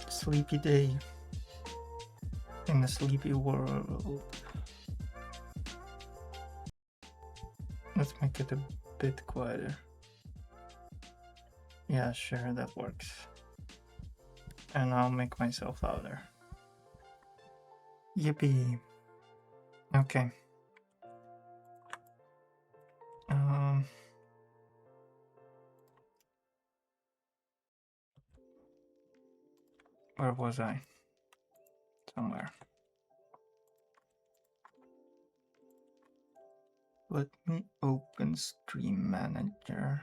Sleepy day in a sleepy world. Let's make it a bit quieter. Yeah, sure, that works. And I'll make myself louder. Yippee. Okay. Where was I? Somewhere. Let me open Stream Manager.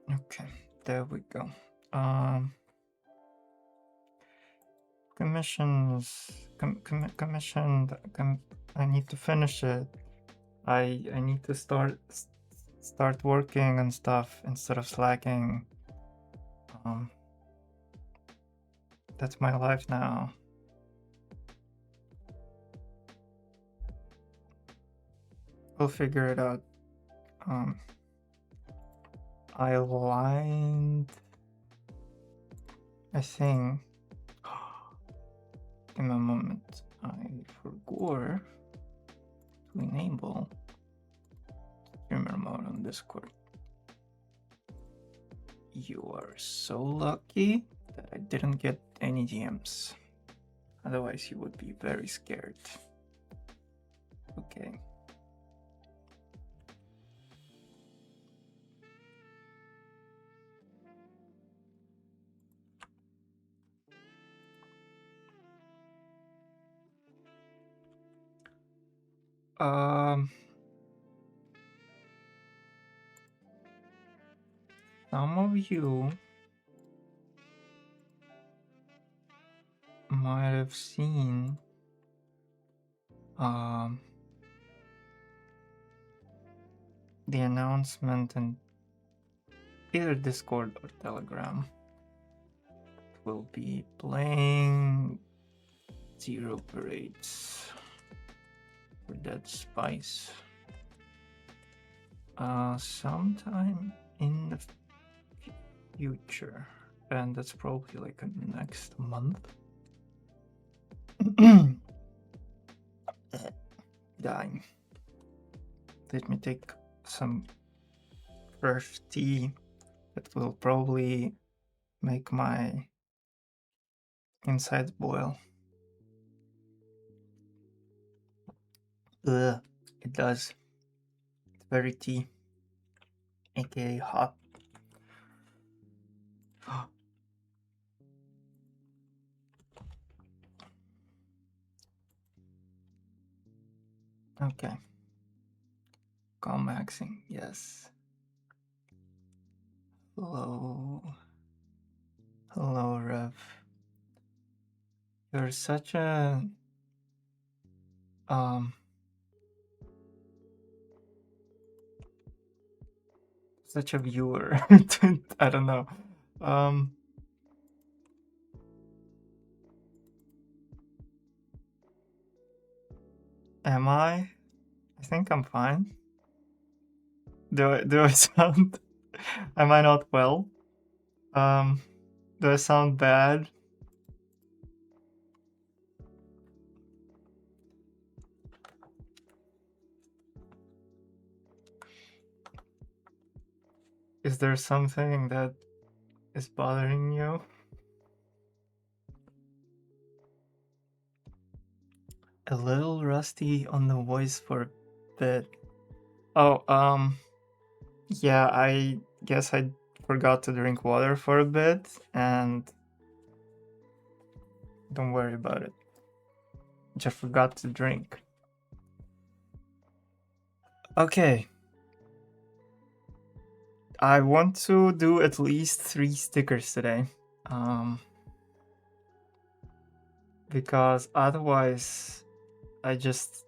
Okay, there we go. Commissions. Commissioned. I need to finish it. I need to start working and stuff instead of slacking. That's my life now. We'll figure it out. I aligned. I think. Give me a moment. I forgot to enable streamer mode on Discord. You are so lucky that I didn't get any DMs. Otherwise, you would be very scared. Okay. Some of you might have seen the announcement in either Discord or Telegram. We'll be playing Zero Parades for Dead Spice sometime in the future, and that's probably like next month. Dying. Let me take some fresh tea that will probably make my insides boil. Ugh, it does. It's very tea, aka hot. Okay. Comaxing, yes. Hello. Hello, Rev. You're such a viewer. I don't know. Am I? I think I'm fine. Do I sound? Am I not well? Do I sound bad? Is there something that is bothering you? A little rusty on the voice for a bit. Oh, yeah, I guess I forgot to drink water for a bit, and don't worry about it. Just forgot to drink. Okay. I want to do at least 3 stickers today. Because otherwise I just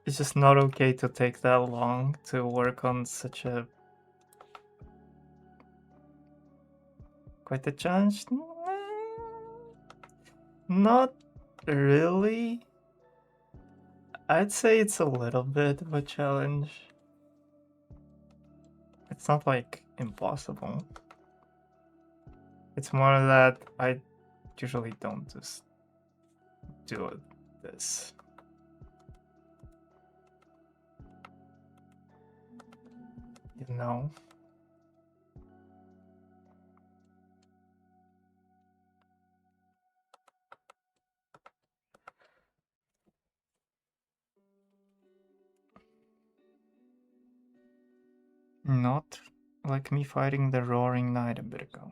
it's just not okay to take that long to work on such a quite a challenge. Not really. I'd say it's a little bit of a challenge. It's not like impossible. It's more that I usually don't just do this. You know? Not like me fighting the Roaring Knight a bit ago.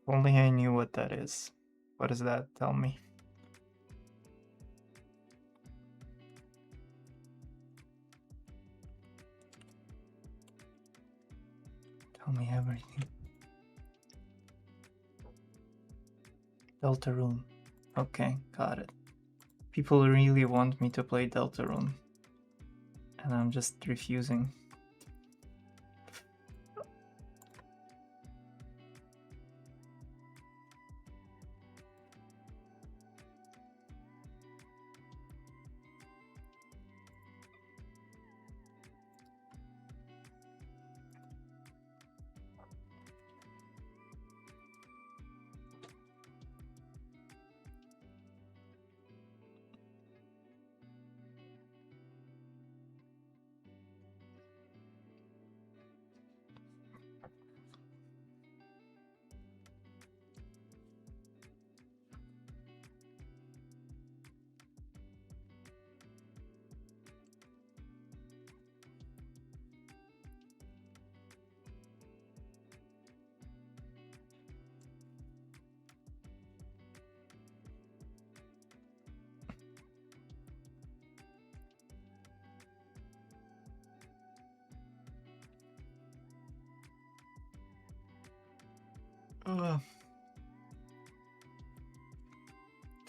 If only I knew what that is. What does that tell me? Tell me everything. Deltarune. Okay, got it. People really want me to play Deltarune. And I'm just refusing.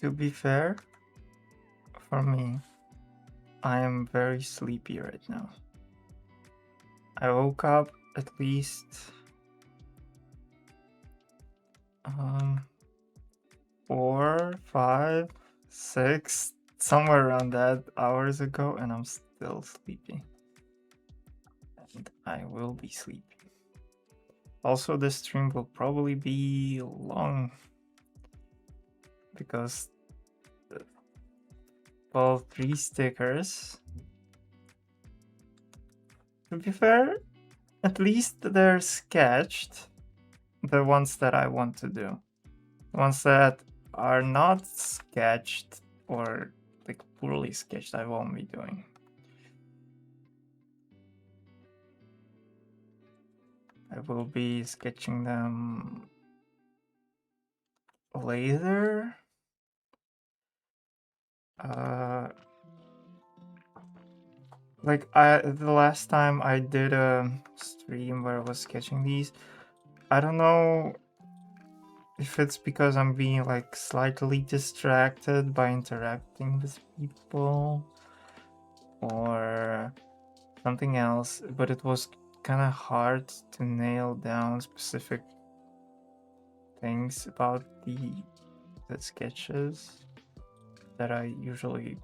To be fair, for me, I am very sleepy right now. I woke up at least 4, 5, 6, somewhere around that hours ago, and I'm still sleepy. And I will be sleepy. Also, this stream will probably be long because, well, 3 stickers. To be fair, at least they're sketched, the ones that I want to do. The ones that are not sketched or like poorly sketched, I won't be doing. I will be sketching them later. Like the last time I did a stream where I was sketching these, I don't know if it's because I'm being like slightly distracted by interacting with people or something else, but it was kind of hard to nail down specific things about the sketches that I usually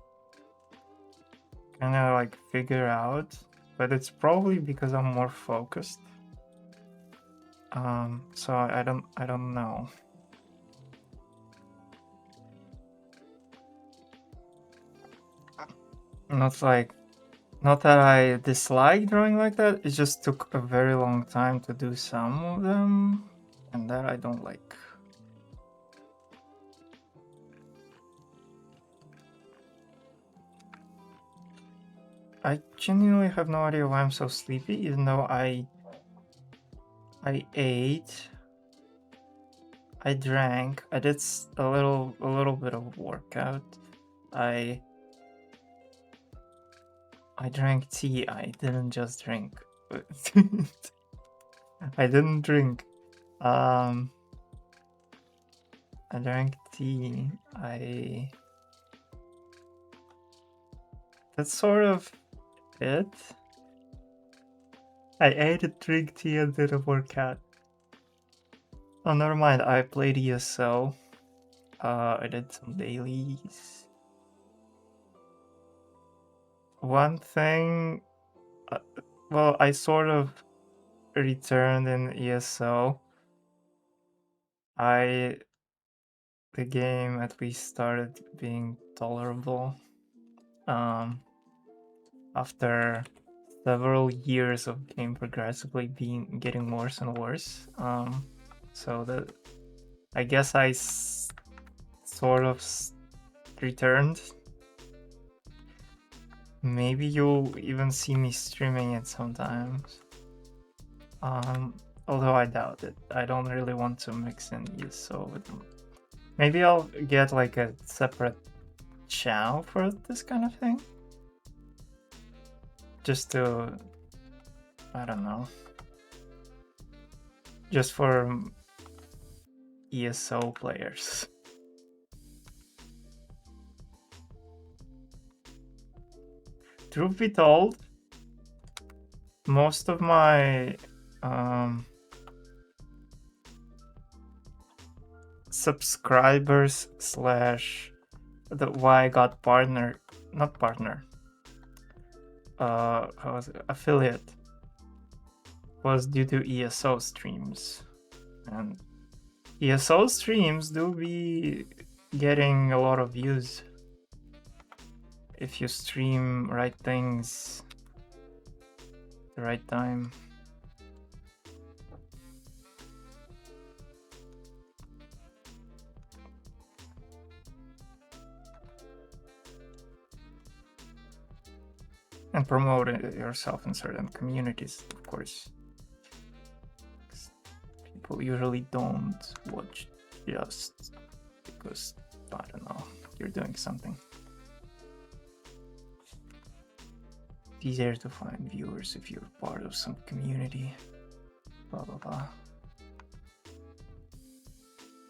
kind of like figure out, but it's probably because I'm more focused. So I don't know. Not that I dislike drawing like that, it just took a very long time to do some of them, and that I don't like. I genuinely have no idea why I'm so sleepy, even though I ate, I drank, I did a little bit of workout. I drank tea. I didn't just drink. I didn't drink. I drank tea. that's sort of it. I ate a drink tea and did a workout. Oh, never mind. I played ESO. I did some dailies. One thing, uh, well, I sort of returned in ESO. The game at least started being tolerable. After several years of game progressively getting worse and worse. So that I guess sort of returned. Maybe you'll even see me streaming it sometimes. Although I doubt it. I don't really want to mix in ESO with them. Maybe I'll get like a separate channel for this kind of thing. Just to, I don't know. Just for ESO players. Truth be told, most of my subscribers slash the why I got not partner, how was it? Affiliate was due to ESO streams, and ESO streams do be getting a lot of views if you stream right things the right time. And promote yourself in certain communities, of course. People usually don't watch just because, I don't know, you're doing something. It's easier to find viewers if you're part of some community. Blah blah blah.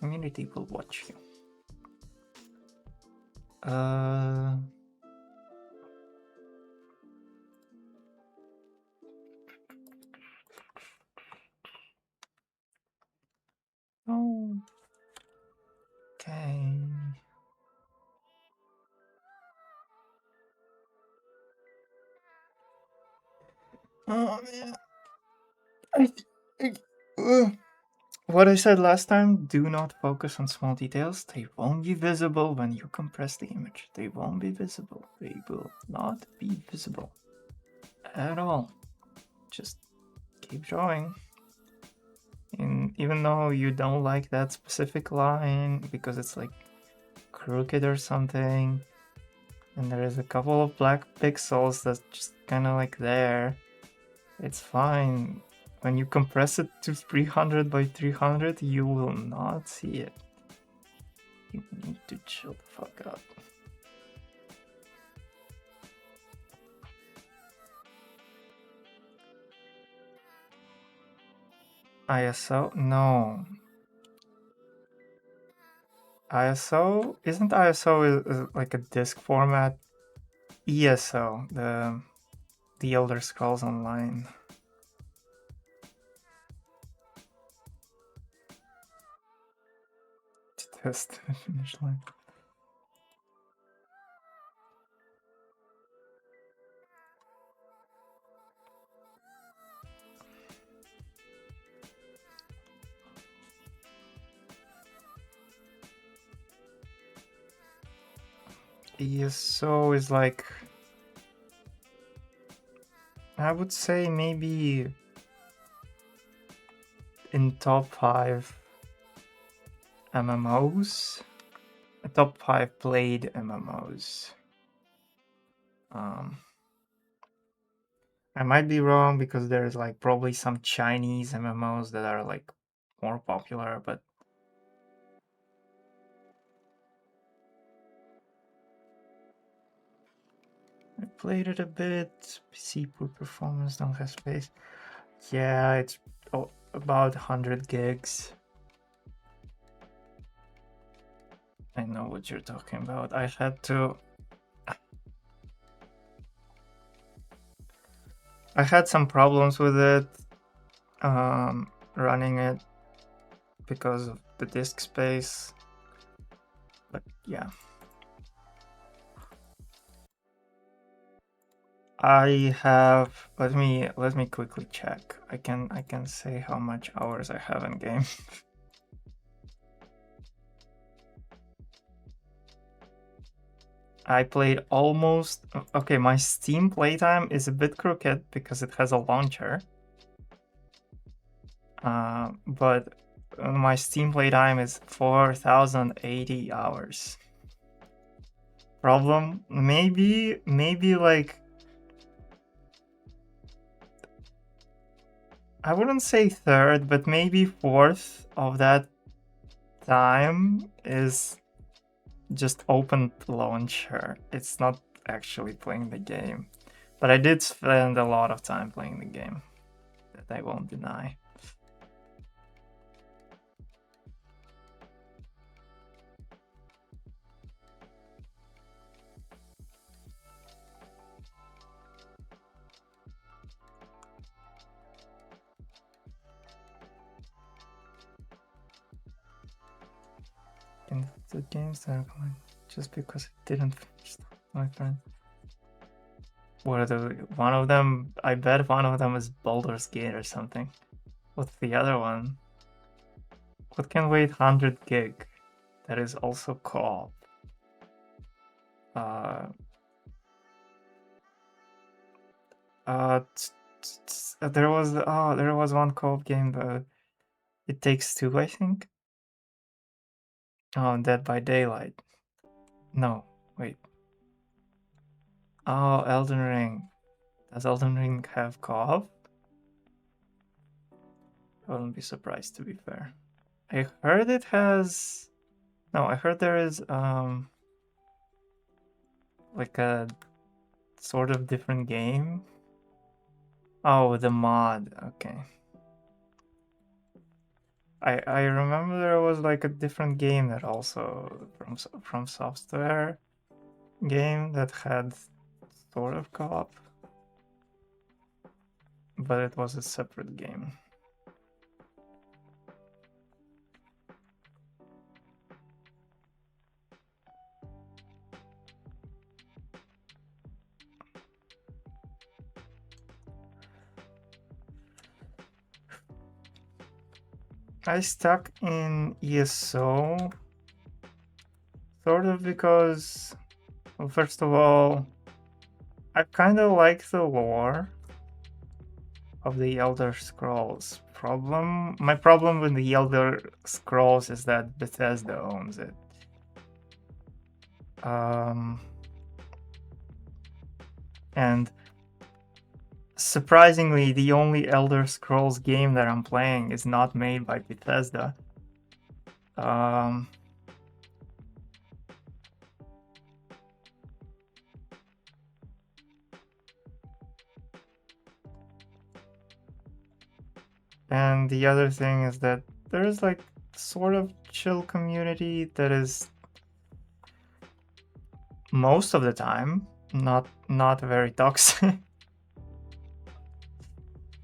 Community will watch you. Oh. Okay. Oh man. What I said last time, do not focus on small details. They won't be visible when you compress the image. They won't be visible. They will not be visible at all. Just keep drawing. And even though you don't like that specific line because it's like crooked or something, and there is a couple of black pixels that's just kind of like there, it's fine. When you compress it to 300 by 300, you will not see it. You need to chill the fuck out. ISO? No. ISO? Isn't ISO is like a disk format? ESO, the Elder Scrolls Online. To test the finish line. ESO is like, I would say maybe in top 5 MMOs, top 5 played MMOs. I might be wrong because there's like probably some Chinese MMOs that are like more popular, but I played it a bit. PC poor performance, don't have space. Yeah, it's about 100 gigs. I know what you're talking about. I had to I had some problems with it, running it because of the disk space, but yeah. I have, let me quickly check. I can say how much hours I have in game. I played almost, okay, my Steam playtime is a bit crooked because it has a launcher. But my Steam playtime is 4,080 hours. Problem? Maybe like, I wouldn't say third, but maybe fourth of that time is just open launcher. It's not actually playing the game. But I did spend a lot of time playing the game. That I won't deny. In the games that are coming, just because it didn't finish, my friend. What are the one of them? I bet one of them is Baldur's Gate or something. What's the other one? What can wait 100 gig? That is also co-op. Uh, there was one co-op game, but It Takes Two, I think. Oh, Dead by Daylight. No, wait. Oh, Elden Ring. Does Elden Ring have co-op? I wouldn't be surprised, to be fair. I heard it has. No, I heard there is like a sort of different game. Oh, the mod. Okay. I remember there was like a different game that also from software game that had sort of co-op, but it was a separate game. I stuck in ESO sort of because, well, first of all, I kind of like the lore of the Elder Scrolls. My problem with the Elder Scrolls is that Bethesda owns it. And surprisingly, the only Elder Scrolls game that I'm playing is not made by Bethesda. And the other thing is that there is like sort of chill community that is most of the time not very toxic.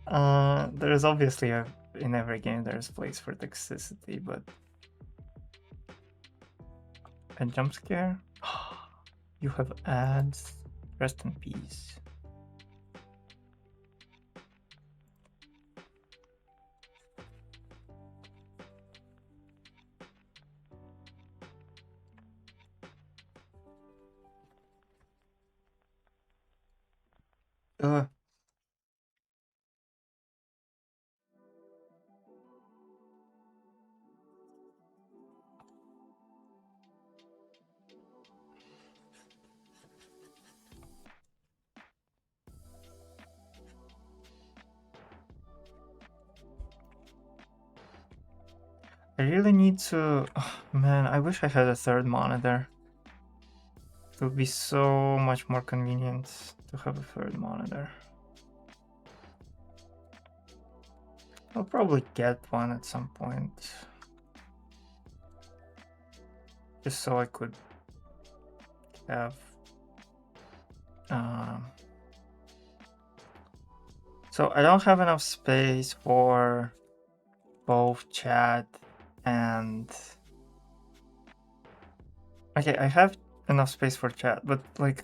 There is obviously in every game there's place for toxicity, but a jump scare? You have ads. Rest in peace. I really need to. Oh, man, I wish I had a third monitor. It would be so much more convenient to have a third monitor. I'll probably get one at some point. Just so I could have So I don't have enough space for both chat and... Okay, I have enough space for chat, but like...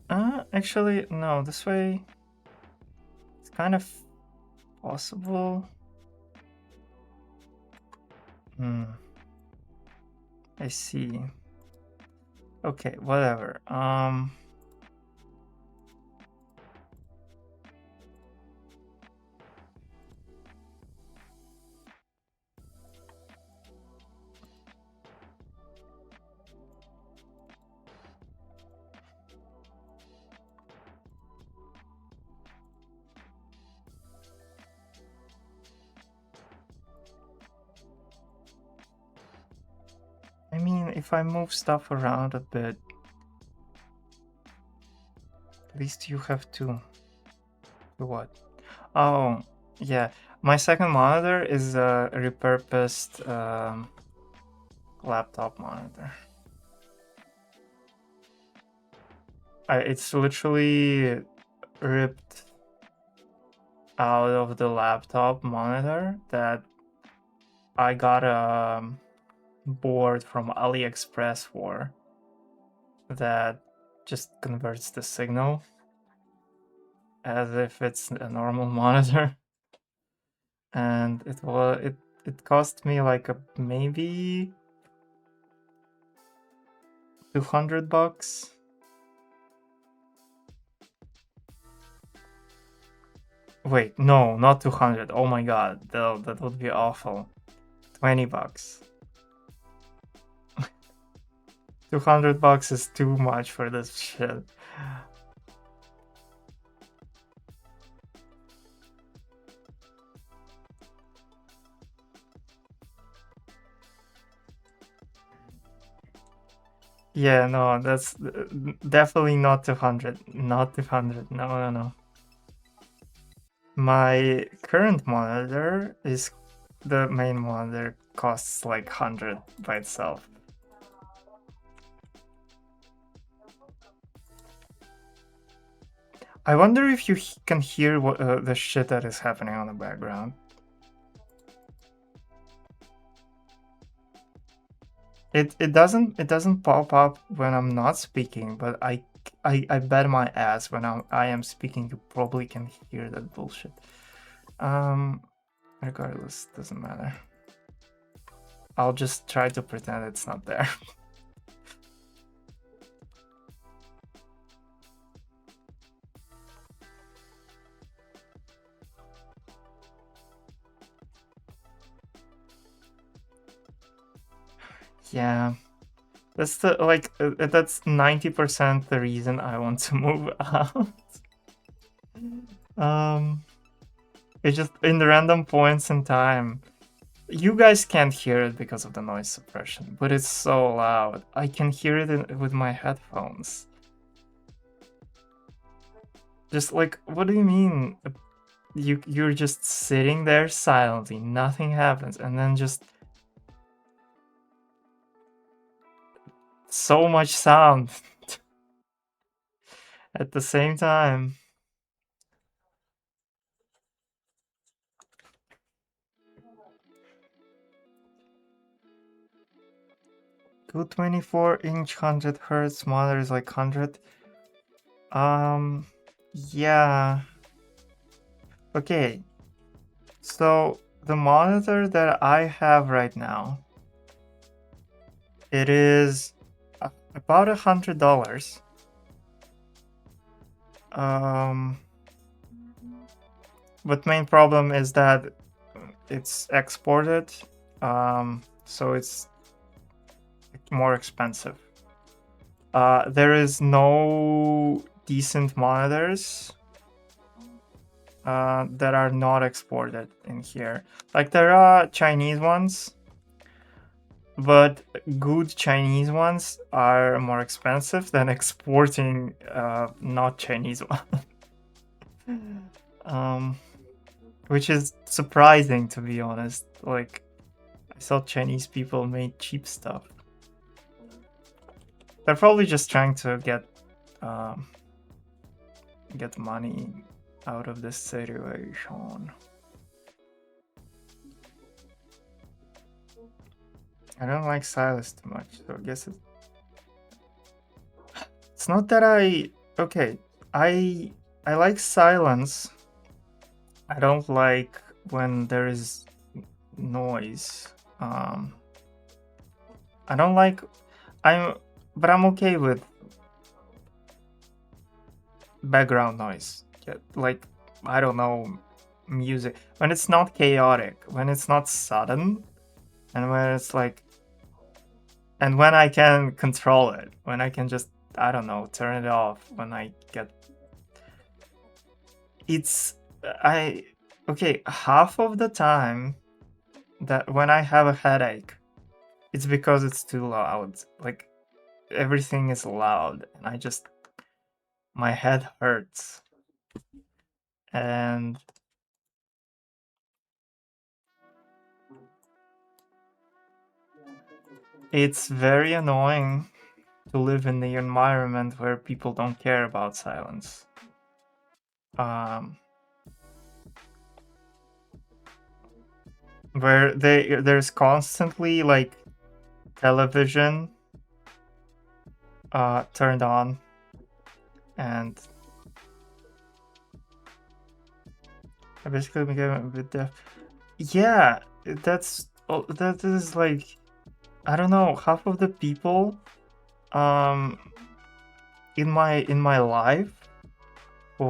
actually, no, this way it's kind of possible. I see. Okay, whatever. I mean, if I move stuff around a bit, at least you have to... Do what? Oh, yeah. My second monitor is a repurposed laptop monitor. It's literally ripped out of the laptop monitor that I got a board from AliExpress for that just converts the signal as if it's a normal monitor. And it cost me like maybe $200. Wait, no, not 200. Oh my god, that would be awful. $20. $200 is too much for this shit. Yeah, no, that's definitely not 200. Not 200. No. My current monitor is the main monitor costs like 100 by itself. I wonder if you can hear what the shit that is happening on the background. It doesn't pop up when I'm not speaking, but I bet my ass when I am speaking you probably can hear that bullshit. Regardless, doesn't matter. I'll just try to pretend it's not there. Yeah. That's that's 90% the reason I want to move out. It's just in the random points in time. You guys can't hear it because of the noise suppression, but it's so loud. I can hear it with my headphones. Just like, what do you mean? You're just sitting there silently, nothing happens, and then just so much sound at the same time. Good 24-inch 100 hertz monitor is like 100. Yeah. Okay. So the monitor that I have right now, it is about $100. But main problem is that it's exported, so it's more expensive. There is no decent monitors that are not exported in here. Like, there are Chinese ones, but good Chinese ones are more expensive than exporting not Chinese ones. Which is surprising, to be honest. Like, I thought Chinese people made cheap stuff. They're probably just trying to get get money out of this situation. I don't like silence too much, so I guess it's not that okay. I I like silence. I don't like when there is noise. I don't like I'm but I'm okay with background noise. Yeah, like I don't know, music when it's not chaotic, when it's not sudden, and when it's like and when I can control it, when I can just I don't know, turn it off when I get it's I okay, half of the time that when I have a headache, it's because it's too loud. Like everything is loud and I just my head hurts. And it's very annoying to live in the environment where people don't care about silence. Um, where there's constantly like television turned on, and I basically became a bit deaf. Yeah, that is like I don't know, half of the people um in my life who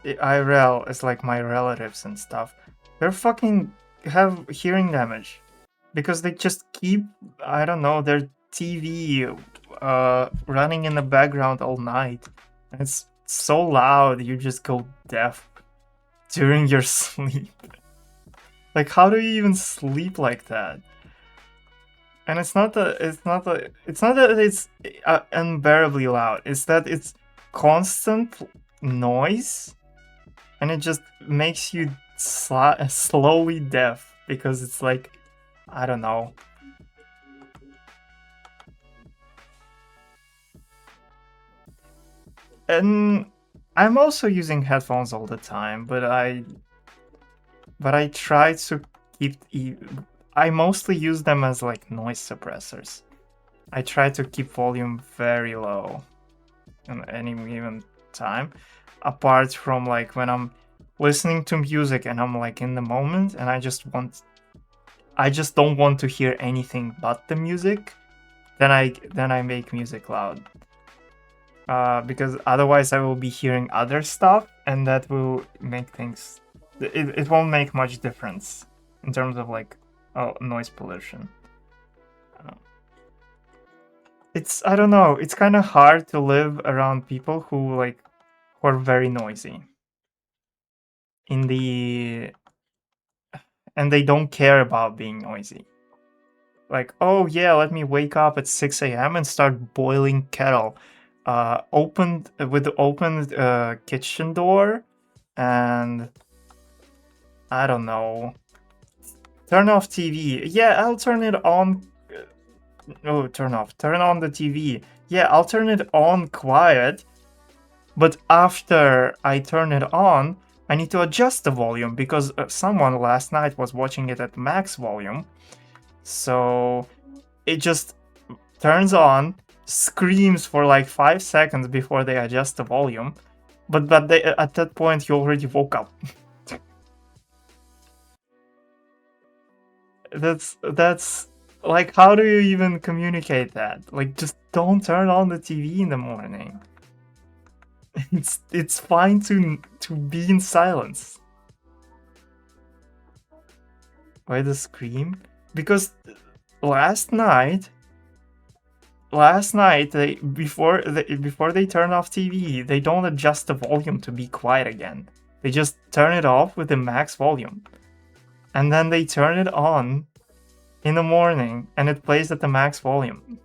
IRL is like my relatives and stuff. They're fucking have hearing damage because they just keep I don't know their TV running in the background all night. And it's so loud you just go deaf during your sleep. Like how do you even sleep like that? And it's not that it's unbearably loud. It's that it's constant noise and it just makes you slowly deaf because it's like I don't know. And I'm also using headphones all the time, but I try to keep I mostly use them as like noise suppressors. I try to keep volume very low in any given time, apart from like when I'm listening to music and I'm like in the moment and I just don't want to hear anything but the music, then I make music loud. Because otherwise I will be hearing other stuff and that will make things it won't make much difference in terms of like noise pollution. Uh, it's I don't know, it's kind of hard to live around people who are very noisy in the and they don't care about being noisy. Like, oh yeah, let me wake up at 6 a.m. and start boiling kettle. Opened with the opened kitchen door, and I don't know. Turn off TV. Yeah, I'll turn it on. Oh, turn off. Turn on the TV. Yeah, I'll turn it on quiet. But after I turn it on, I need to adjust the volume because someone last night was watching it at max volume. So it just turns on, screams for like 5 seconds before they adjust the volume. But they, at that point, you already woke up. That's like, how do you even communicate that? Like, just don't turn on the TV in the morning. It's fine to be in silence. Why the scream? Because last night they before they turn off TV, they don't adjust the volume to be quiet again. They just turn it off with the max volume. And then they turn it on in the morning and it plays at the max volume.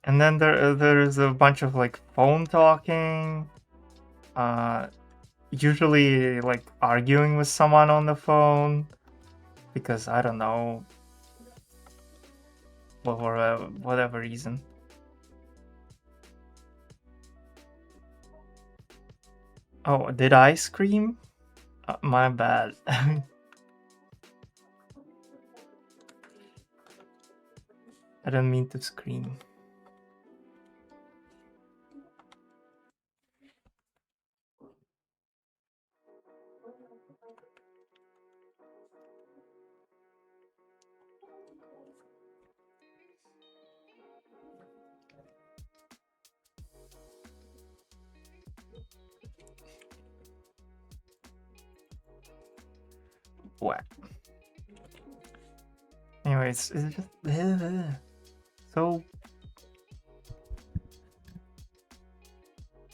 And then there's a bunch of like phone talking, usually like arguing with someone on the phone because I don't know, for whatever reason. Oh, did I scream? My bad. I didn't mean to scream. What? Anyways, it's just so.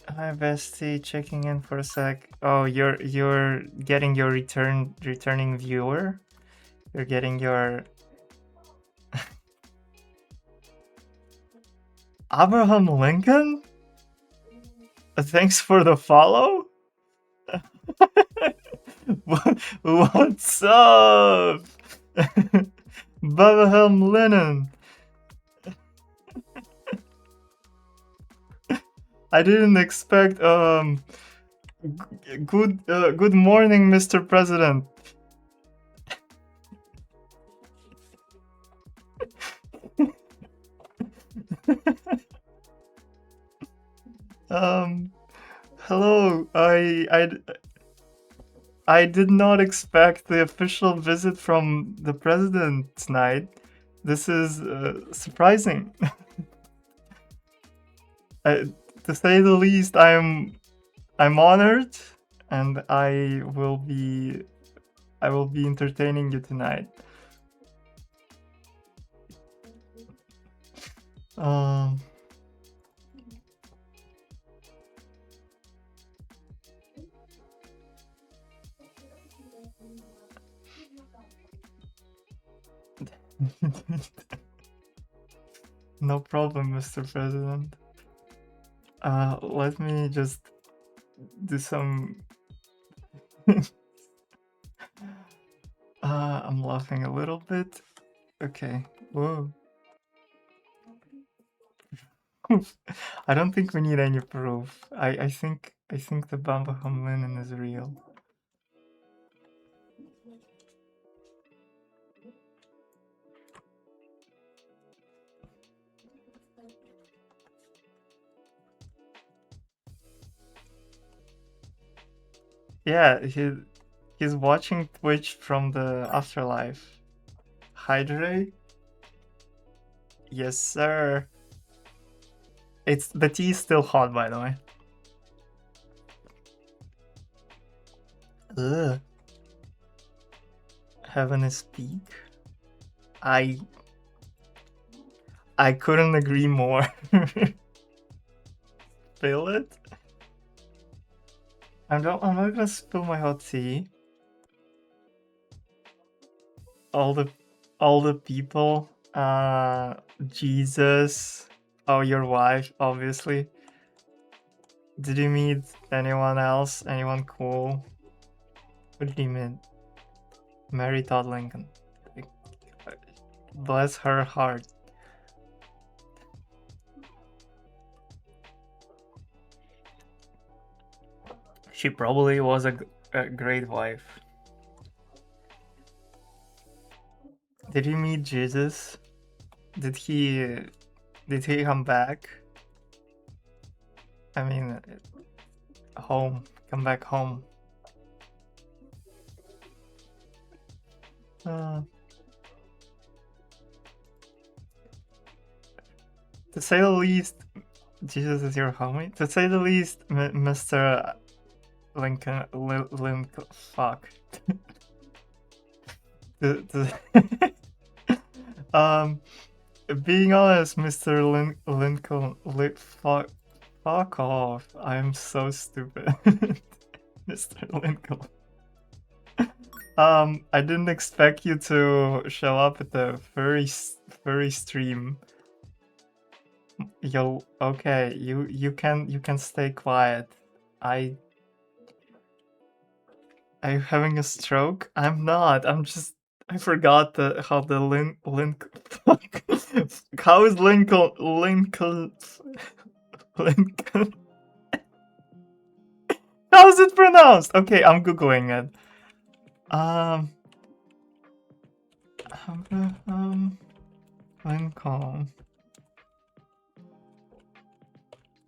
Hi, bestie. Checking in for a sec. Oh, you're getting your returning viewer. You're getting your Abraham Lincoln. Thanks for the follow. What's up, Abraham Lennon? I didn't expect. Good morning, Mr. President. Hello. I did not expect the official visit from the president tonight. This is surprising. To say the least, I'm honored, and I will be entertaining you tonight. Um, no problem, Mr. President. Let me just do some. I'm laughing a little bit. Okay. Whoa. I don't think we need any proof. I think the Bamba Linen is real. Yeah, he's watching Twitch from the afterlife. Hydrate? Yes, sir. It's the tea is still hot, by the way. Ugh. Heaven is peak. I couldn't agree more. Feel it? I'm not gonna spill my hot tea. All the people. Jesus. Oh, your wife, obviously. Did you meet anyone else? Anyone cool? What do you mean? Mary Todd Lincoln. Bless her heart. She probably was a great wife. Did you meet Jesus? Did he come back? I mean, home. Come back home. To say the least, Jesus is your homie. To say the least, Mr. Lincoln, Lincoln, fuck. Being honest, Mr. Lincoln, fuck off. I'm so stupid, Mr. Lincoln. I didn't expect you to show up at the furry stream. Yo, okay, you can stay quiet. Are you having a stroke? I'm not. I forgot how the link fuck. How is Lincoln how is it pronounced? Okay, I'm googling it. Um Abraham Lincoln.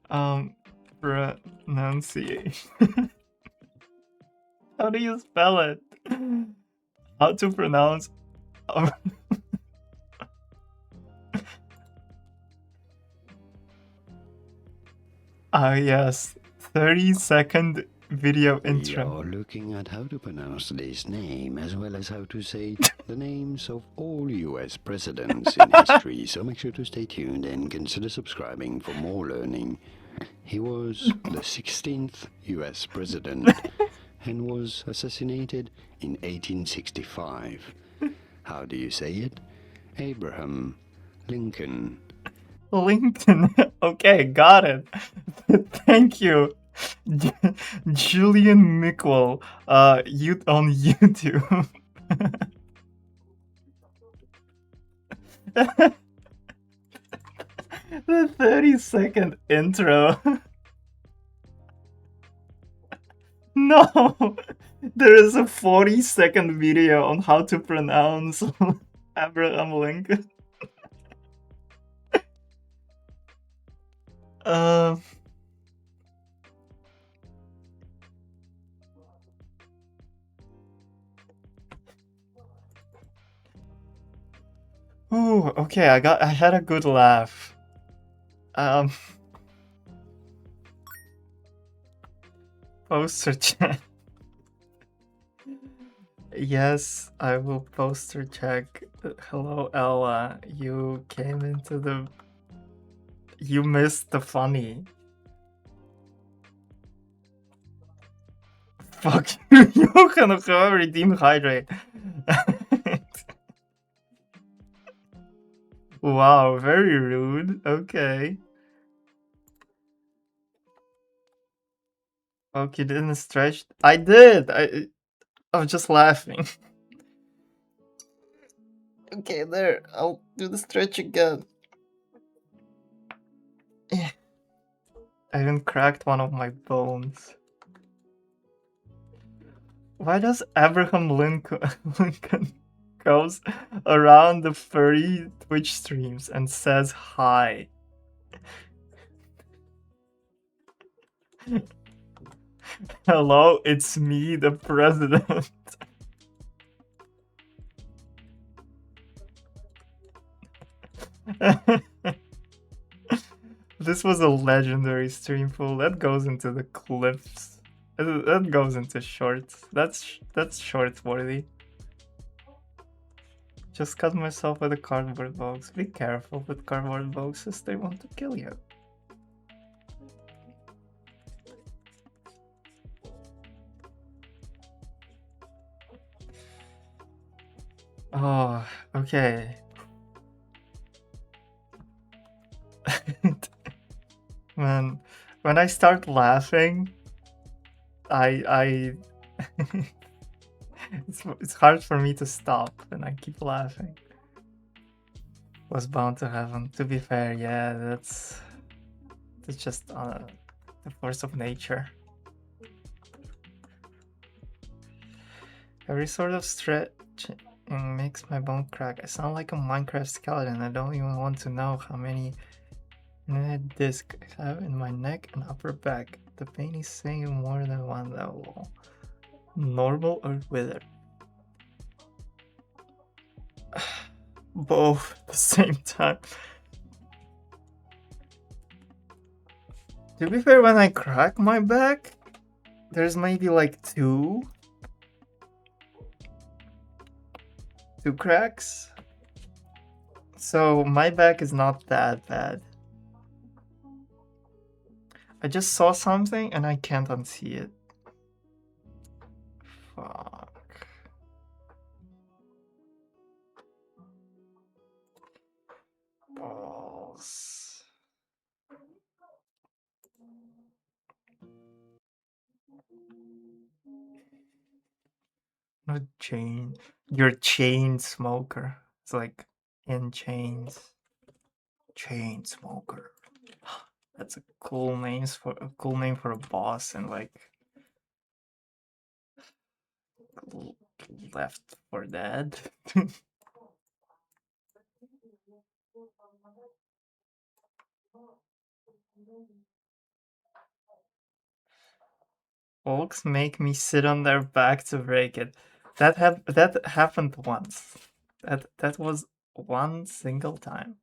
Um Pronunciation. How do you spell it? How to pronounce yes. 30-second video We intro. are looking at how to pronounce this name as well as how to say the names of all US presidents in history, so make sure to stay tuned and consider subscribing for more learning. He was the 16th US president and was assassinated in 1865. How do you say it? Abraham Lincoln. Lincoln. Okay, got it. Thank you. Julian Mickwell, you on YouTube. The 30-second intro. No, there is a 40-second video on how to pronounce Abraham Lincoln. Uh, ooh, okay, I had a good laugh. Um, poster check. Yes, I will poster check. Hello, Ella. You came into the. You missed the funny. Fuck you. You can redeem hydrate. Wow, very rude. Okay. Okay, didn't stretch. I did. I was just laughing. Okay, there. I'll do the stretch again. I even cracked one of my bones. Why does Abraham Lincoln, Lincoln goes around the furry Twitch streams and says hi? Hello, it's me, the president. This was a legendary stream full. That goes into the clips. That goes into shorts. That's short worthy. Just cut myself with a cardboard box. Be careful with cardboard boxes, they want to kill you. Oh, okay. Man, when I start laughing, I it's hard for me to stop and I keep laughing. Was bound to happen. To be fair, yeah, that's just the force of nature. Every sort of stretch makes my bone crack. I sound like a Minecraft skeleton. I don't even want to know how many discs I have in my neck and upper back. The pain is saying more than one level. Normal or withered? Both at the same time. To be fair, when I crack my back, there's maybe like two cracks. So my back is not that bad. I just saw something and I can't unsee it. Fuck. Balls. Not chain. You're chain smoker. It's like in chains. Chain smoker. That's a cool name for a boss and like Left for Dead. Folks make me sit on their back to break it. That happened once. That was one single time.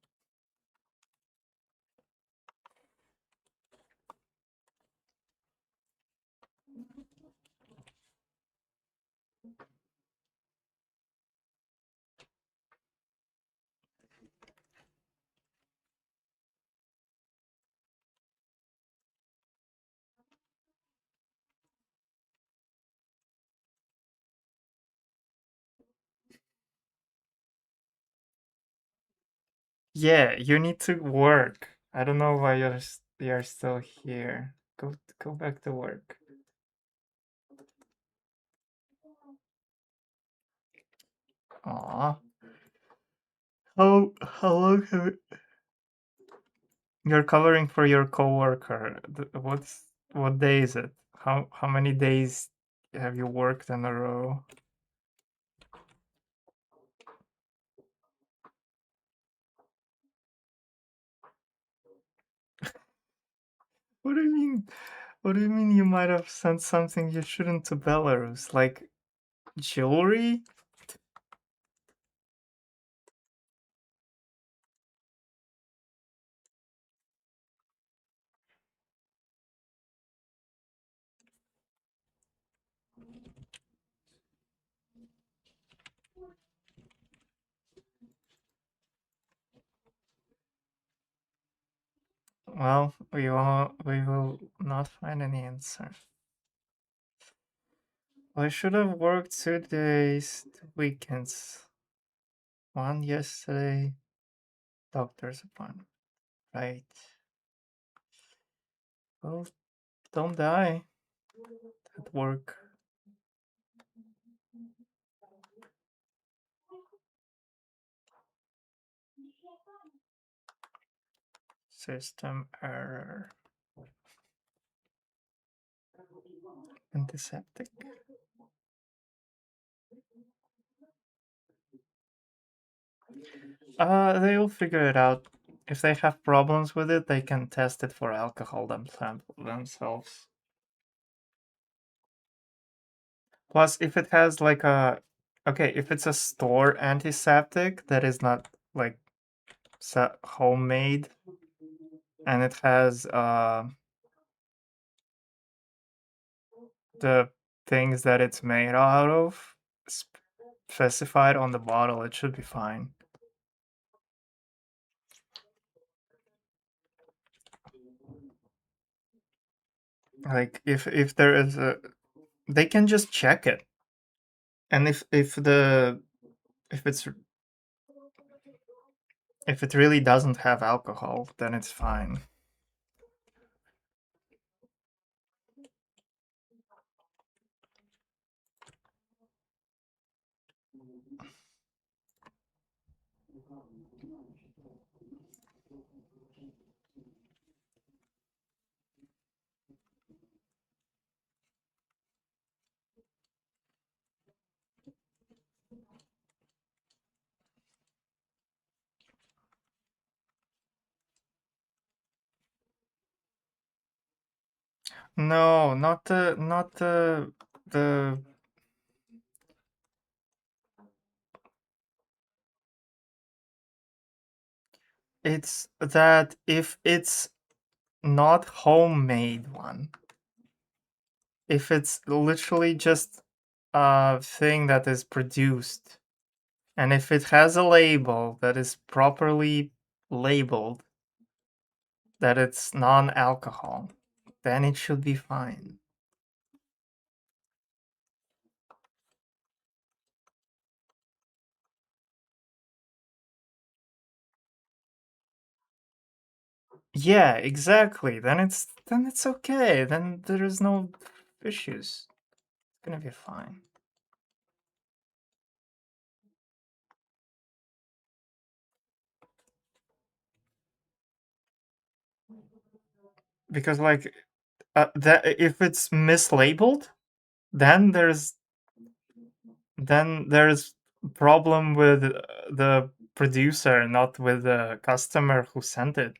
Yeah, you need to work. I don't know why you're still here. Go back to work. Aw. How long have you're covering for your coworker? What day is it? How many days have you worked in a row? What do you mean? What do you mean you might have sent something you shouldn't to Belarus? Like jewelry? Well, we will not find any answer. I should have worked 2 days, 2 weekends. One yesterday, doctor's appointment. Right. Well, don't die at work. System error. Antiseptic. They'll figure it out. If they have problems with it, they can test it for alcohol themselves. Plus, if it has like a okay, if it's a store antiseptic that is not like homemade, and it has the things that it's made out of specified on the bottle, it should be fine. Like if there is a, they can just check it, and if it's if it really doesn't have alcohol, then it's fine. No, not the it's that if it's not homemade one, if it's literally just a thing that is produced, and if it has a label that is properly labeled that it's non-alcohol, then it should be fine. Yeah, exactly. Then it's okay. Then there is no issues. It's gonna be fine. Because like that if it's mislabeled, then there's problem with the producer, not with the customer who sent it.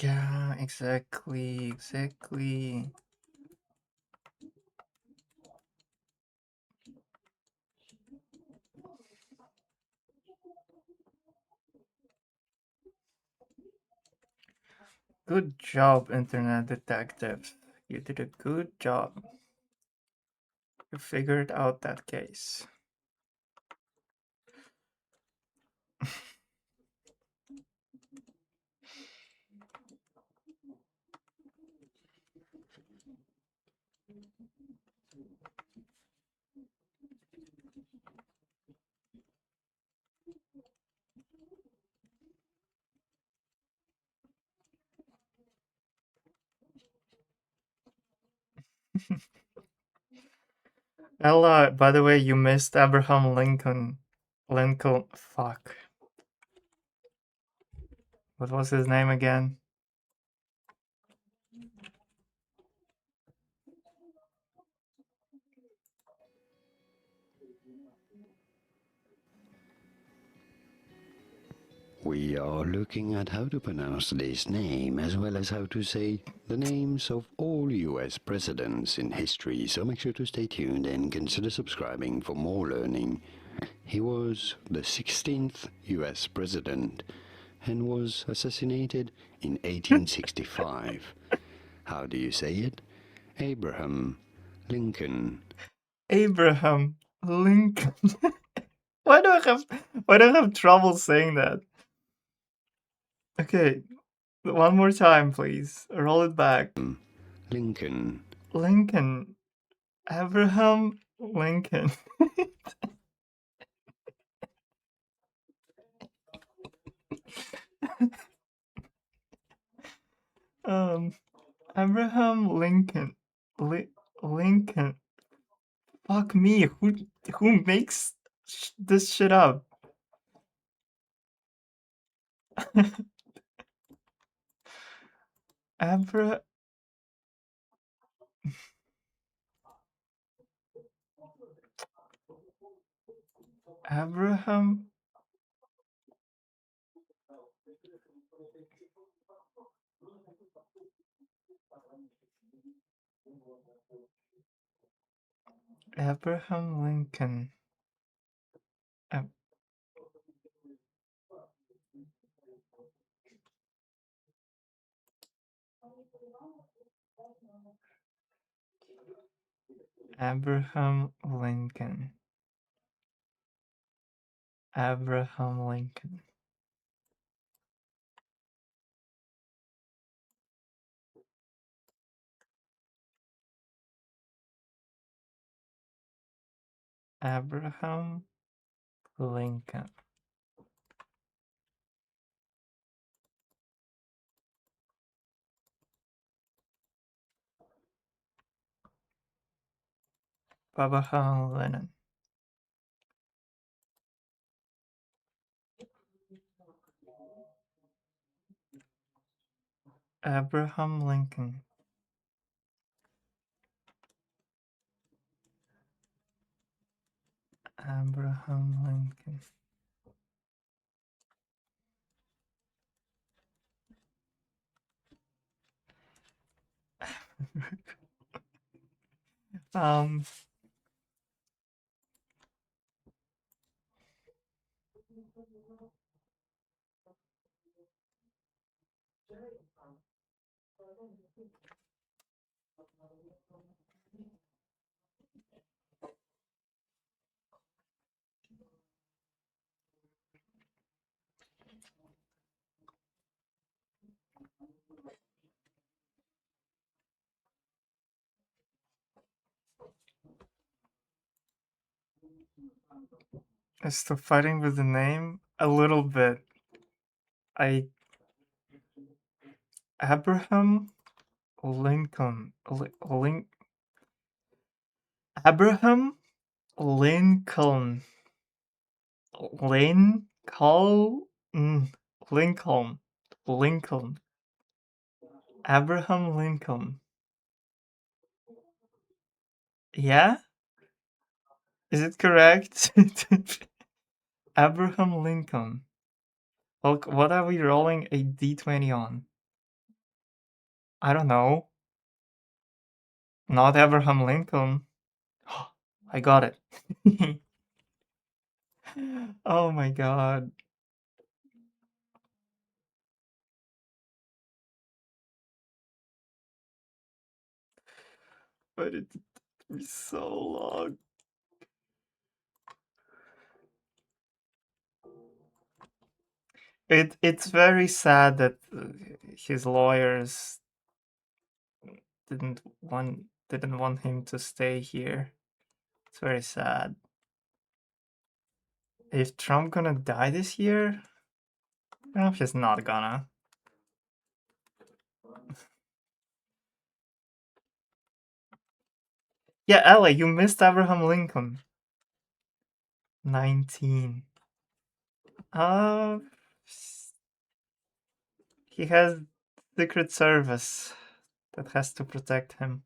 Yeah, exactly. Good job, internet detective. You did a good job. You figured out that case. Ella, by the way, you missed Abraham Lincoln. Lincoln, fuck. What was his name again? We are looking at how to pronounce this name as well as how to say the names of all US presidents in history, so make sure to stay tuned and consider subscribing for more learning. He was the 16th US president and was assassinated in 1865. How do you say it? Abraham Lincoln. Abraham Lincoln. Why do I have trouble saying that? Okay, one more time, please. Roll it back. Lincoln. Lincoln. Abraham Lincoln. um, Abraham Lincoln. Lincoln. Fuck me. Who makes this shit up? Abra Abraham Abraham Lincoln. Ab- Abraham Lincoln. Abraham Lincoln. Abraham Lincoln. Abraham Lennon. Abraham Lincoln. Abraham Lincoln. um, as to fighting with the name, a little bit. I Abraham Lincoln. Abraham Lincoln. Lincoln. Lincoln. Lincoln. Abraham Lincoln. Yeah? Is it correct? Abraham Lincoln. Well, what are we rolling a d20 on? I don't know. Not Abraham Lincoln. I got it. Oh my god. But it took me so long. It's very sad that his lawyers didn't want him to stay here. It's very sad. Is Trump gonna die this year? No, he's not gonna. Yeah, Ella, you missed Abraham Lincoln. 19. Uh, he has Secret Service that has to protect him.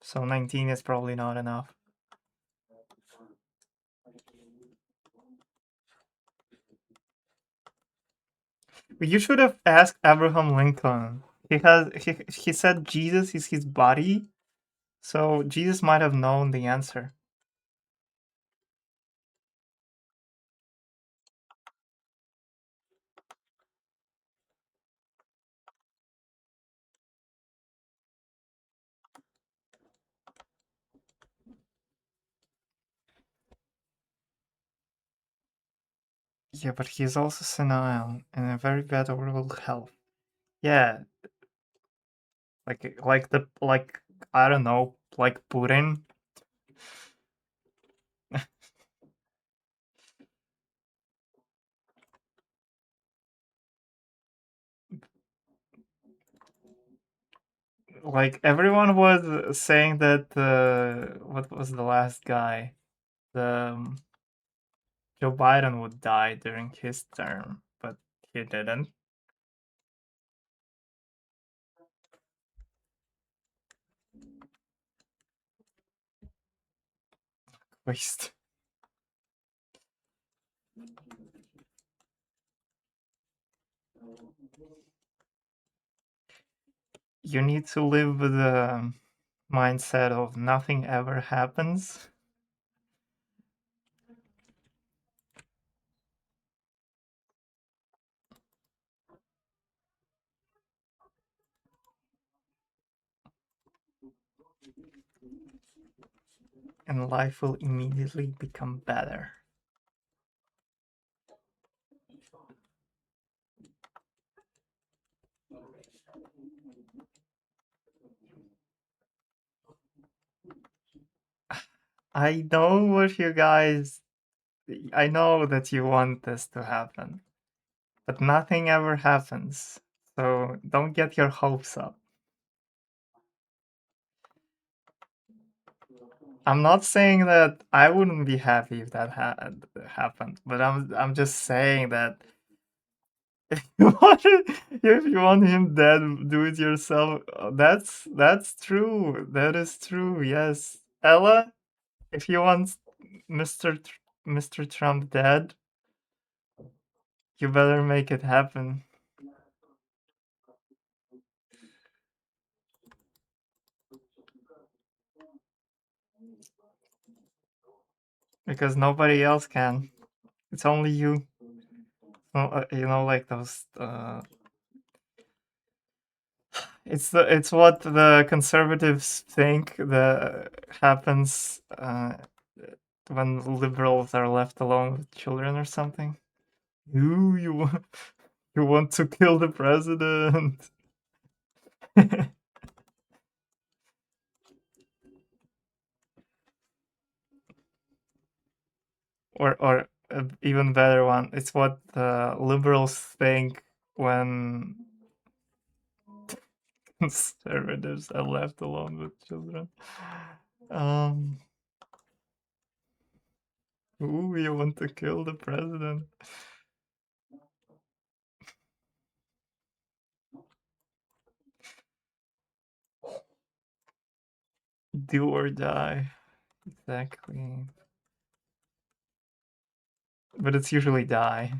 So 19 is probably not enough. You should have asked Abraham Lincoln. He said Jesus is his body, so Jesus might have known the answer. Yeah, but he's also senile and in very bad overall health. Yeah, like I don't know, like Putin. Like everyone was saying that what was the last guy? The Joe Biden would die during his term, but he didn't. Waste. You need to live with the mindset of nothing ever happens. And life will immediately become better. I know what you guys. I know that you want this to happen, but nothing ever happens. So don't get your hopes up. I'm not saying that I wouldn't be happy if that happened, but I'm just saying that If you want him dead, do it yourself. That's true. That is true. Yes, Ella. If you want Mr. Trump dead, you better make it happen because nobody else can. It's only you. Like those. It's what the conservatives think that happens when liberals are left alone with children or something. You want to kill the president? Or even better one. It's what the liberals think when conservatives are left alone with children. Um, ooh, you want to kill the president? Do or die. Exactly. But it's usually die.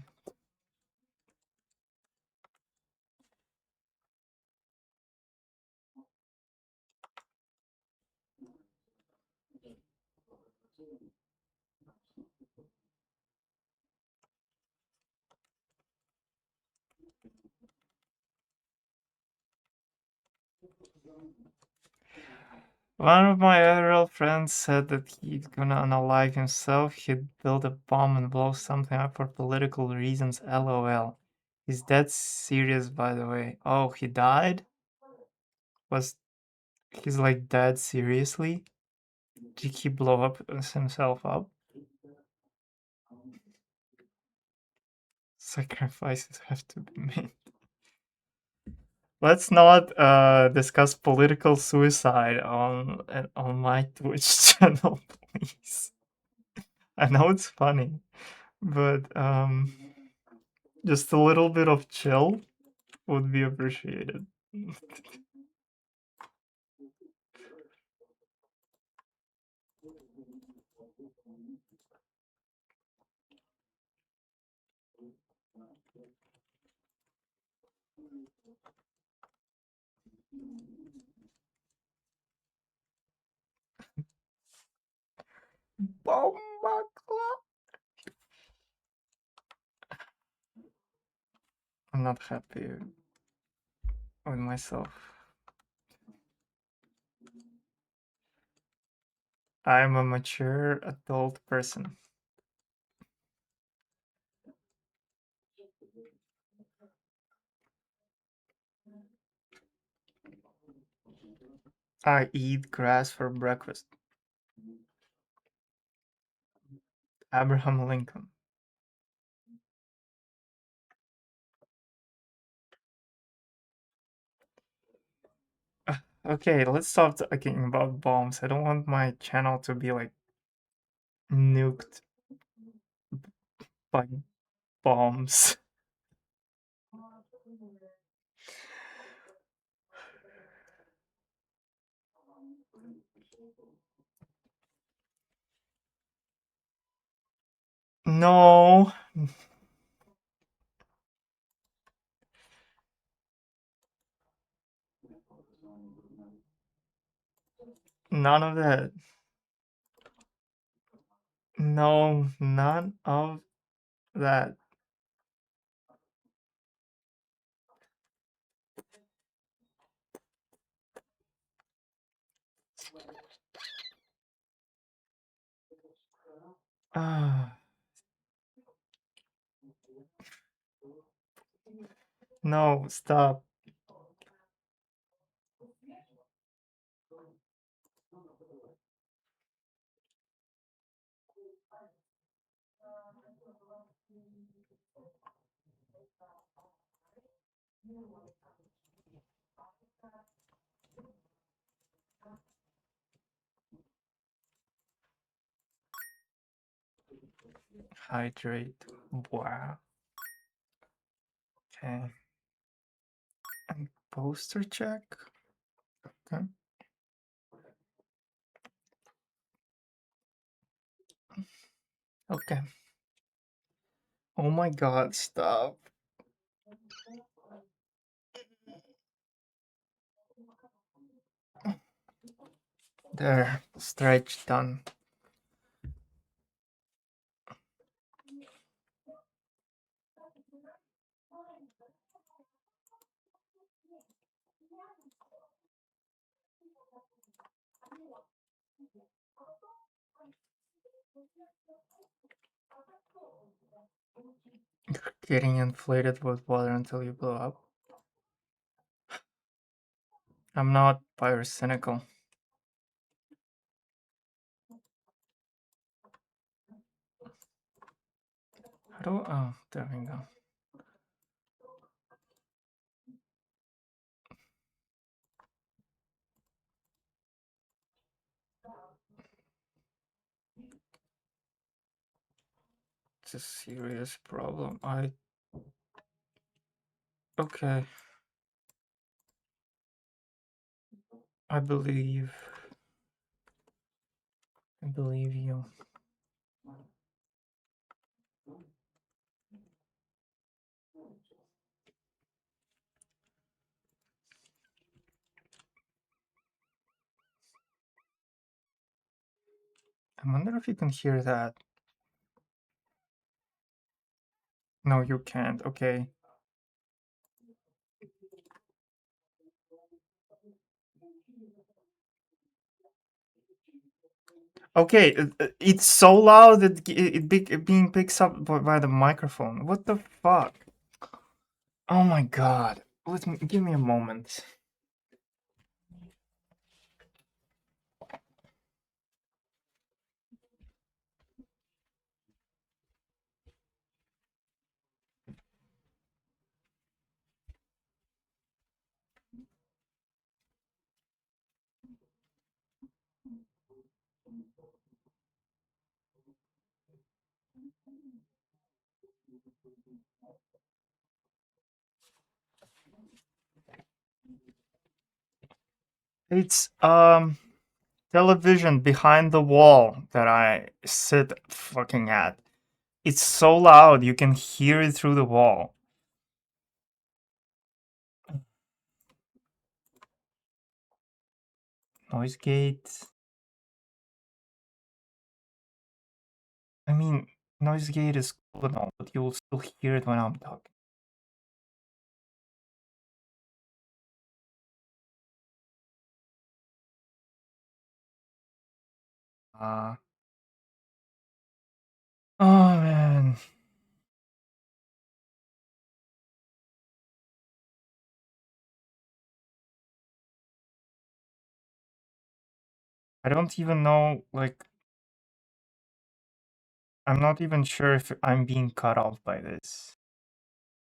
One of my IRL friends said that he's gonna unalive himself. He'd build a bomb and blow something up for political reasons. LOL. He's dead serious, by the way. Oh, he died? Was he's like dead seriously? Did he blow up himself up? Sacrifices have to be made. Let's not discuss political suicide on my Twitch channel, please. I know it's funny, but just a little bit of chill would be appreciated. Bomba clock. I'm not happy with myself. I'm a mature adult person. I eat grass for breakfast. Abraham Lincoln. Okay, let's stop talking about bombs. I don't want my channel to be like nuked by bombs. No, none of that. No, none of that. Ah, no, stop. Hydrate. Wow. Okay. And poster check. Okay. Okay. Oh my god, stop. There, stretch done. Getting inflated with water until you blow up. I'm not pyrocynical. How do oh there we go. It's a serious problem. Okay. I believe you. I wonder if you can hear that. No, you can't. Okay. Okay, it's so loud that it being picked up by the microphone. What the fuck? Oh my god. Give me a moment. It's television behind the wall that I sit fucking at. It's so loud you can hear it through the wall. Noise gate. I mean, noise gate is cool and all, but you'll still hear it when I'm talking. Oh man. I don't even know, like, I'm not even sure if I'm being cut off by this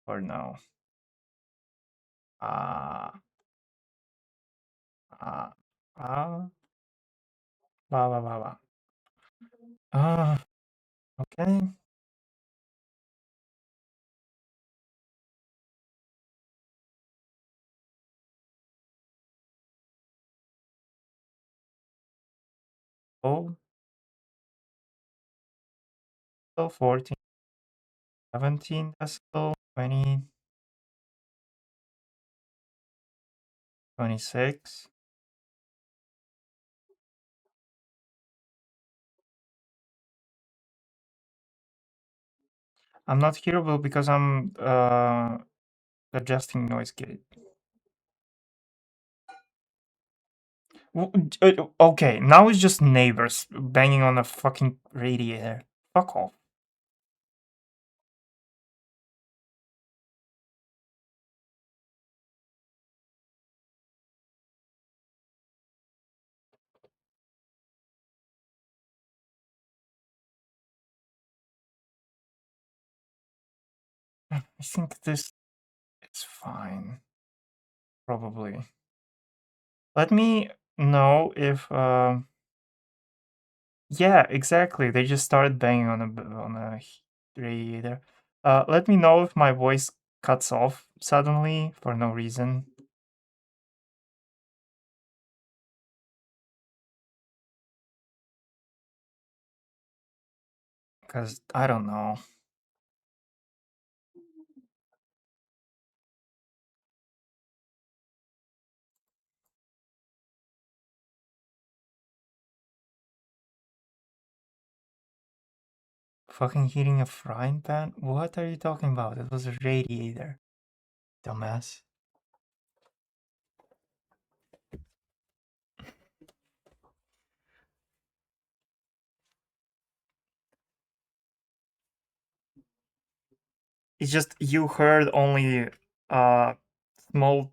or no. Ah, ah, ah, blah, blah, blah, blah. Ah, okay. Oh, so 14, 17 decibel, 20, 26. I'm not hearable because I'm adjusting noise gate. Okay, now it's just neighbors banging on a fucking radiator. Fuck off. I think this is fine. Probably. Let me know if yeah, exactly. They just started banging on a radiator. Let me know if my voice cuts off suddenly for no reason. Because I don't know. Fucking heating a frying pan? What are you talking about? It was a radiator. Dumbass. It's just you heard only uh small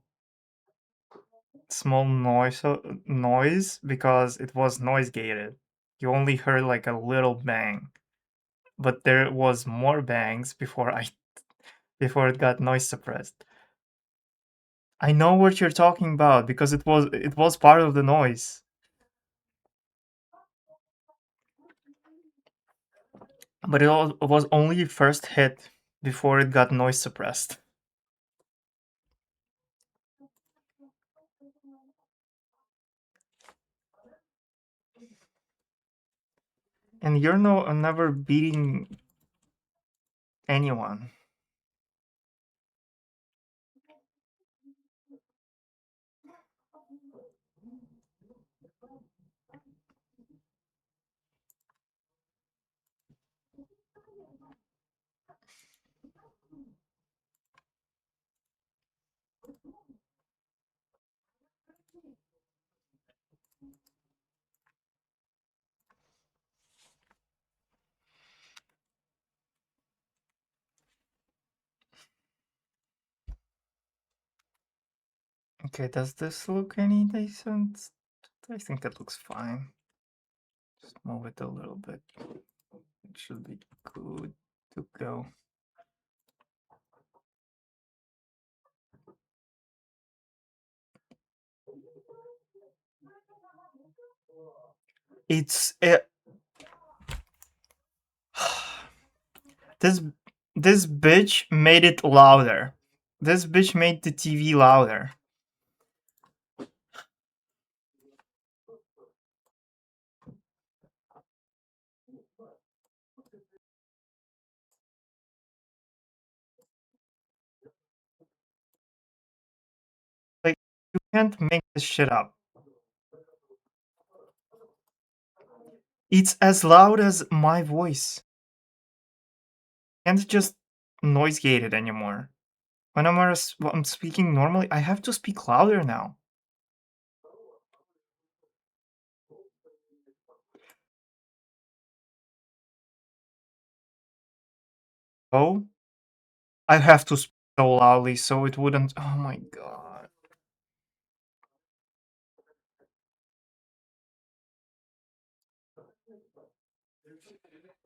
small noise because it was noise gated. You only heard like a little bang, but there was more bangs before it got noise suppressed. I know what you're talking about because it was part of the noise, but it was only first hit before it got noise suppressed. And you're never beating anyone. Okay, does this look any decent? I think that looks fine. Just move it a little bit. It should be good to go. It's this this bitch made it louder. This bitch made the TV louder. Like you can't make this shit up. It's as loud as my voice. Can't just noise gate it anymore. When I'm speaking normally, I have to speak louder now. Oh, I have to speak so loudly so it wouldn't. Oh my god.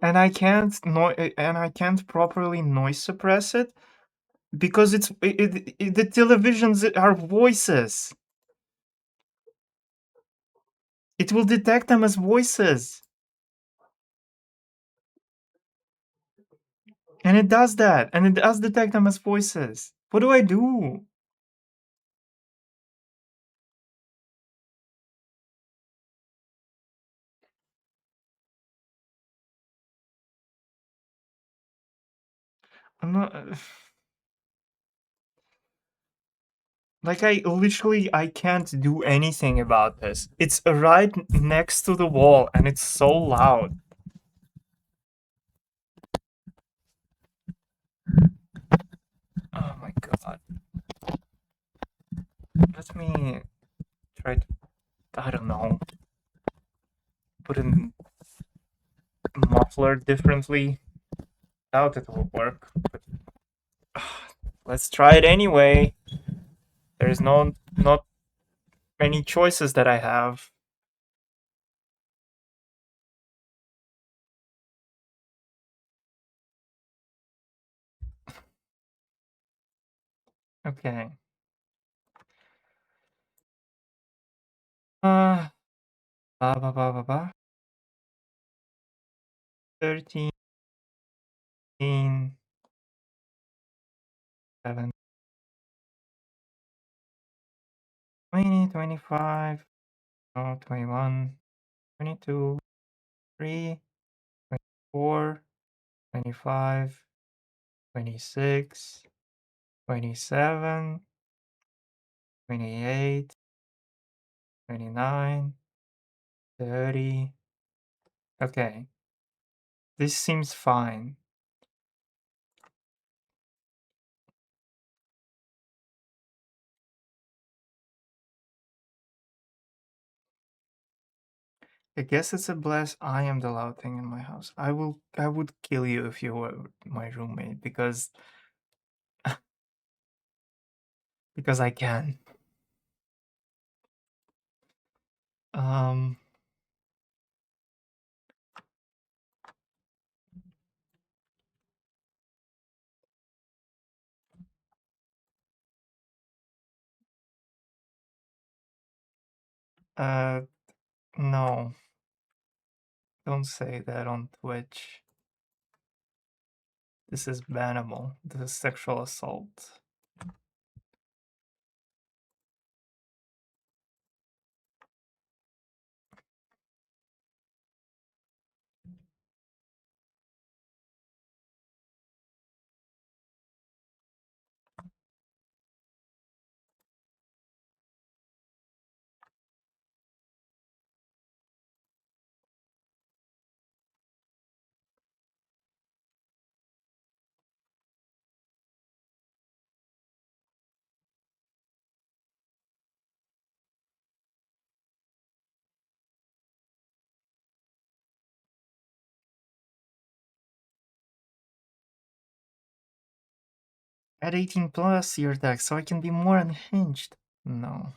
And I can't properly noise suppress it because the televisions are voices. It will detect them as voices, and it does that, and it does detect them as voices. What do I do? I'm not. Like I can't do anything about this. It's right next to the wall and it's so loud. Oh my god. Let me try to, I don't know, put in muffler differently. Doubt it will work, but let's try it anyway. There's not many choices that I have. Okay. Ba ba ba ba ba. 13 7, 20, 25, oh, 21, 22, 3, 24, 25, 26, 27, 28, 29, 30. Okay, this seems fine. I guess it's a bless. I am the loud thing in my house. I would kill you if you were my roommate because I can. Um uh no, don't say that on Twitch. This is bannable. This is sexual assault. Add 18 plus your deck so I can be more unhinged. No.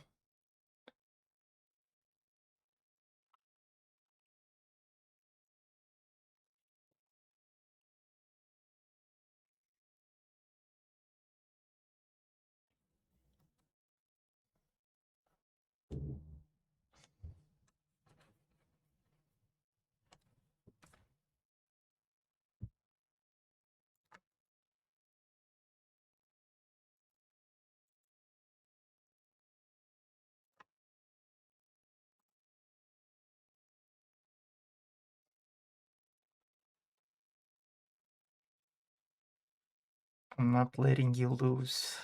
I'm not letting you lose.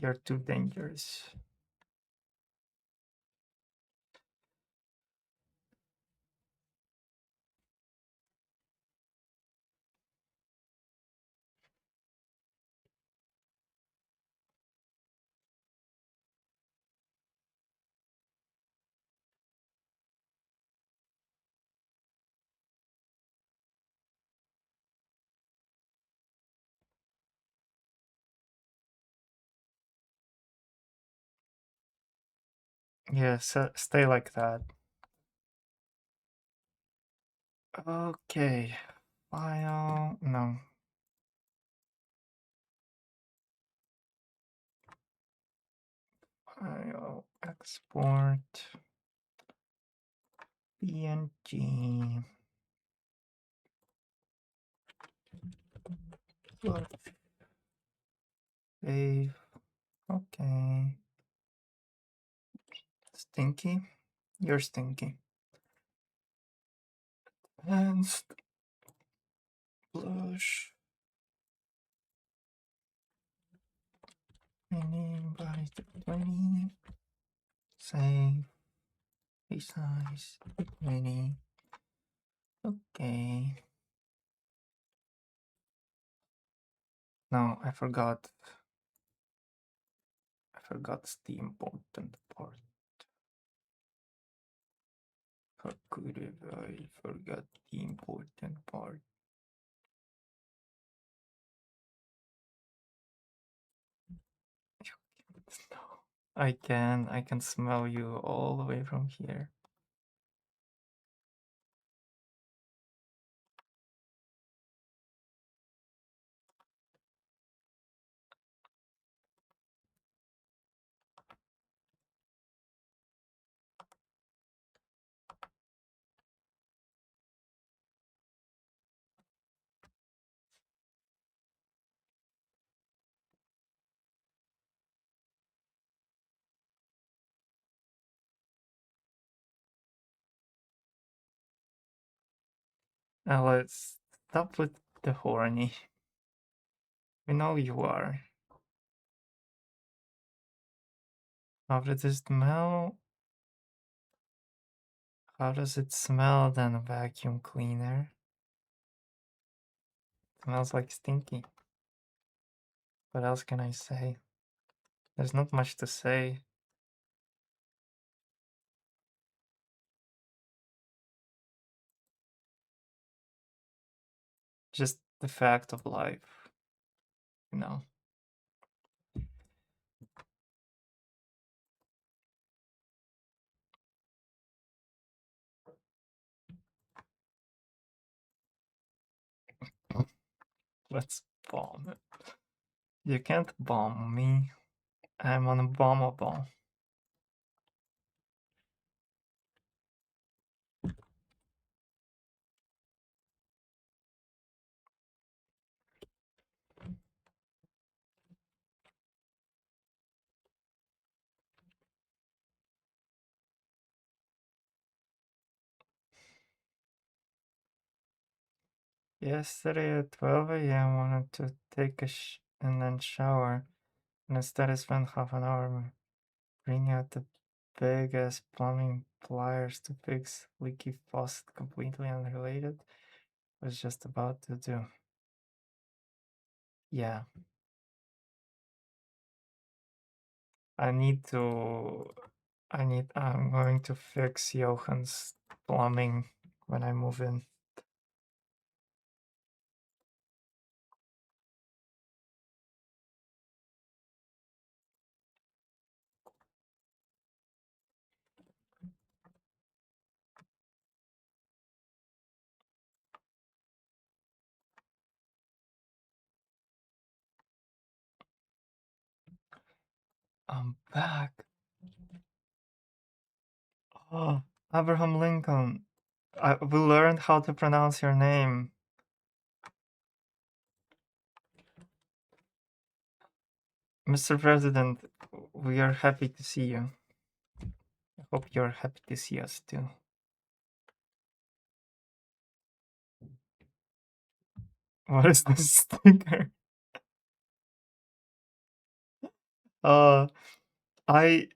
You're too dangerous. Yes, stay like that. Okay. File. No. File. Export. PNG. Save. Okay. Stinky. You're stinky. And blush. Name by 20. Save. Resize. 20. Okay. No, I forgot. I forgot the important part. How could have I forgot the important part? No. I can smell you all the way from here. Now let's stop with the horny. We know you are. How does it smell? How does it smell than a vacuum cleaner? It smells like stinky. What else can I say? There's not much to say. Just the fact of life, you know. Let's bomb it. You can't bomb me. I'm unbombable. Yesterday at 12 a.m. wanted to take a and then shower, and instead I spent half an hour bringing out the big ass plumbing pliers to fix leaky faucet completely unrelated. Was just about to do. Yeah. I need to I'm going to fix Johan's plumbing when I move in. I'm back. Oh, Abraham Lincoln. We learned how to pronounce your name. Mr. President, we are happy to see you. I hope you're happy to see us too. What is this sticker? Uh, I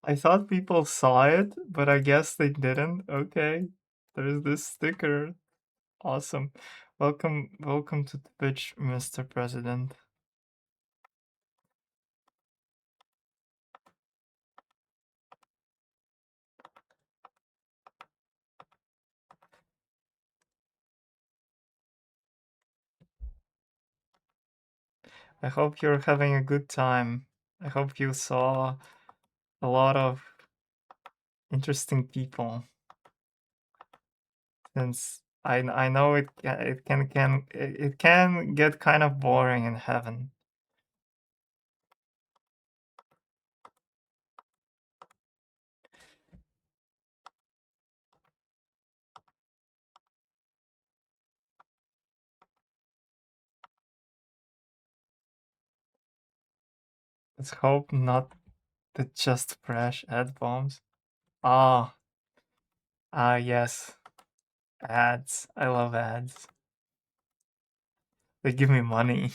I thought people saw it, but I guess they didn't. Okay, there's this sticker. Awesome. Welcome to Twitch, Mr. President. I hope you're having a good time. I hope you saw a lot of interesting people. Since I know it can get kind of boring in heaven. Let's hope not the just fresh ad bombs. Ah, yes, ads. I love ads. They give me money.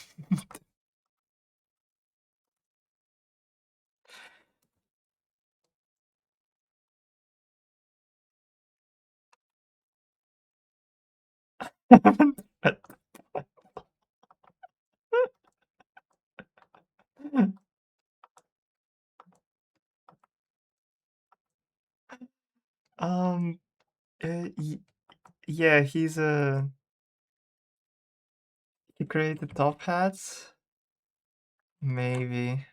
um, yeah, he created top hats. Maybe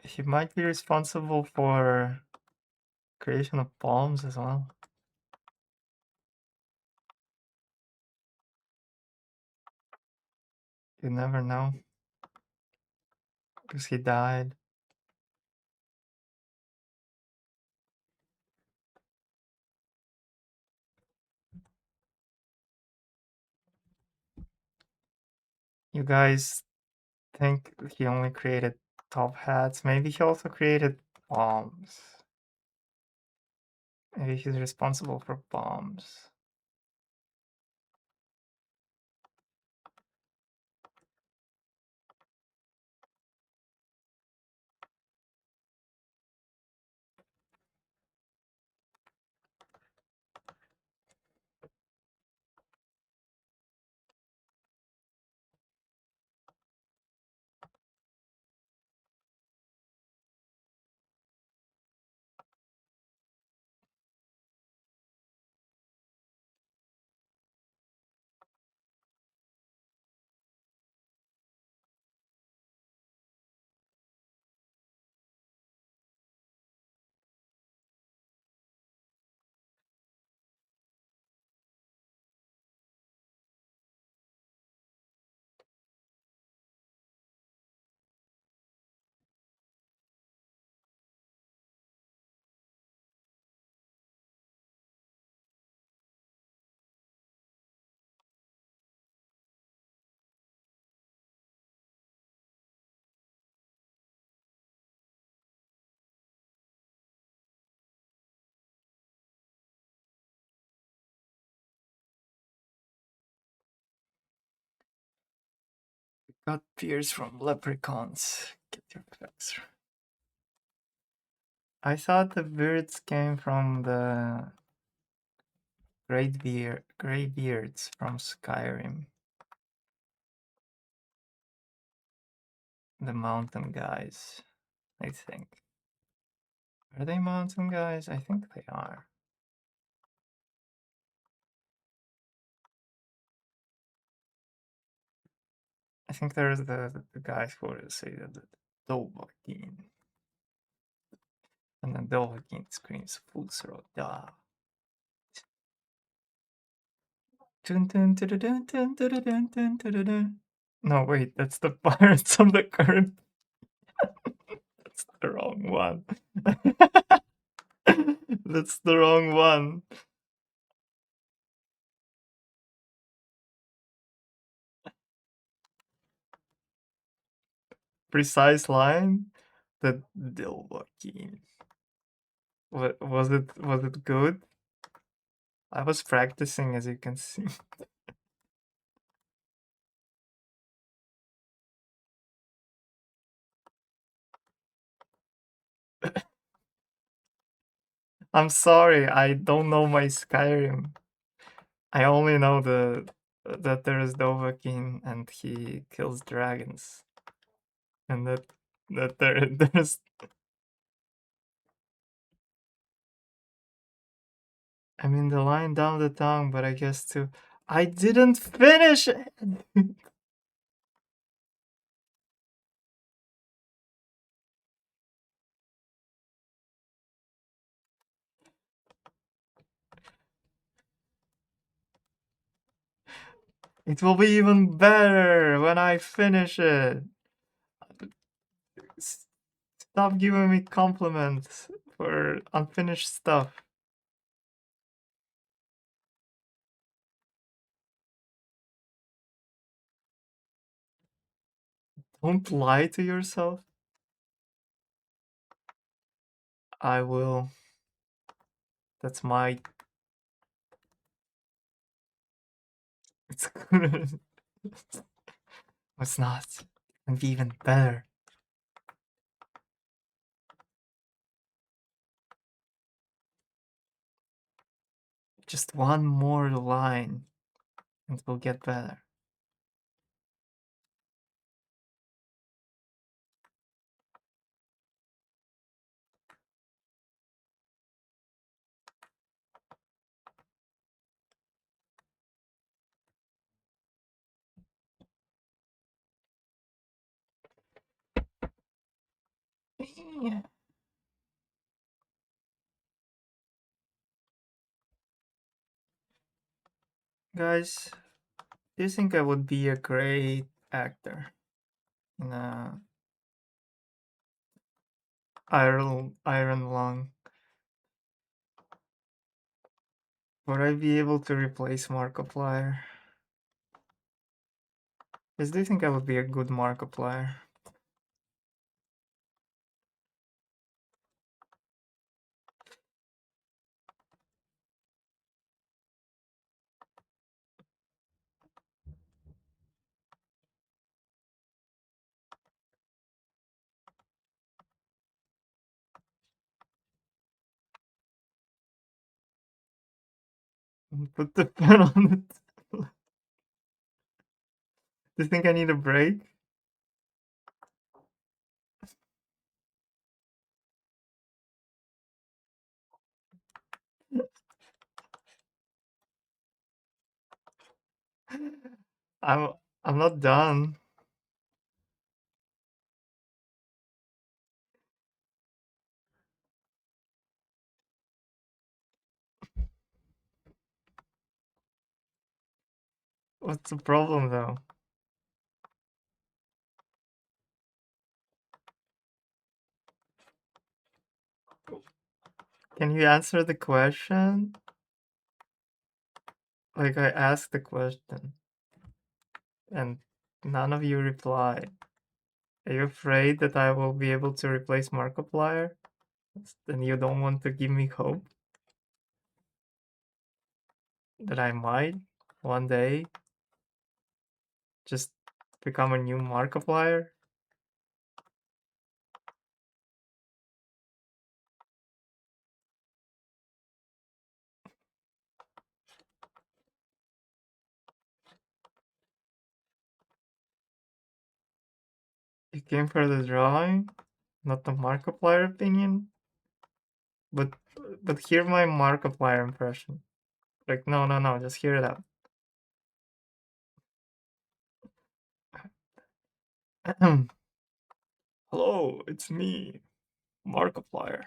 he might be responsible for creation of bombs as well. You never know, because he died. You guys think he only created Top hats. Maybe he also created bombs. Maybe he's responsible for bombs. Got tears from leprechauns. Get your facts. I thought the birds came from the greybeards from Skyrim. The mountain guys, I think. Are they mountain guys? I think they are. I think there's the guys who say that the Dovahkiin. And then Dovahkiin screams full throat. Da. No, wait, that's the Pirates of the Caribbean. That's the wrong one. That's the wrong one. Precise line. The Dovahkiin. Was it good? I was practicing, as you can see. I'm sorry, I don't know my Skyrim. I only know that there is Dovahkiin and he kills dragons, and that there's. I mean the line down the tongue, but I guess too. I didn't finish it. It will be even better when I finish it. Stop giving me compliments for unfinished stuff. Don't lie to yourself. I will. That's my. It's good. It's not. It can be even better. Just one more line and it will get better. Yeah. Guys, do you think I would be a great actor in a Iron Lung? Would I be able to replace Markiplier? Guys, do you think I would be a good Markiplier? Put the pen on it. Do you think I need a break? I'm I'm not done. What's the problem though? Can you answer the question? Like I asked the question and none of you reply. Are you afraid that I will be able to replace Markiplier? Then you don't want to give me hope that I might one day just become a new Markiplier? You came for the drawing, not the Markiplier opinion? But hear my Markiplier impression. Like no, just hear it out. Hello, it's me, Markiplier.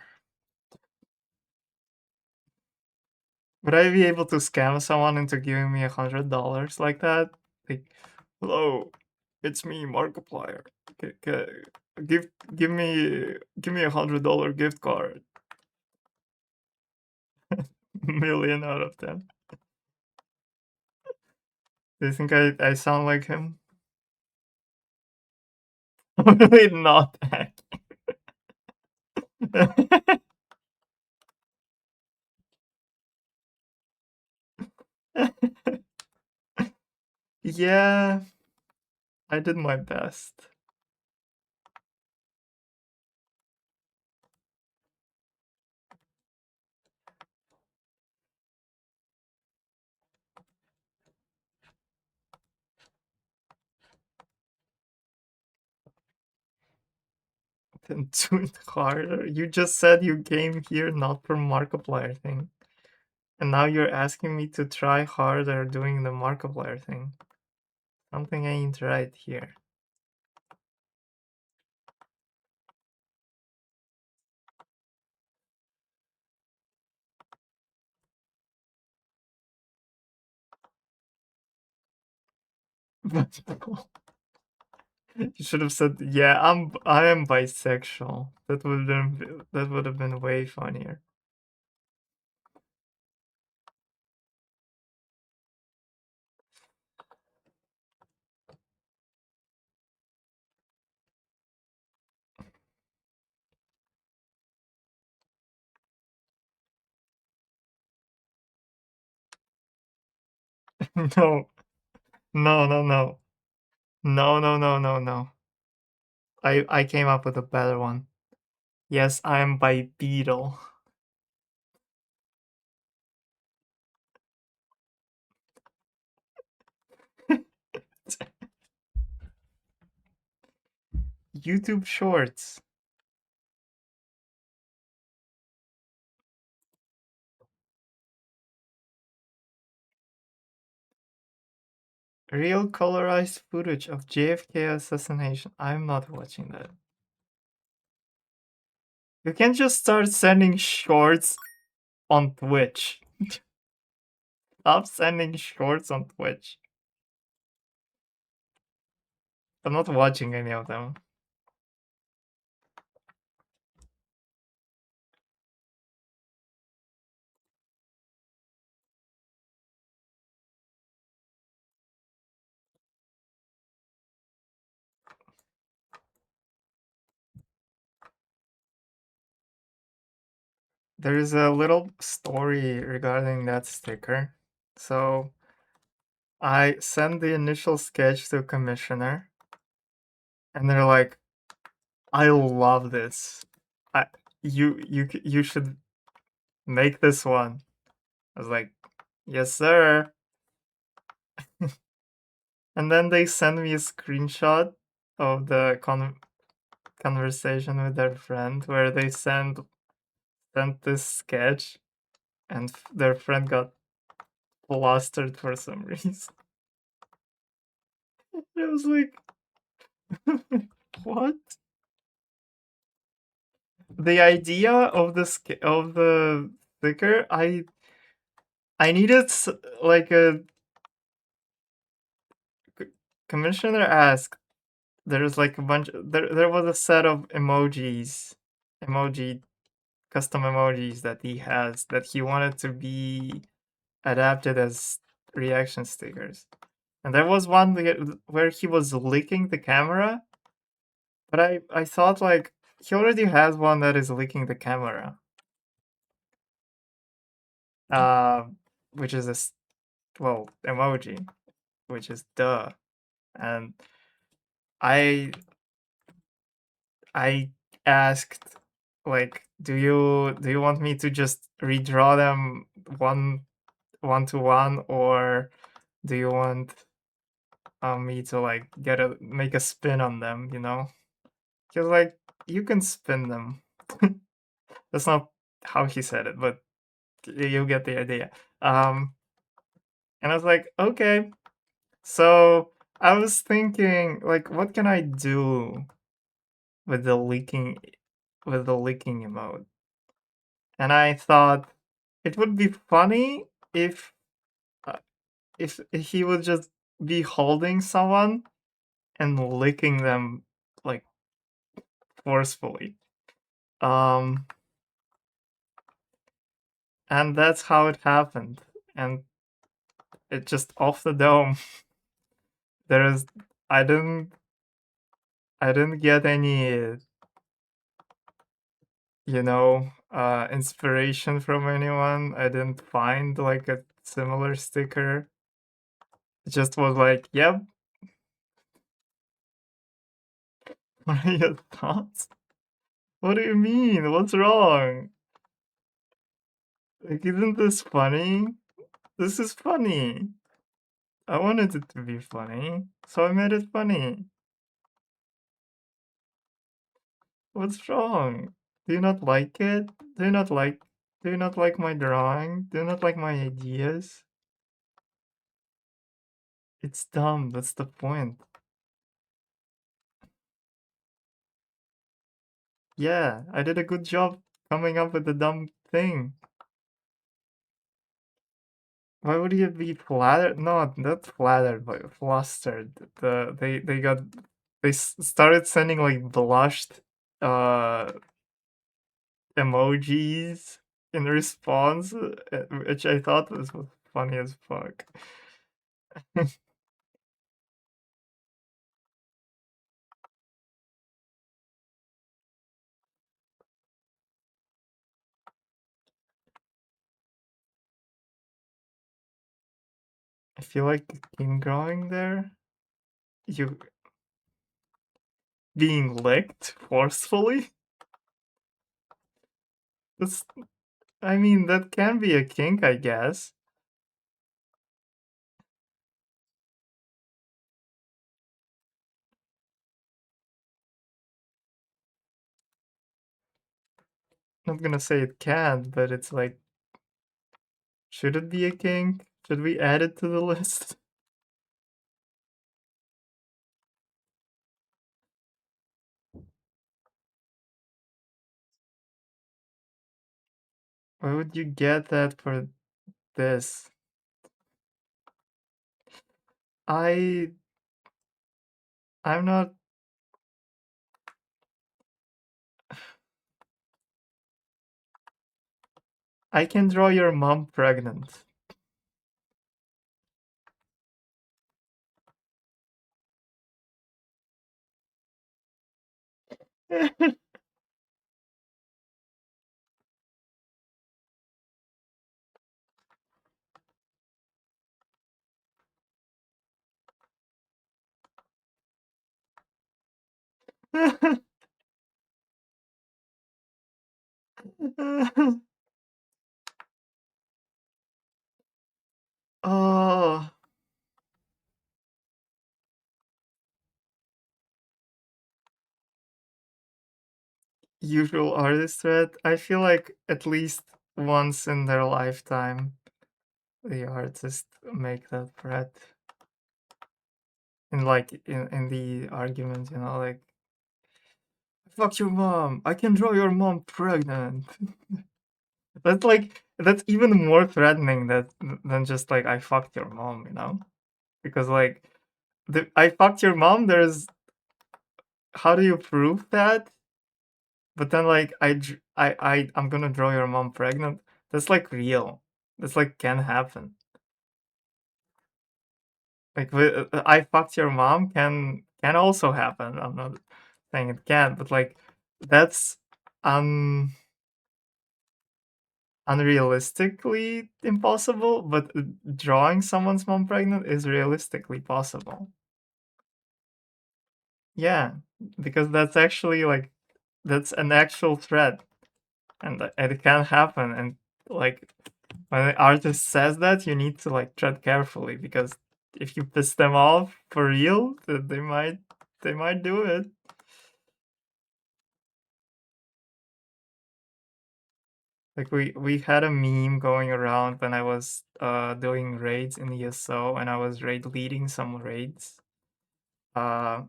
Would I be able to scam someone into giving me $100 like that? Like, hello, it's me, Markiplier. Give give me $100 gift card. Million out of 10. Do you think I sound like him? Really not. Yeah, I did my best. Then do it harder. You just said you came here not for Markiplier thing. And now you're asking me to try harder doing the Markiplier thing. Something ain't right here. But you should have said, "Yeah, I am bisexual." That would have been way funnier. No, no. No. I came up with a better one. Yes, I am bipedal. YouTube Shorts. Real colorized footage of JFK assassination. I'm not watching that. You can just start sending shorts on Twitch. Stop sending shorts on Twitch. I'm not watching any of them. There is a little story regarding that sticker. So I sent the initial sketch to a commissioner, and they're like, "I love this. I you should make this one." I was like, Yes, sir. And then they send me a screenshot of the conversation with their friend where they sent this sketch and their friend got flustered for some reason. It was like, what? The idea of the sticker, I needed like a commissioner asked. There's like a bunch. There was a set of emoji custom emojis that he has that he wanted to be adapted as reaction stickers. And there was one where he was licking the camera, but I thought like he already has one that is licking the camera, uh, which is well emoji, which is duh. And I I asked like, do you want me to just redraw them one to one, or do you want me to like make a spin on them? Because like you can spin them. That's not how he said it, but you get the idea. And I was like, okay. So I was thinking, like, what can I do with the leaking emote? And I thought it would be funny uh, if he would just be holding someone and licking them like forcefully. Um, and that's how it happened. And it just off the dome. There is I didn't get any inspiration from anyone. I didn't find like a similar sticker. It just was like, yep. What are your thoughts? What do you mean? What's wrong? Like, isn't this funny? This is funny. I wanted it to be funny, so I made it funny. What's wrong? Do you not like it? Do you not like do you not like my drawing? Do you not like my ideas? It's dumb, that's the point. Yeah, I did a good job coming up with the dumb thing. Why would you be flattered? No, not flattered, but flustered. They started sending like blushed uh emojis in response, which I thought was funny as fuck. I feel like in growing there, you being licked forcefully. That's, I mean, that can be a kink, I guess. Not gonna say it can, but it's like, should it be a kink? Should we add it to the list? Why would you get that for this? I I'm not. I can draw your mom pregnant. usual artist threat. I feel like at least once in their lifetime, the artist make that threat in in the argument, like fuck your mom. I can draw your mom pregnant. That's even more threatening than just like I fucked your mom. Because like the I fucked your mom, there's how do you prove that? But then like I'm gonna draw your mom pregnant. That's like real. That's like can happen. Like I fucked your mom can also happen. I'm not saying it can't, but like that's un unrealistically impossible. But drawing someone's mom pregnant is realistically possible. Yeah, because that's actually like that's an actual threat, and it can happen. And like when an artist says that, you need to like tread carefully because if you piss them off for real, they might do it. Like we had a meme going around when I was doing raids in ESO and I was raid leading some raids. Uh,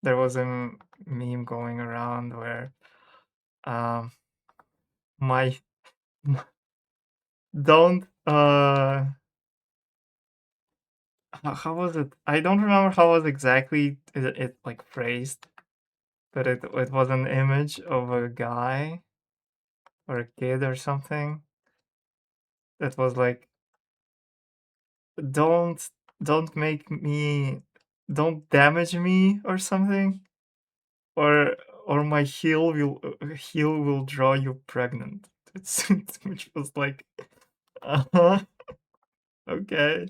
there was a meme going around where um my don't how was it? I don't remember how was exactly it like phrased, but it was an image of a guy or a kid or something that was like don't don't make me don't damage me or something or my heel will draw you pregnant. It's which was like uh-huh, okay.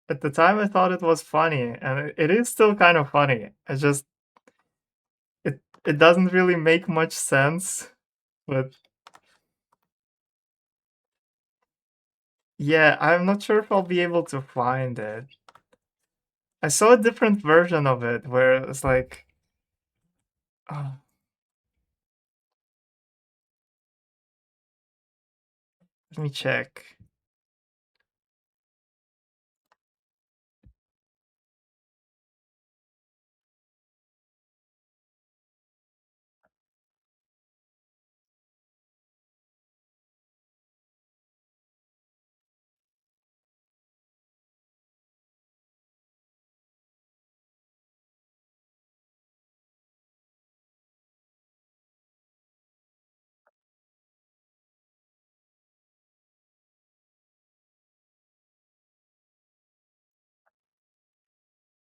At the time I thought it was funny and it is still kind of funny. It doesn't really make much sense, but yeah, I'm not sure if I'll be able to find it. I saw a different version of it where it's like, oh, let me check.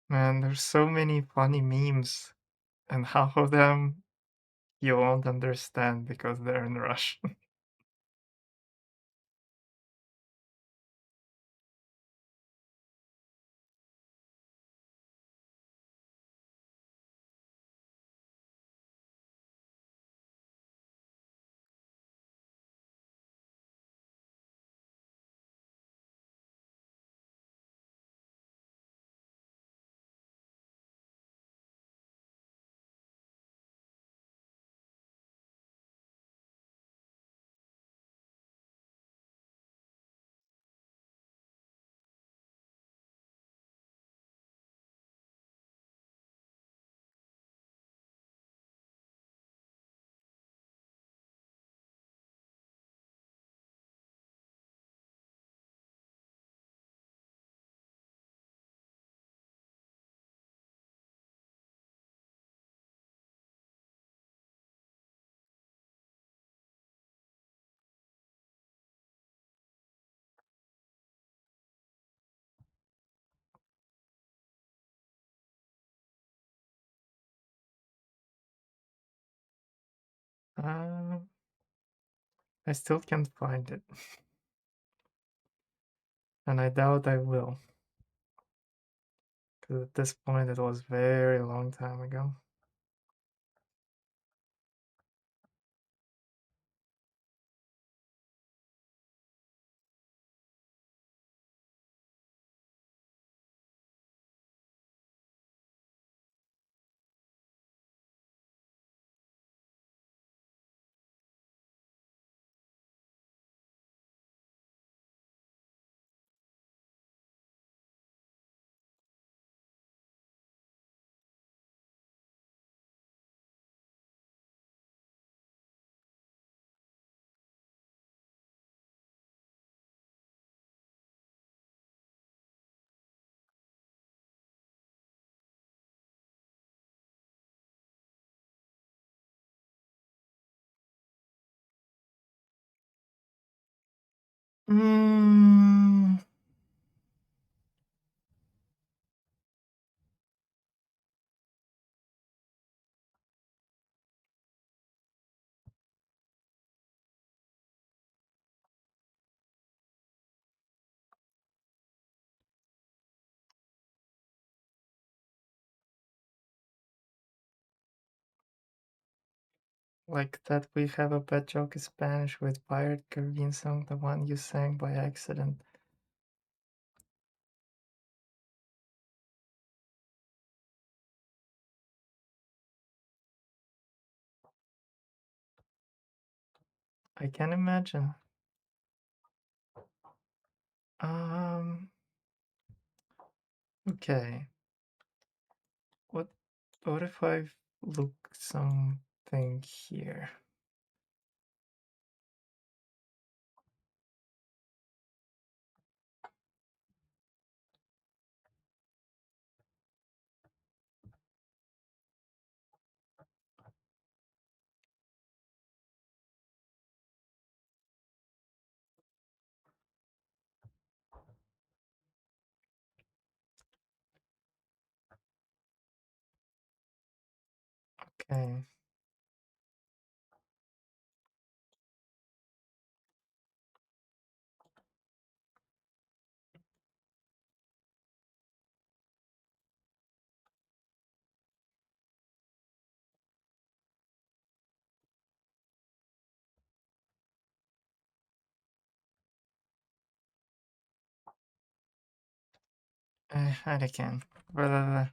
Man, there's so many funny memes, and half of them you won't understand because they're in Russian. Um, I still can't find it, and I doubt I will, because at this point it was very long time ago. Mm, like that we have a pet joke in Spanish with Pirate Caribbean song, the one you sang by accident. I can imagine. Um, okay. What what if I look something here? Okay. I can. Uh,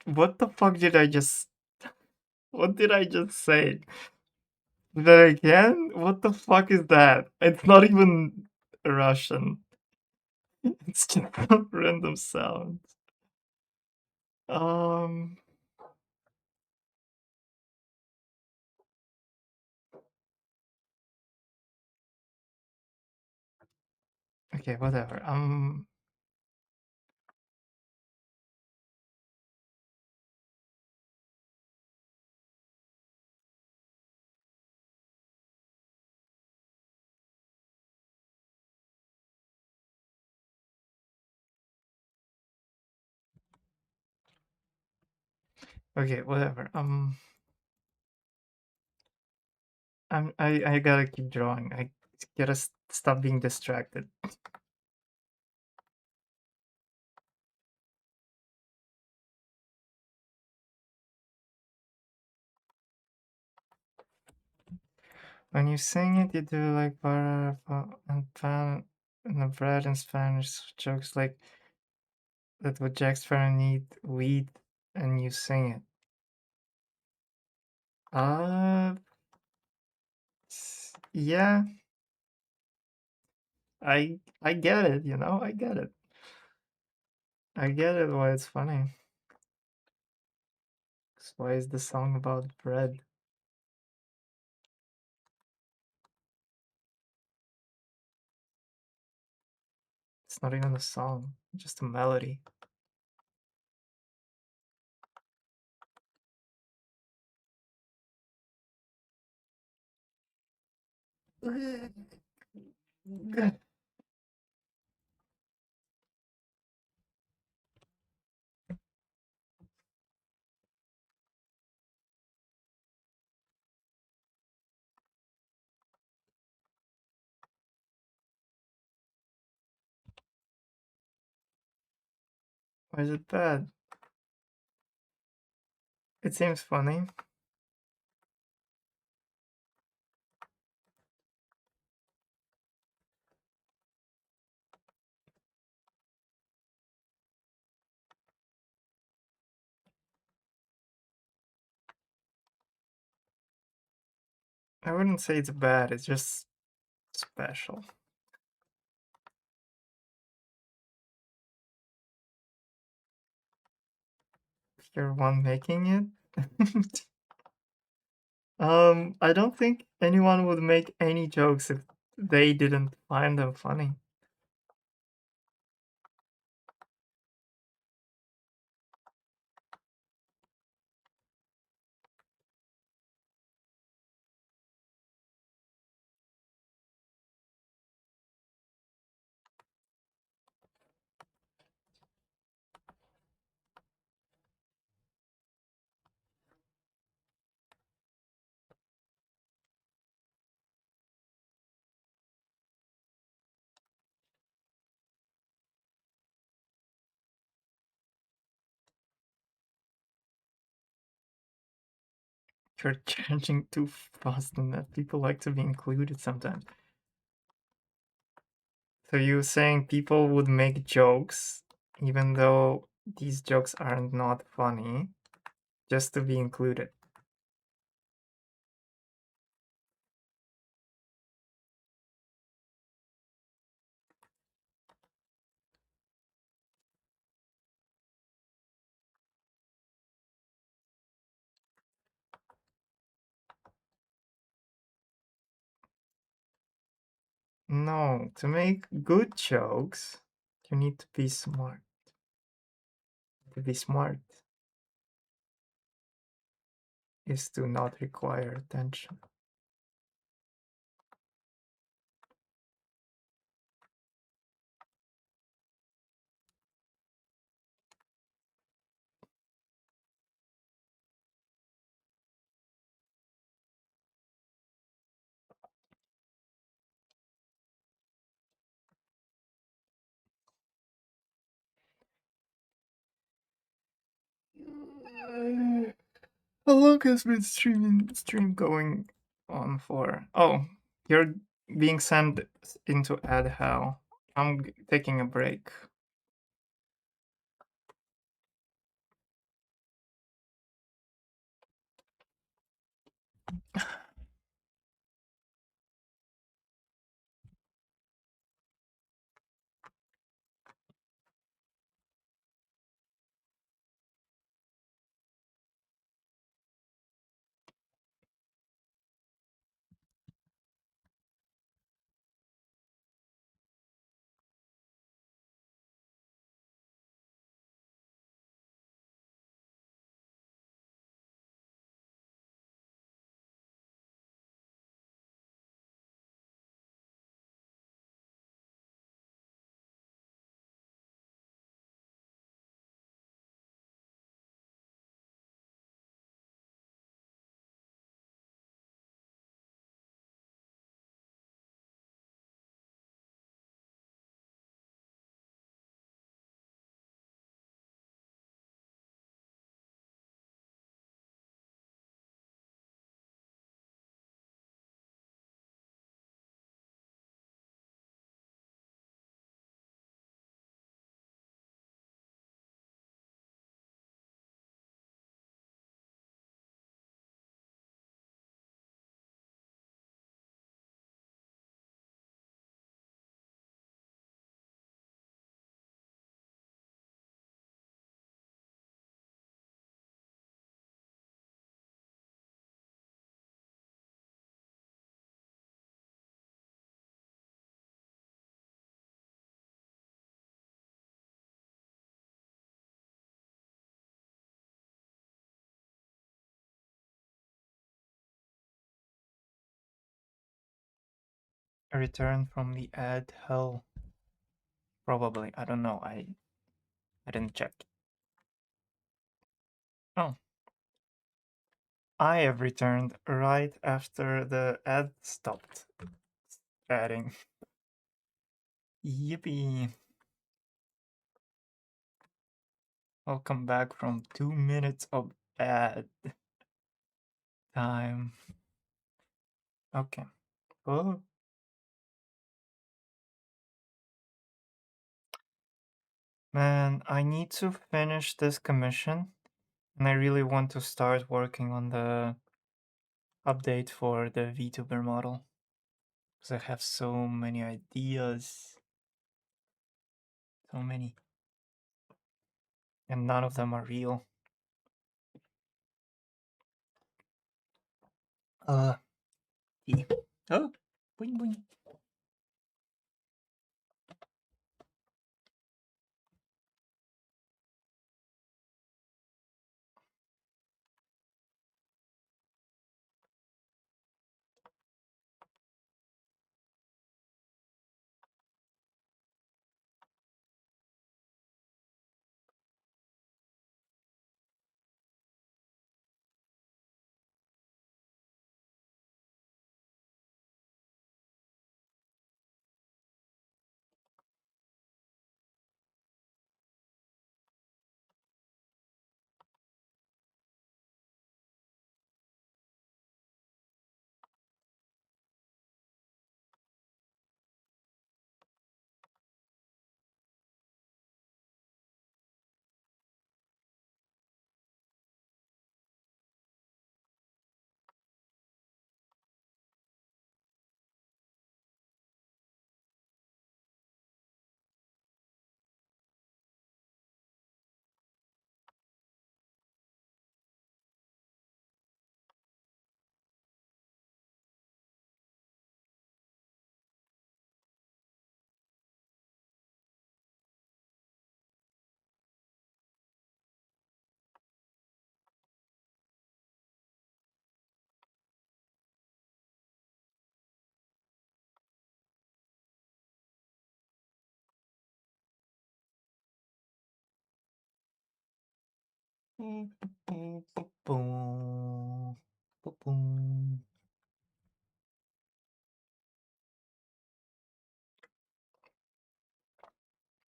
what the fuck did I just, what did I just say? That again? What the fuck is that? It's not even Russian. It's just random sounds. Um, okay, whatever. Okay, whatever. I gotta keep drawing. I gotta stop being distracted. When you sing it, you do like and pan and the bread in Spanish jokes like that would Jack Sparrow need weed and you sing it. Uh, yeah, I get it, you know, I get it. I get it why it's funny. 'Cause why is the song about bread? It's not even a song, just a melody. Why is it bad? It seems funny. I wouldn't say it's bad, it's just special. If you're one making it. I don't think anyone would make any jokes if they didn't find them funny. You're charging too fast and that people like to be included sometimes. So you're saying people would make jokes even though these jokes are not funny just to be included. No, to make good jokes, you need to be smart. To be smart is to not require attention. How long has been stream going on for? Oh, you're being sent into ad hell. I'm taking a break. A return from the ad hell. Probably. I don't know. I didn't check. Oh, I have returned right after the ad stopped adding. Yippee. Welcome back from 2 minutes of ad time. Okay. Oh, man, I need to finish this commission and I really want to start working on the update for the VTuber model because I have so many ideas. So many. And none of them are real. Uh, tea. Oh, boing boing. Boom, boom, boom, boom, boom, boom.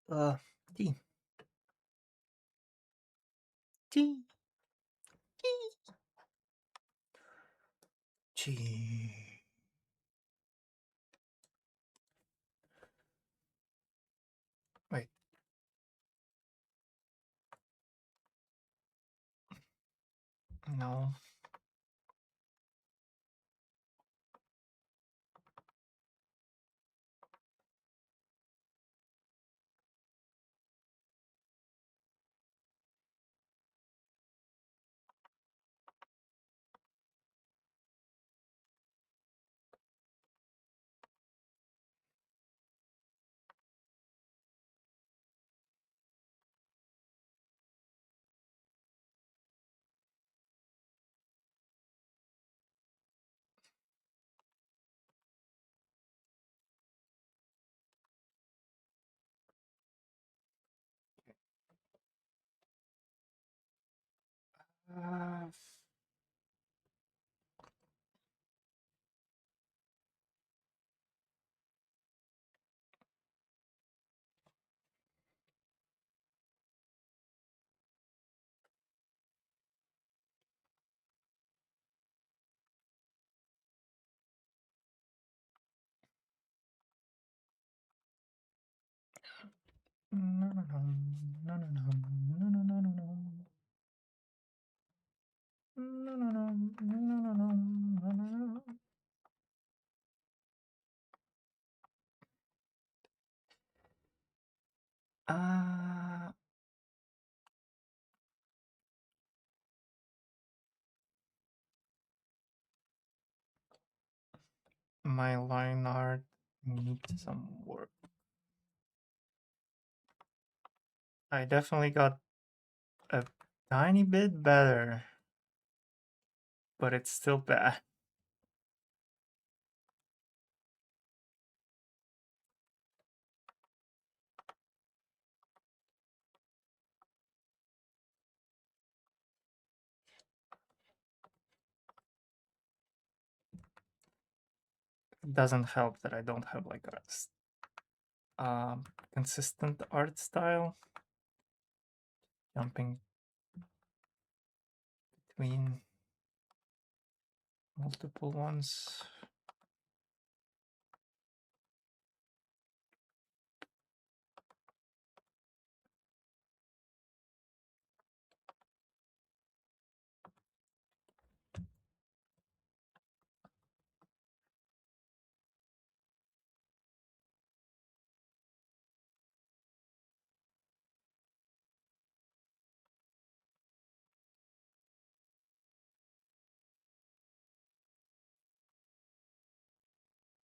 Uh, T. T. G. Wait. No. Uh, no, no, no, no, no, no, no, no, no, no, no. No, no, no, no, no, no, no, no, no. Uh, my line art needs some work. I definitely got a tiny bit better, but it's still bad. It doesn't help that I don't have like a consistent art style. Jumping between multiple ones.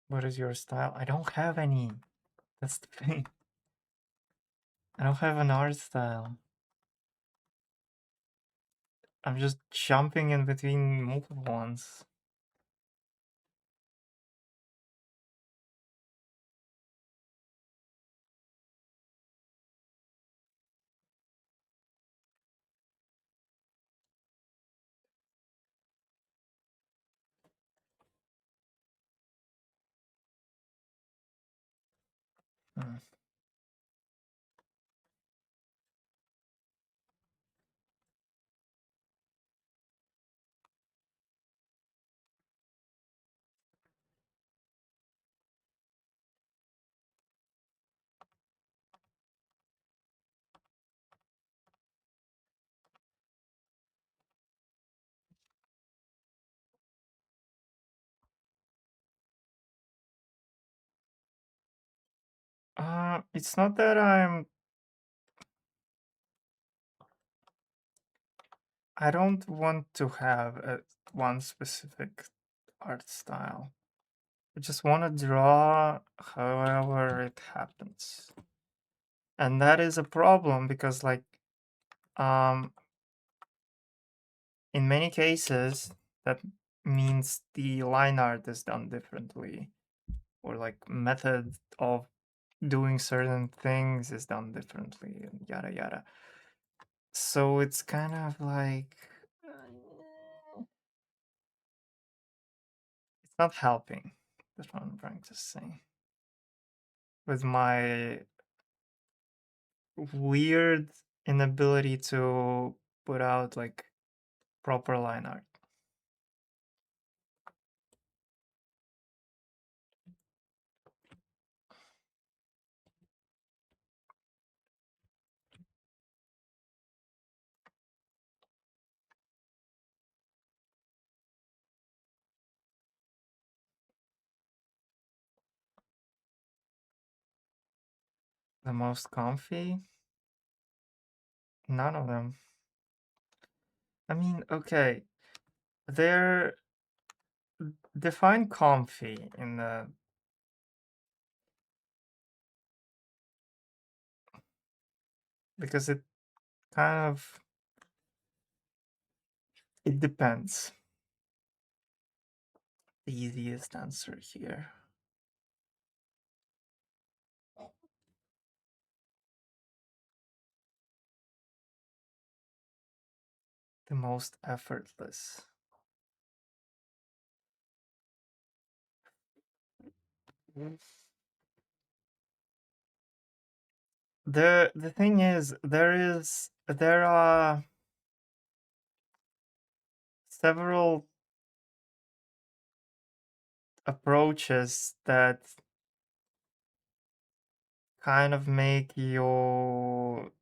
What is your style? I don't have any. That's the thing. I don't have an art style. I'm just jumping in between multiple ones. Hmm. It's not that I don't want to have one specific art style. I just want to draw however it happens. And that is a problem because like um in many cases that means the line art is done differently, or like method of doing certain things is done differently, and yada yada. So it's kind of like it's not helping. That's what I'm trying to say. With my weird inability to put out like proper line art. The most comfy? None of them. I mean, okay, they're define comfy in the because it kind of it depends. The easiest answer here. The most effortless. The thing is there are several approaches that kind of make you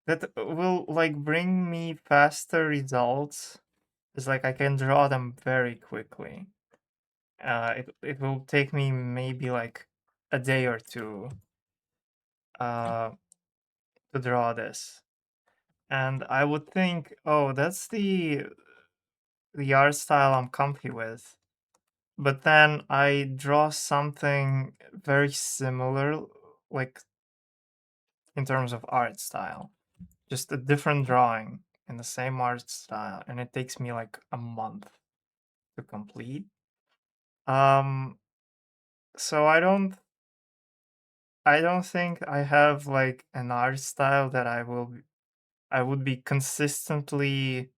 that will like bring me faster results. It's like I can draw them very quickly. It will take me maybe like a day or two uh to draw this. And I would think, oh, that's the art style I'm comfy with. But then I draw something very similar, like in terms of art style, just a different drawing in the same art style, and it takes me like a month to complete. Um, so I don't think I have like an art style that I would be consistently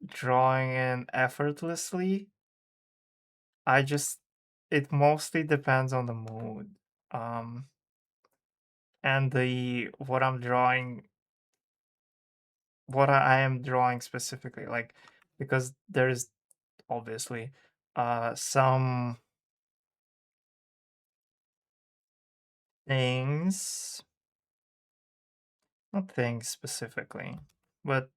drawing in effortlessly. I just it mostly depends on the mood. Um, and the what I'm drawing, what I am drawing specifically, like because there's obviously some things, not things specifically, but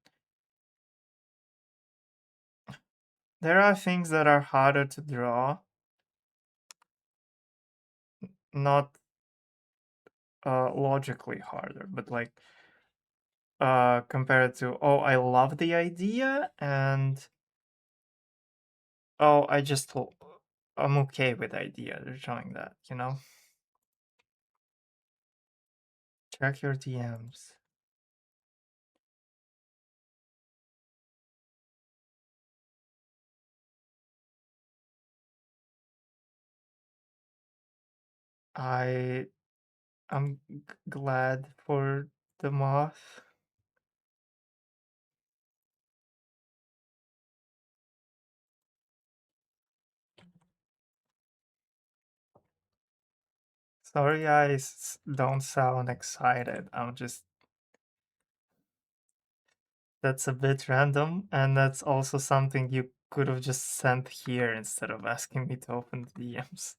there are things that are harder to draw, not logically harder, but like compared to, oh, I love the idea, and oh, I'm okay with the idea. They're showing that, you know? Check your DMs. I I'm glad for the moth. Sorry, guys, don't sound excited. I'm just that's a bit random, and that's also something you could have just sent here instead of asking me to open the DMs.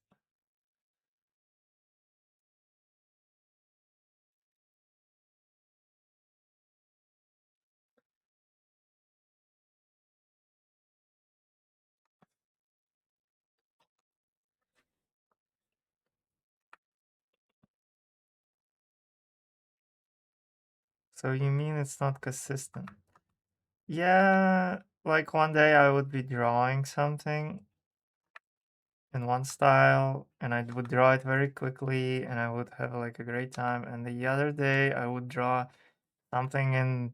So you mean it's not consistent? Yeah, like one day I would be drawing something in one style and I would draw it very quickly and I would have like a great time. And the other day I would draw something in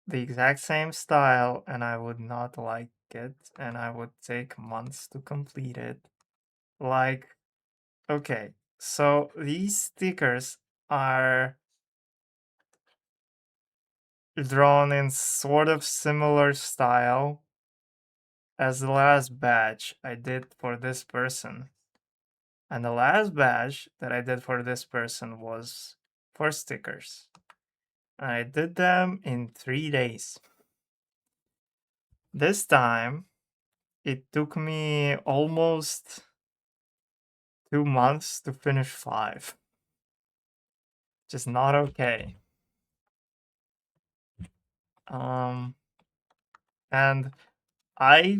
the exact same style and I would not like it and I would take months to complete it. Like, okay, so these stickers are drawn in sort of similar style as the last batch I did for this person. And the last batch that I did for this person was for stickers. And I did them in 3 days. This time, it took me almost 2 months to finish five. Just not okay. Um, and I,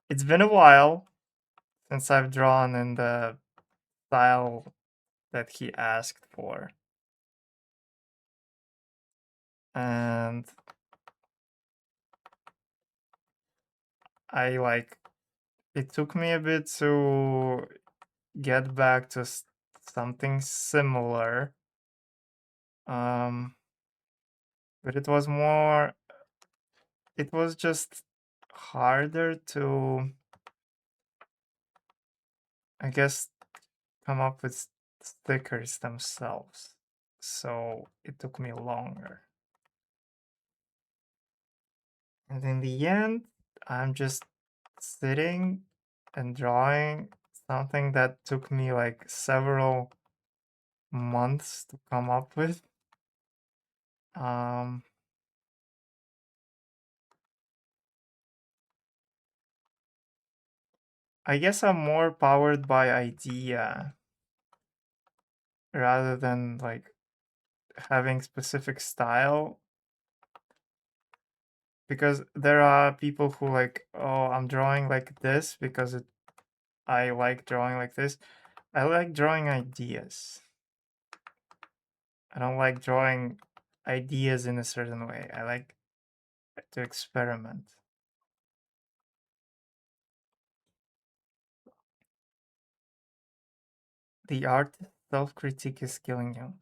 it's been a while since I've drawn in the style that he asked for. And I like, it took me a bit to get back to something similar. Um, but it was just harder to, I guess, come up with stickers themselves. So it took me longer. And in the end, I'm just sitting and drawing something that took me like several months to come up with. Um, I guess I'm more powered by idea rather than like having specific style, because there are people who like, oh, I'm drawing like this because I like drawing like this. I like drawing ideas. I don't like drawing ideas in a certain way. I like to experiment. The art self-critique is killing you.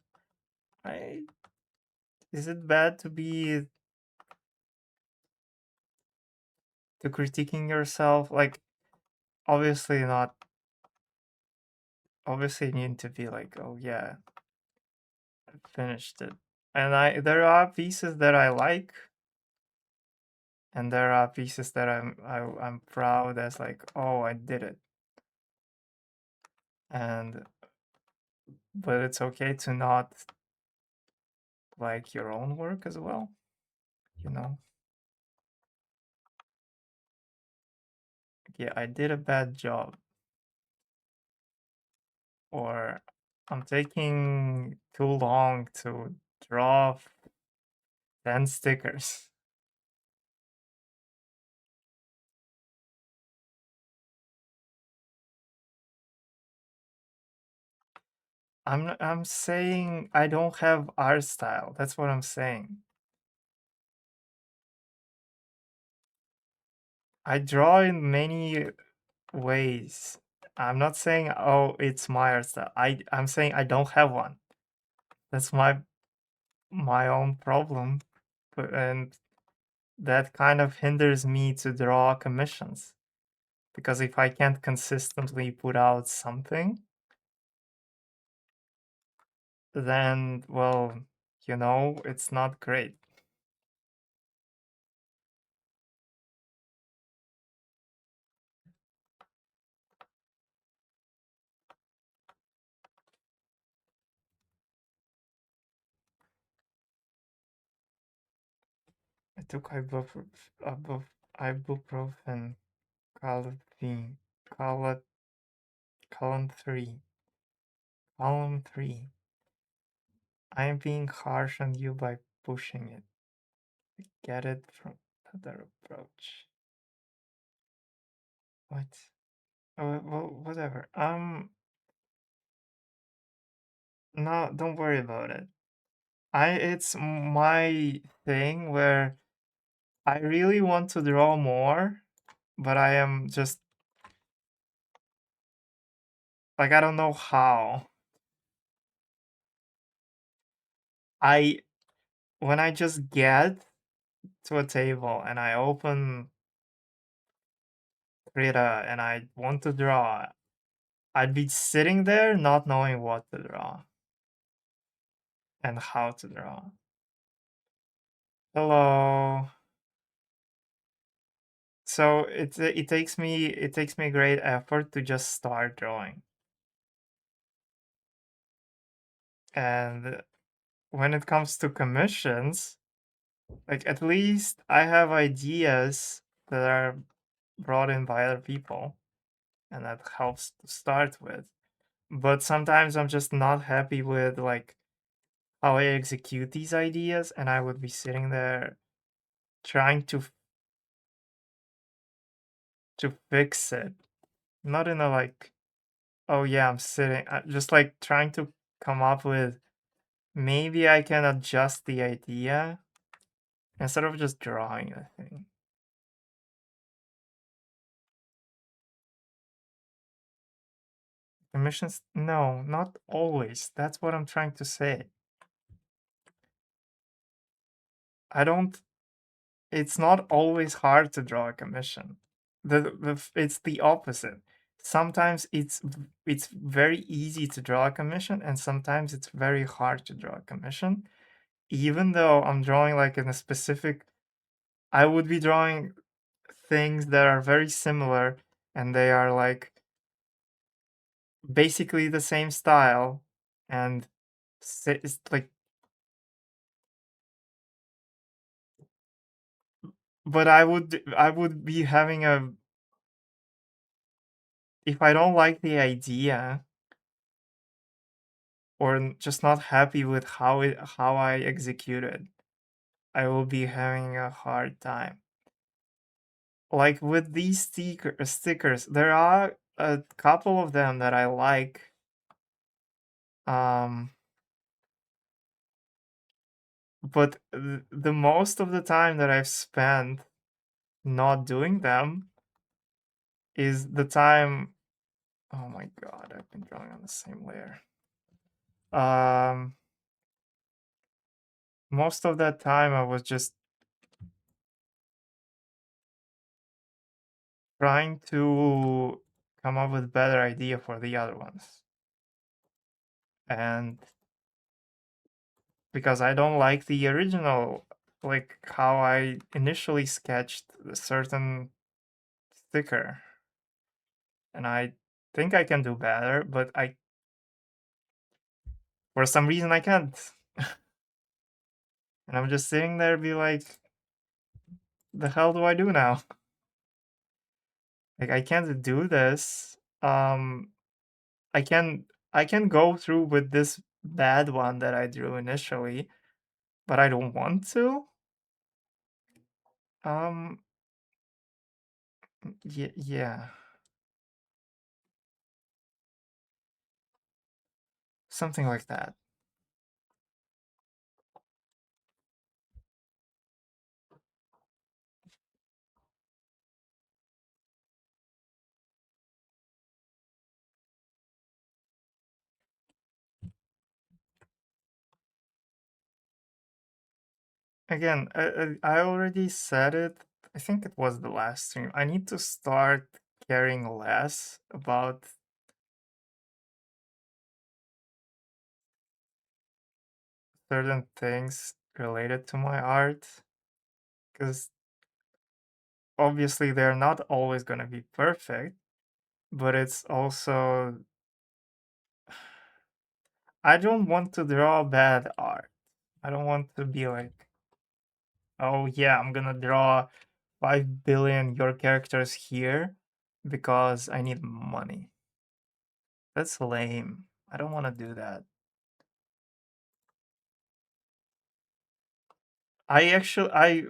I Is it bad to be to critiquing yourself? Like, obviously not. Obviously, you need to be like, oh yeah, I finished it. And there are pieces that I like, and there are pieces that I'm proud as like, oh, I did it. And but it's okay to not like your own work as well, you know? Yeah, I did a bad job, or I'm taking too long to draw 10 stickers. I'm saying I don't have art style. That's what I'm saying. I draw in many ways. I'm not saying, oh, it's my art style. I'm saying I don't have one. That's my own problem. And that kind of hinders me to draw commissions. Because if I can't consistently put out something, then, well, it's not great. I took ibuprofen, Calvin, Cal column 3, column 3. I am being harsh on you by pushing it. Get it from other approach. What? Oh, well, whatever. No, don't worry about it. It's my thing where I really want to draw more, but I am just like, I don't know how. I When I just get to a table and I open Krita and I want to draw, I'd be sitting there not knowing what to draw. and how to draw. Hello. So it takes me great effort to just start drawing. And when it comes to commissions, like at least I have ideas that are brought in by other people, and that helps to start with. But sometimes I'm just not happy with like how I execute these ideas, and I would be sitting there trying to fix it. Not in a like, oh yeah, I'm sitting, just like trying to come up with maybe I can adjust the idea instead of just drawing the thing. Commissions? No, not always. That's what I'm trying to say. I don't. It's not always hard to draw a commission. It's the opposite. Sometimes it's very easy to draw a commission, and sometimes it's very hard to draw a commission. Even though I'm drawing like in a specific, I would be drawing things that are very similar, and they are like basically the same style, and it's like, but I would be having a, if I don't like the idea or just not happy with how I execute it, I will be having a hard time. Like with these stickers, there are a couple of them that I like. Um, but the most of the time that I've spent not doing them is the time. Oh my god, I've been drawing on the same layer. Um, most of that time I was just trying to come up with better idea for the other ones. And because I don't like the original, like how I initially sketched a certain sticker. And I think I can do better, but I, for some reason, I can't. And I'm just sitting there be like, the hell do I do now? Like I can't do this. I can I can go through with this bad one that I drew initially, but I don't want to. Um, yeah, something like that. Again, I already said it. I think it was the last stream. I need to start caring less about certain things related to my art, because obviously they're not always going to be perfect, but it's also, I don't want to draw bad art. I don't want to be like, oh yeah, I'm gonna draw 5 billion your characters here because I need money. That's lame. I don't want to do that. I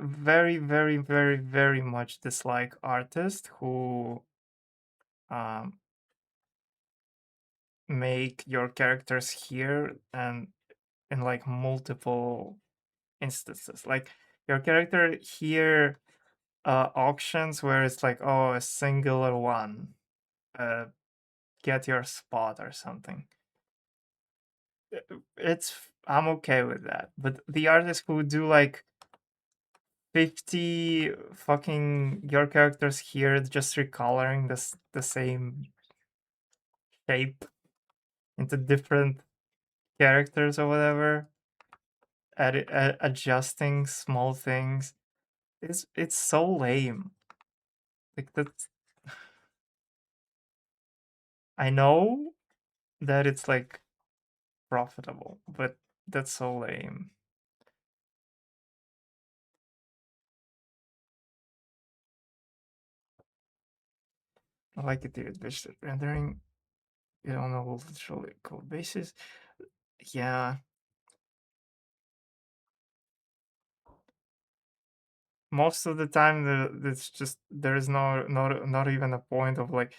very, very, very, very much dislike artists who um, make your characters here and in like multiple instances. Like your character here auctions where it's like, oh, a singular one, uh, get your spot or something. I'm okay with that. But the artists who do like 50 fucking your characters here just recoloring the same shape into different characters or whatever. adjusting small things. It's so lame. Like that's I know that it's like profitable, but that's so lame. I like it dude, bitch rendering. You don't know literally code bases. Yeah, most of the time it's just there is not even a point of like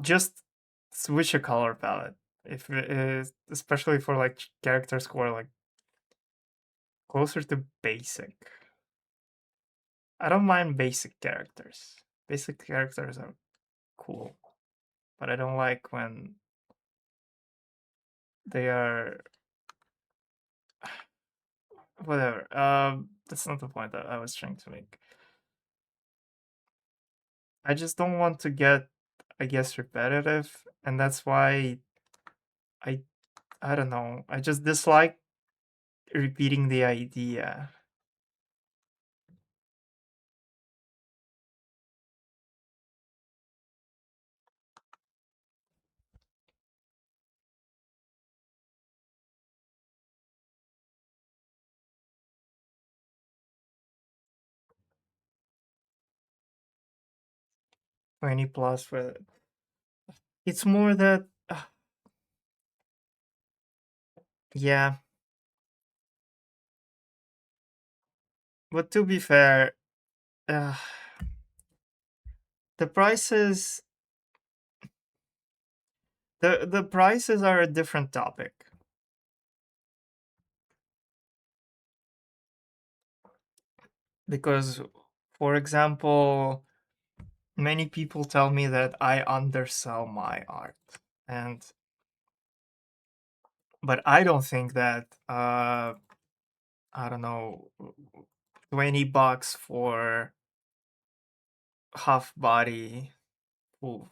just switch a color palette if it is, especially for like characters who are like closer to basic. I don't mind basic characters. Basic characters are cool, but I don't like when they are whatever. That's not the point that I was trying to make. I just don't want to get, I guess, repetitive, and that's why I I don't know. I just dislike repeating the idea. 20 plus for it's more that yeah, but to be fair, uh, the prices the prices are a different topic because for example, many people tell me that I undersell my art and but I don't think that I don't know, $20 for half body full,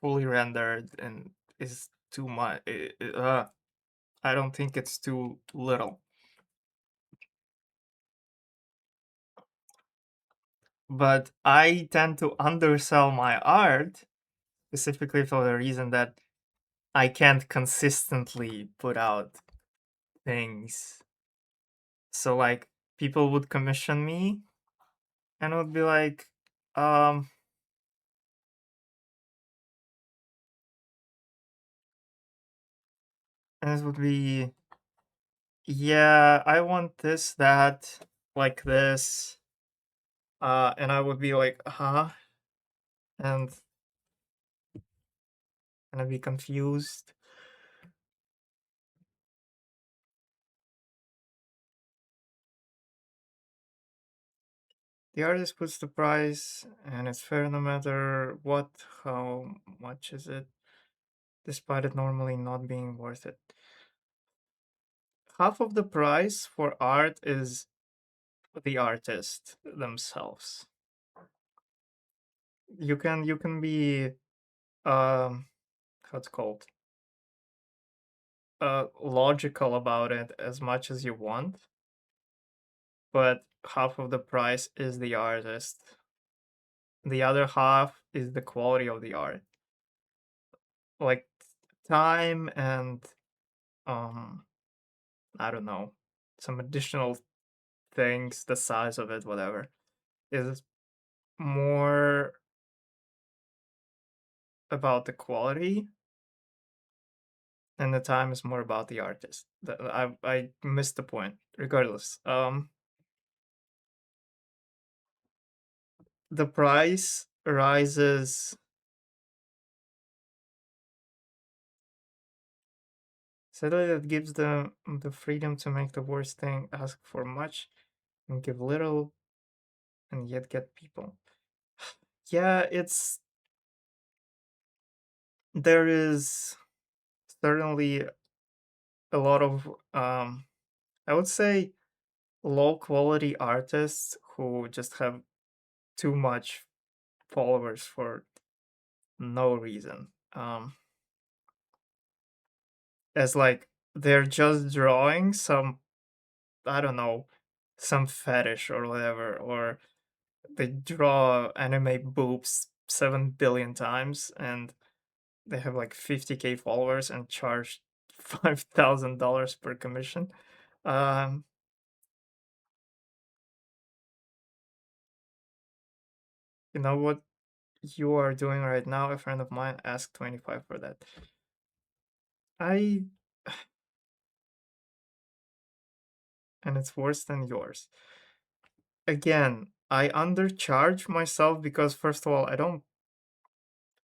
fully rendered and is too much. I don't think it's too little. But I tend to undersell my art specifically for the reason that I can't consistently put out things. So like people would commission me and would be like, um, and it would be, yeah, I want this, that, like this. And I would be like, huh? And I'd be confused. The artist puts the price, and it's fair no matter what, how much is it, despite it normally not being worth it. Half of the price for art is the artist themselves. You can be how it's called logical about it as much as you want, but half of the price is the artist. The other half is the quality of the art, like time and um I don't know, some additional things, the size of it, whatever, is more about the quality, and the time is more about the artist. I missed the point. Regardless, the price rises. Sadly, that gives them the freedom to make the worst thing, ask for much, and give little, and yet get people. Yeah, it's there is certainly a lot of I would say low quality artists who just have too much followers for no reason. As like they're just drawing some I don't know, some fetish or whatever, or they draw anime boobs 7 billion times and they have like 50K followers and charge $5,000 per commission. Um, you know what you are doing right now? A friend of mine asked 25 for that. I and it's worse than yours. Again, I undercharge myself because first of all, I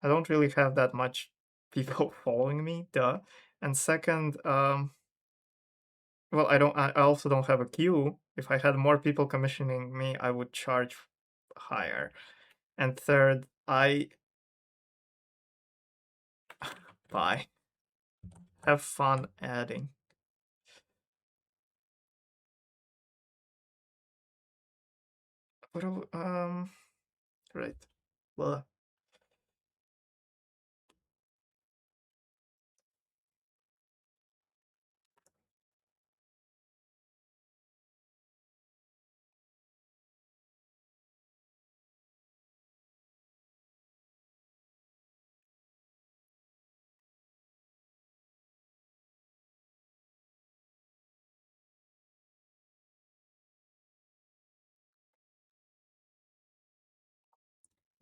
don't really have that much people following me, duh. And second, well, I also don't have a queue. If I had more people commissioning me, I would charge higher. And third, I bye. Have fun adding. What right. Well,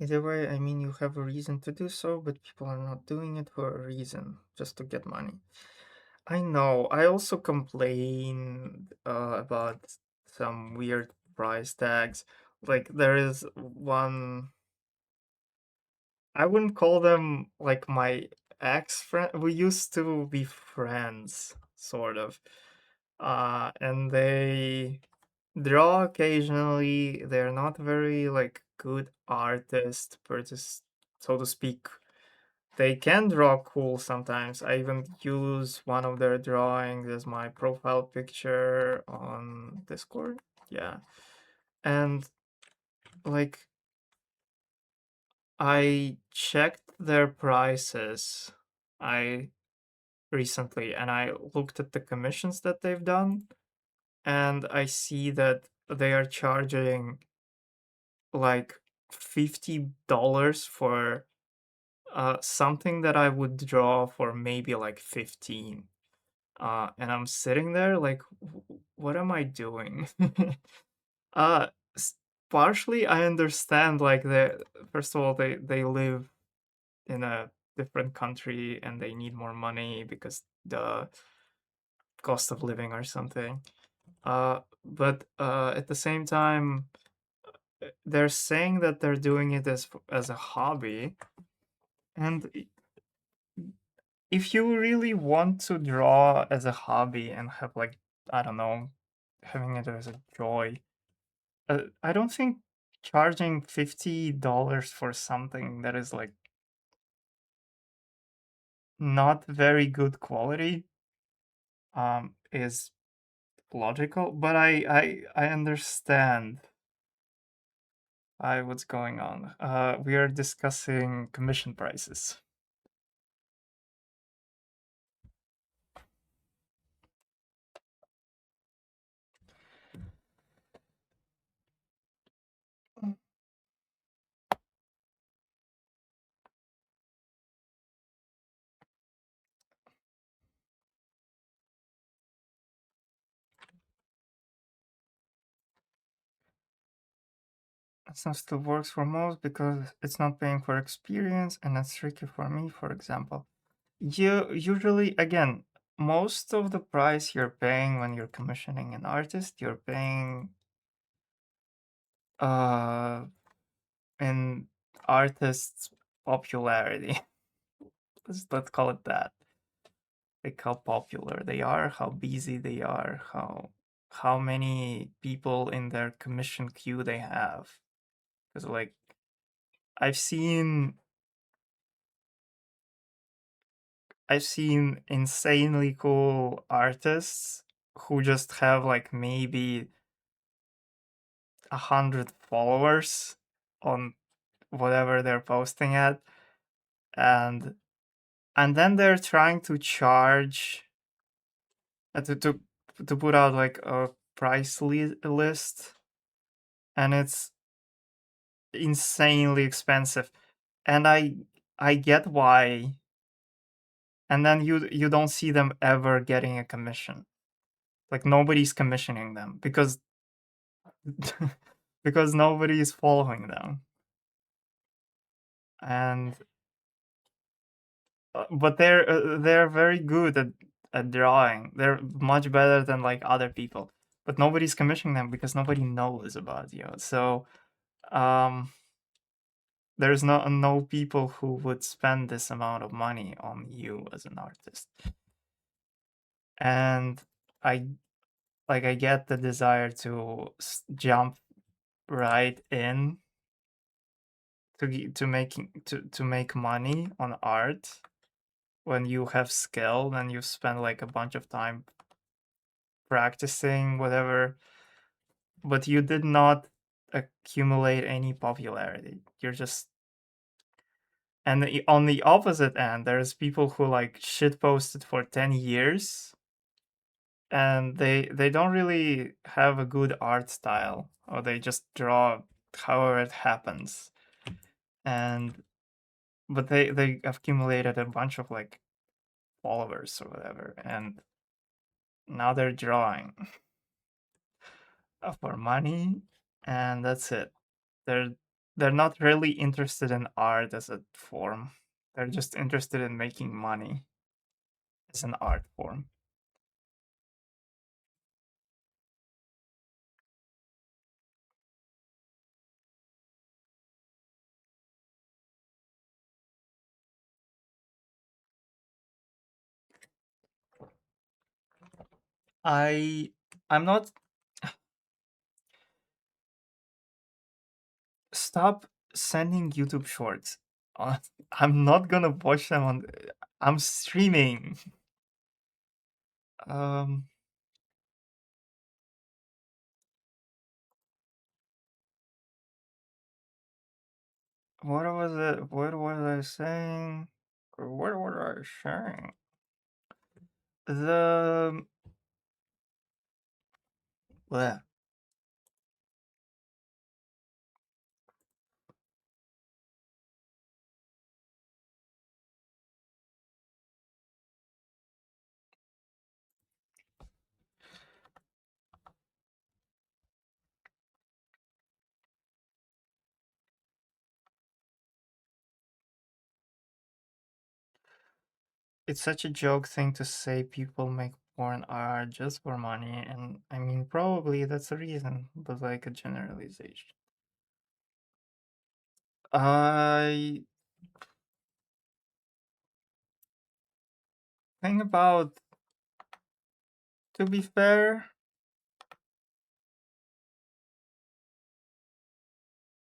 either way, I mean, you have a reason to do so, but people are not doing it for a reason, just to get money. I know. I also complained about some weird price tags. Like there is one. I wouldn't call them like my ex friend. We used to be friends, sort of. And they draw occasionally. They're not very like good artists, per so to speak. They can draw cool sometimes. I even use one of their drawings as my profile picture on Discord. Yeah. And like I checked their prices I recently and I looked at the commissions that they've done and I see that they are charging like $50 for something that I would draw for maybe like 15. And I'm sitting there like, what am I doing? uh, s- Partially, I understand. Like, first of all, they live in a different country and they need more money because the cost of living or something. But at the same time, they're saying that they're doing it as a hobby, and if you really want to draw as a hobby and have like I don't know, having it as a joy, I don't think charging $50 for something that is like not very good quality is logical. But I understand what's going on. We are discussing commission prices. It still works for most because it's not paying for experience, and that's tricky for me, for example. You usually, again, most of the price you're paying when you're commissioning an artist, you're paying uh in artist's popularity. Let's call it that. Like how popular they are, how busy they are, how many people in their commission queue they have. Because like I've seen I've seen insanely cool artists who just have like maybe 100 followers on whatever they're posting at, and then they're trying to charge to put out like a list, and it's insanely expensive. And I get why. And then you don't see them ever getting a commission. Like nobody's commissioning them because because nobody is following them. And but they're very good at drawing. They're much better than like other people. But nobody's commissioning them because nobody knows about you. So um there's no people who would spend this amount of money on you as an artist. And I I get the desire to jump right in to making to make money on art when you have skill and you spend like a bunch of time practicing whatever, but you did not accumulate any popularity. You're just and on the opposite end, there's people who like shit posted for 10 years and they don't really have a good art style, or they just draw however it happens. And but they accumulated a bunch of like followers or whatever, and now they're drawing for money, and that's it. They're they're not really interested in art as a form. They're just interested in making money as an art form. I I'm not stop sending YouTube shorts. Uh, I'm not gonna watch them on. I'm streaming. Um, what was it? What was I saying? What was I saying? The bleh. It's such a joke thing to say. People make porn art just for money, and I mean, probably that's a reason, but like a generalization. I think about, to be fair,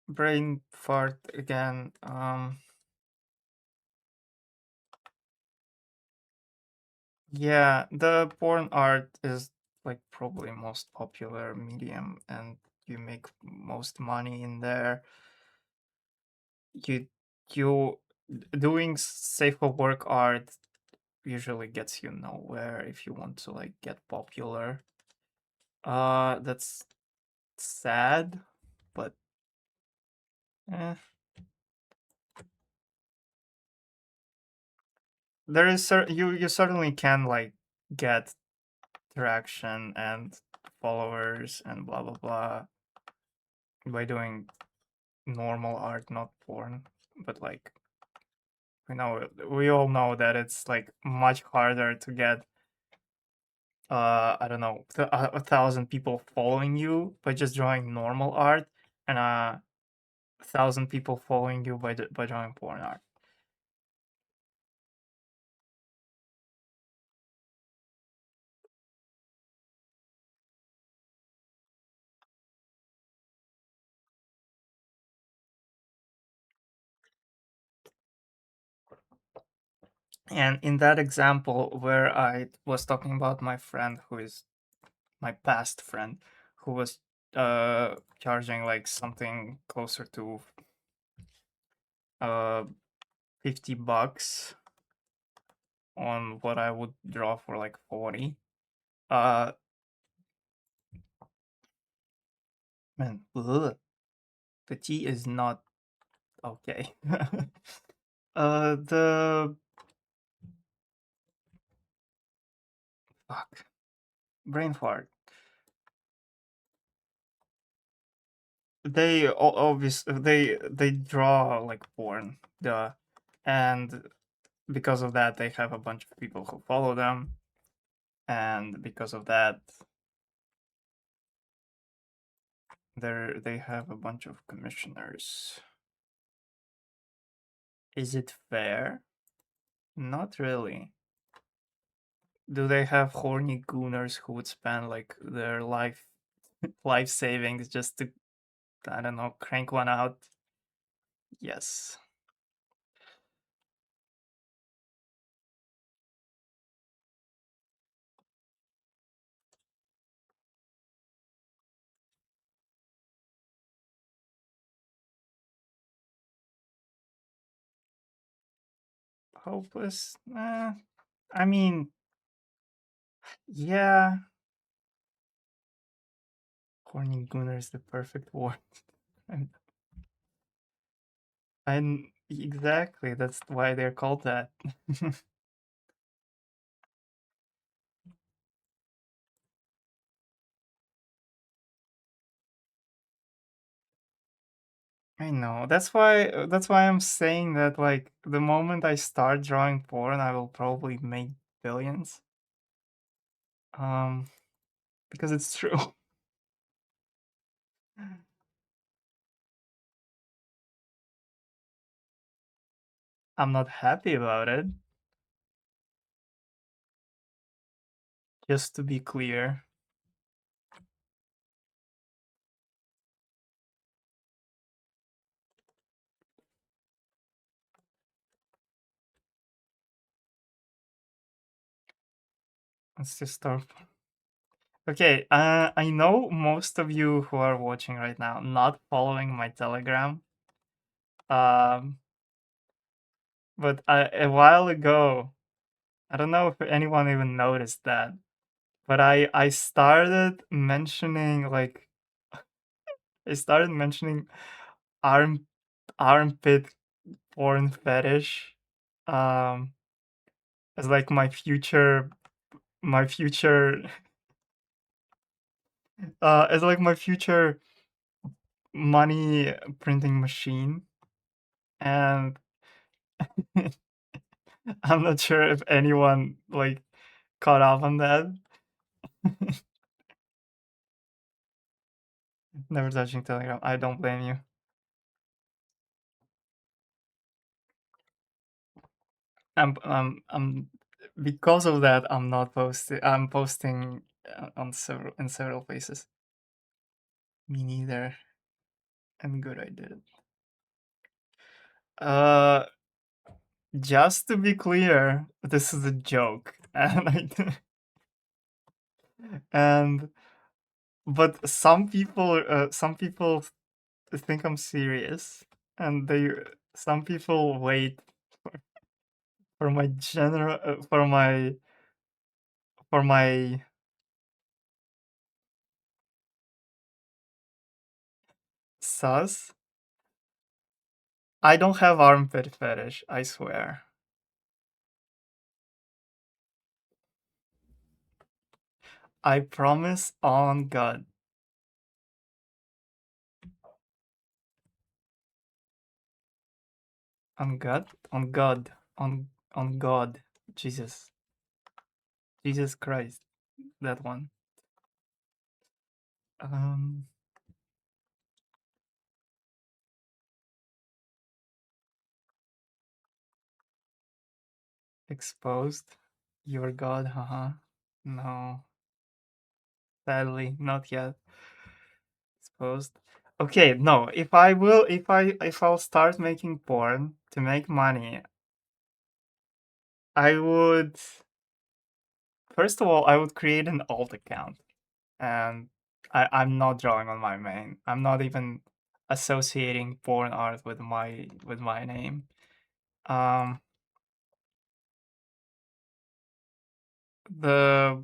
brain fart again. Yeah, the porn art is like probably most popular medium, and you make most money in there. You you doing safe for work art usually gets you nowhere if you want to like get popular. That's sad, but eh. There is you certainly can like get traction and followers and blah blah blah by doing normal art, not porn. But like we all know that it's like much harder to get I don't know 1,000 people following you by just drawing normal art, and 1,000 people following you by drawing porn art. And in that example where I was talking about my friend who is my past friend who was charging like something closer to uh $50 on what I would draw for like 40. Uh Man, ugh, the tea is not okay. The fuck brain fart. They draw like porn, duh, and because of that they have a bunch of people who follow them, and because of that they have a bunch of commissioners. Is it fair? Not really. Do they have horny gooners who would spend like their life savings just to, I don't know, crank one out? Yes. Hopeless? I mean, yeah. Horny gooner is the perfect word. And exactly, that's why they're called that. I know. That's why I'm saying that like the moment I start drawing porn, I will probably make billions. Um, because it's true. I'm not happy about it. Just to be clear. Let's just start. Okay, I know most of you who are watching right now not following my Telegram. Um, but a while ago, I don't know if anyone even noticed that, but I started mentioning like I started mentioning arm armpit porn fetish um as like my future as like my future money printing machine, and I'm not sure if anyone like caught up on that. Never touching Telegram. I don't blame you. I'm because of that I'm not posting. I'm posting on several places. Me neither. And good I did it. Uh, just to be clear, this is a joke, and and but some people think I'm serious, and some people wait for my general for my sus. I don't have armpit fetish, I swear. I promise on God. On God? On God. On God. Jesus. Jesus Christ. That one. Um Exposed. Your God, haha. No. Sadly, not yet. Exposed. Okay, no. If I'll start making porn to make money, I would first of all I would create an alt account, and I'm not drawing on my main. I'm not even associating porn art with my name. Um, the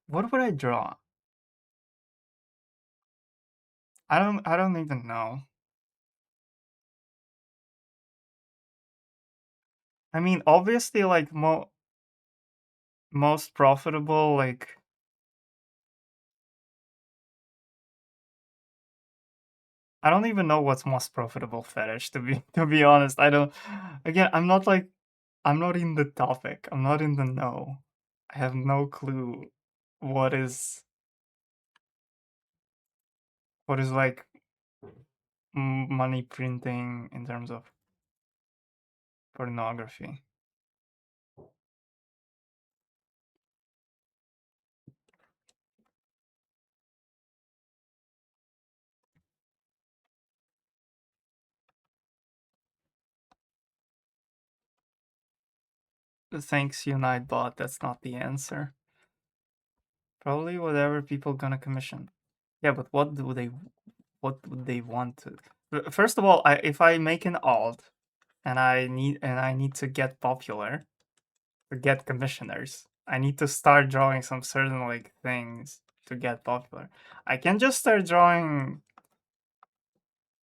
What would I draw? I don't even know. I mean, obviously, like most profitable, like I don't even know what's most profitable fetish to be to be honest. I don't. Again, I'm not in the topic. I'm not in the know. I have no clue what is like money printing in terms of pornography. Thanks, Unitebot. That's not the answer. Probably whatever people gonna commission. Yeah, but what would they want to? First of all, if I make an alt and I need to get popular to get commissioners, I need to start drawing some certain like things to get popular. I can just start drawing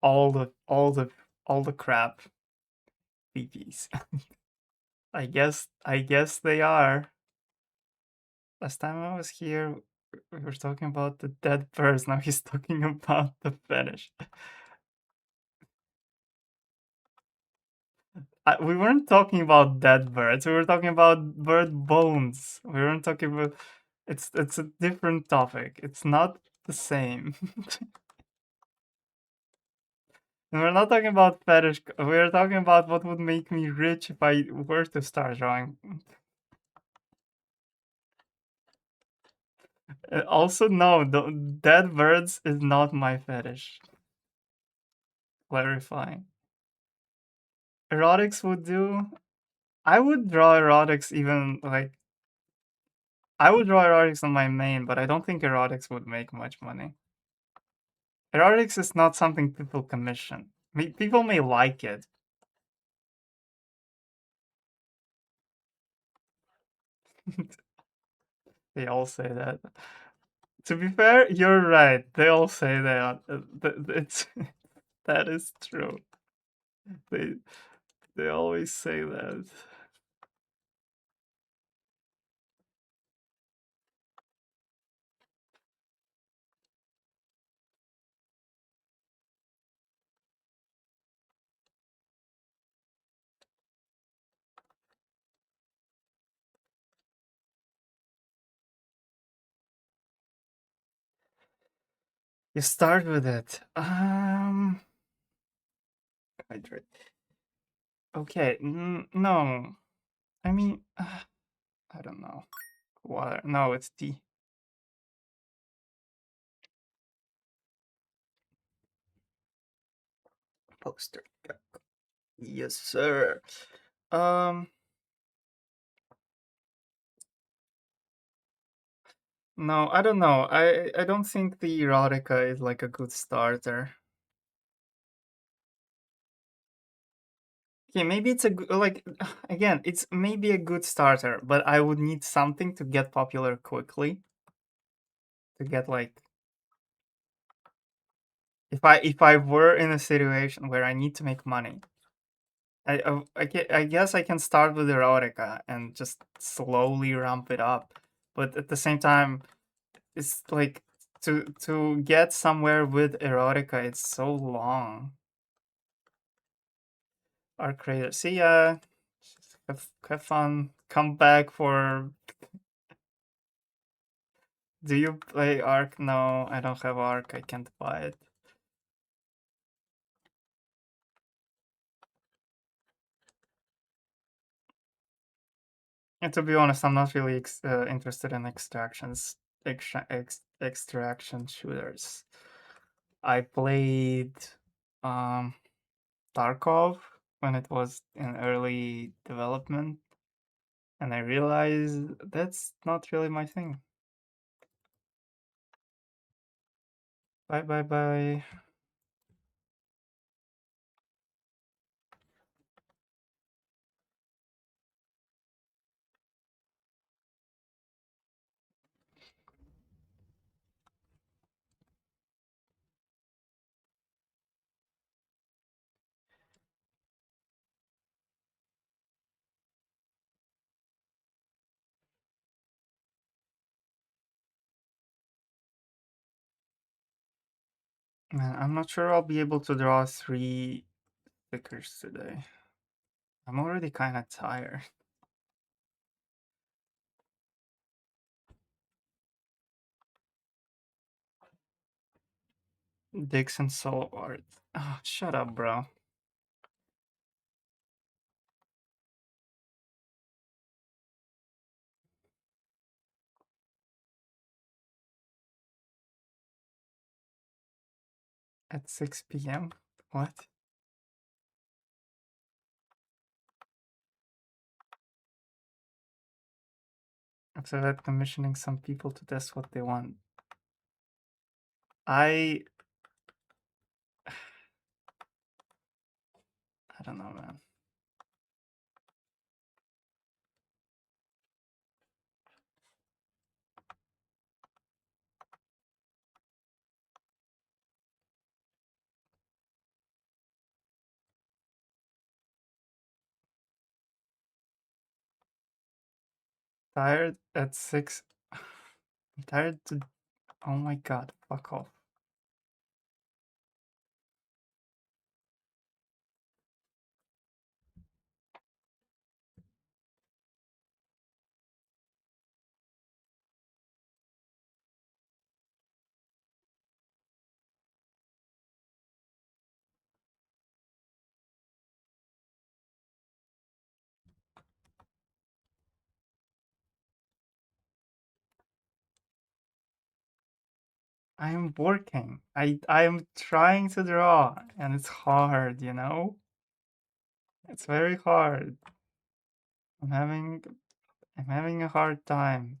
all the crap PPs. I guess they are. Last time I was here, we were talking about the dead birds. Now he's talking about the fetish. We weren't talking about dead birds. We were talking about bird bones. We weren't talking about. It's a different topic. It's not the same. And we're not talking about fetish. We're talking about what would make me rich if I were to start drawing. Also, no, the dead birds is not my fetish. Clarifying. Erotics would do. I would draw erotics even like I would draw erotics on my main, but I don't think erotics would make much money. Erotics is not something people commission. People may like it. They all say that. To be fair, you're right. They all say that. It's that is true. They they always say that. You start with it. Hydrate. Okay. No. I mean, I don't know. Water. No, it's tea. Poster. Yes, sir. Um. No, I don't know. I don't think the erotica is like a good starter. Okay, maybe it's a like again, it's maybe a good starter, but I would need something to get popular quickly. To get like if I were in a situation where I need to make money, I guess I can start with erotica and just slowly ramp it up. But at the same time, it's like to get somewhere with erotica, it's so long. Our creator, see ya. Have fun. Come back for. Do you play Arc? No, I don't have Arc. I can't buy it. And to be honest, I'm not really interested in extraction shooters. I played um, Tarkov when it was in early development, and I realized that's not really my thing. Bye bye bye. Man, I'm not sure I'll be able to draw 3 stickers today. I'm already kind of tired. Dixon solo art. Oh, shut up, bro. At 6 p.m.? What? After that, commissioning some people to test what they want. I don't know, man. Tired at 6. I'm tired to. Oh my god, fuck off. I'm working. I'm trying to draw, and it's hard, you know? It's very hard. I'm having I'm having a hard time.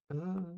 Uh,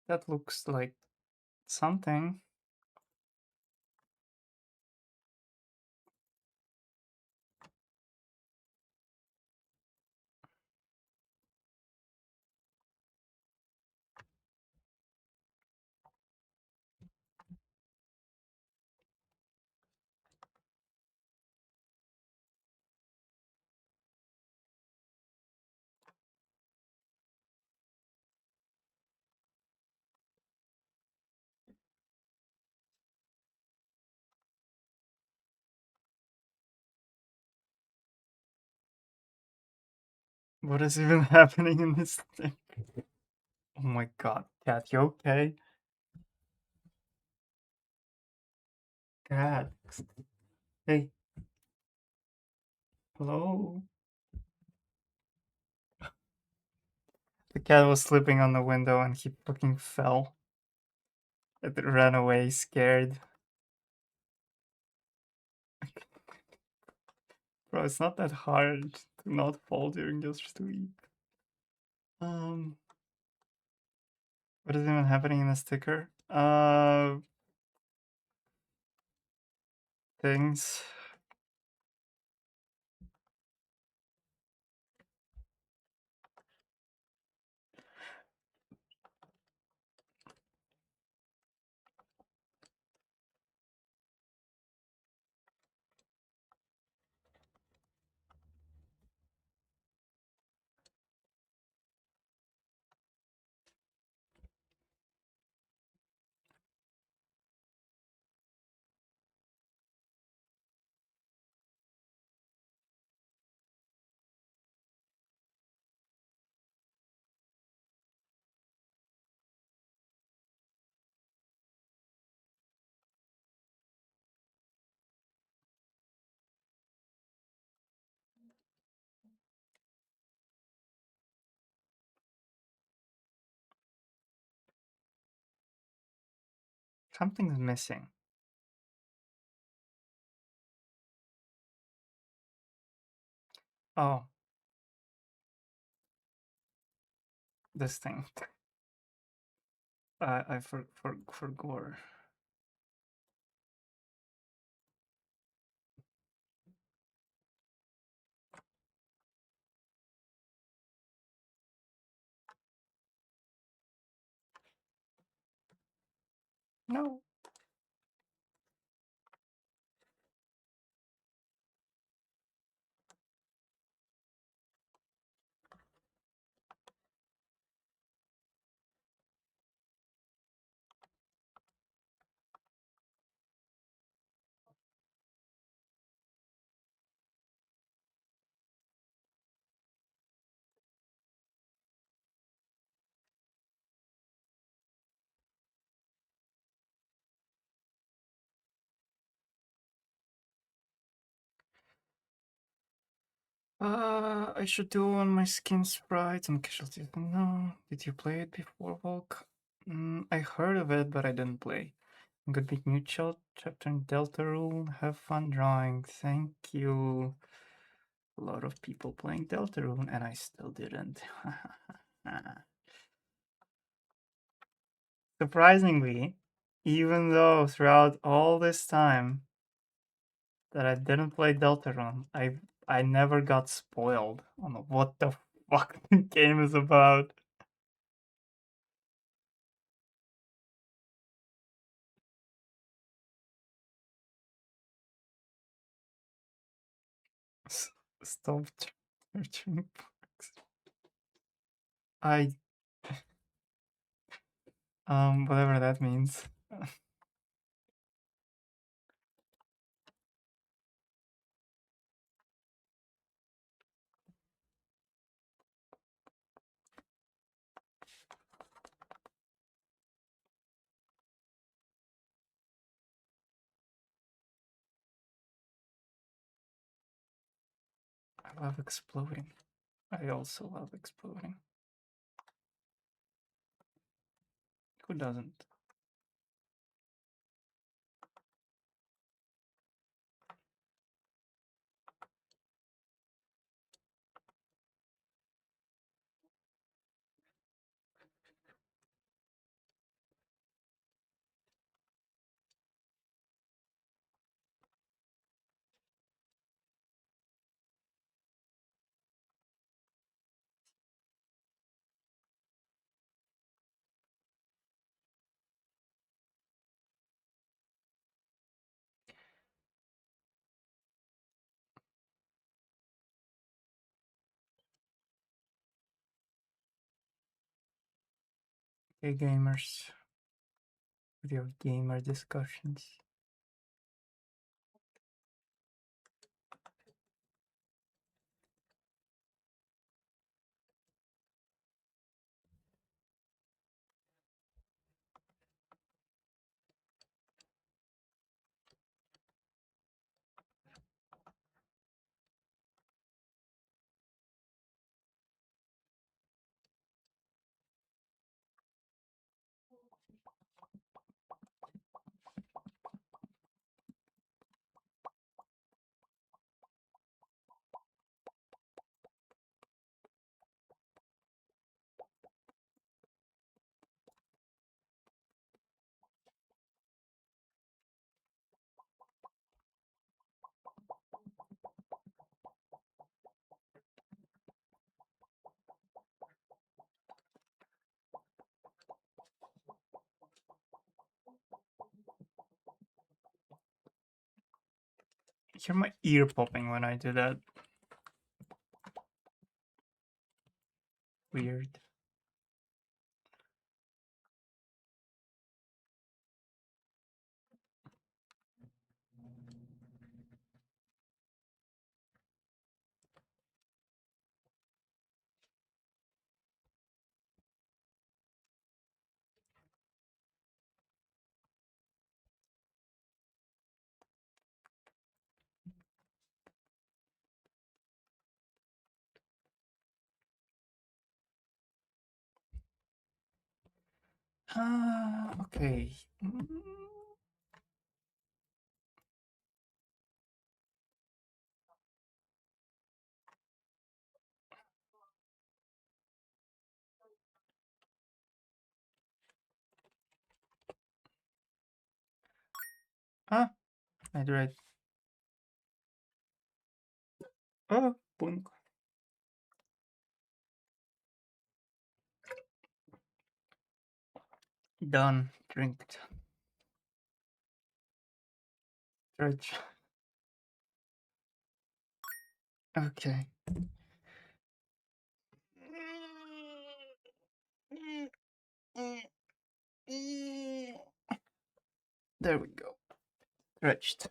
That looks like something. What is even happening in this thing? Oh my god, cat, you okay? Cat. Hey, hello? The cat was sleeping on the window and he fucking fell. It ran away scared. Bro, it's not that hard to not fall during your sleep. Um, what is even happening in the sticker? Things. Something's missing. Oh, this thing. I for gore. No. I should do on my skin sprites and casualties. No. Did you play it before, Volk? I heard of it, but I didn't play. Good big new chapter in Deltarune. Have fun drawing. Thank you. A lot of people playing Deltarune, and I still didn't. Surprisingly, even though throughout all this time that I didn't play Deltarune, I never got spoiled on what the fuck the game is about. Stop searching books. I whatever that means. I love exploding. I also love exploding. Who doesn't? Hey gamers, with your gamer discussions. I hear my ear popping when I do that. Weird. Okay. Ah, I do it. Oh, boink. Done. Drinked. Stretch. Okay. There we go. Stretched.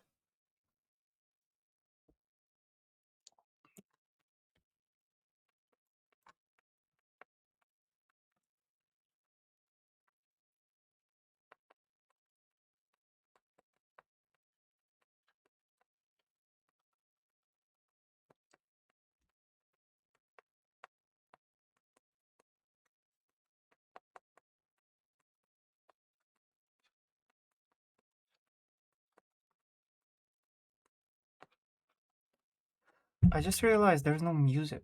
I just realized there's no music.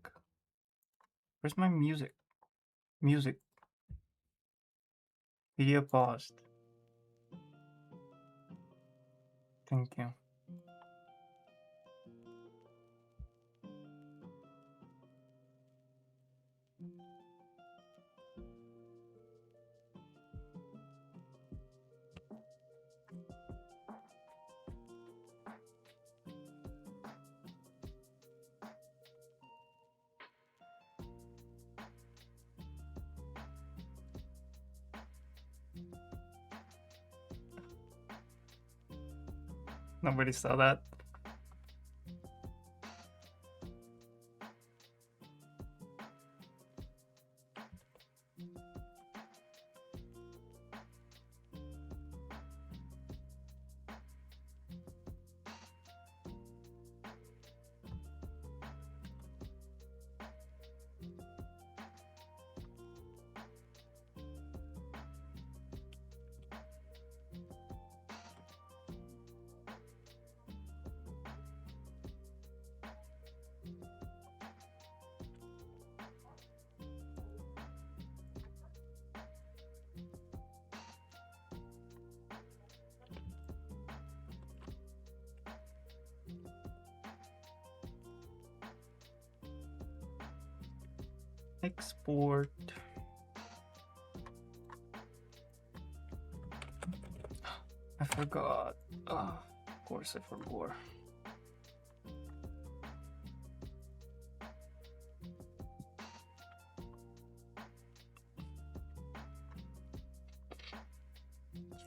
Where's my music? Music. Video paused. Thank you. Nobody saw that. Export. I forgot. Of course I forgot.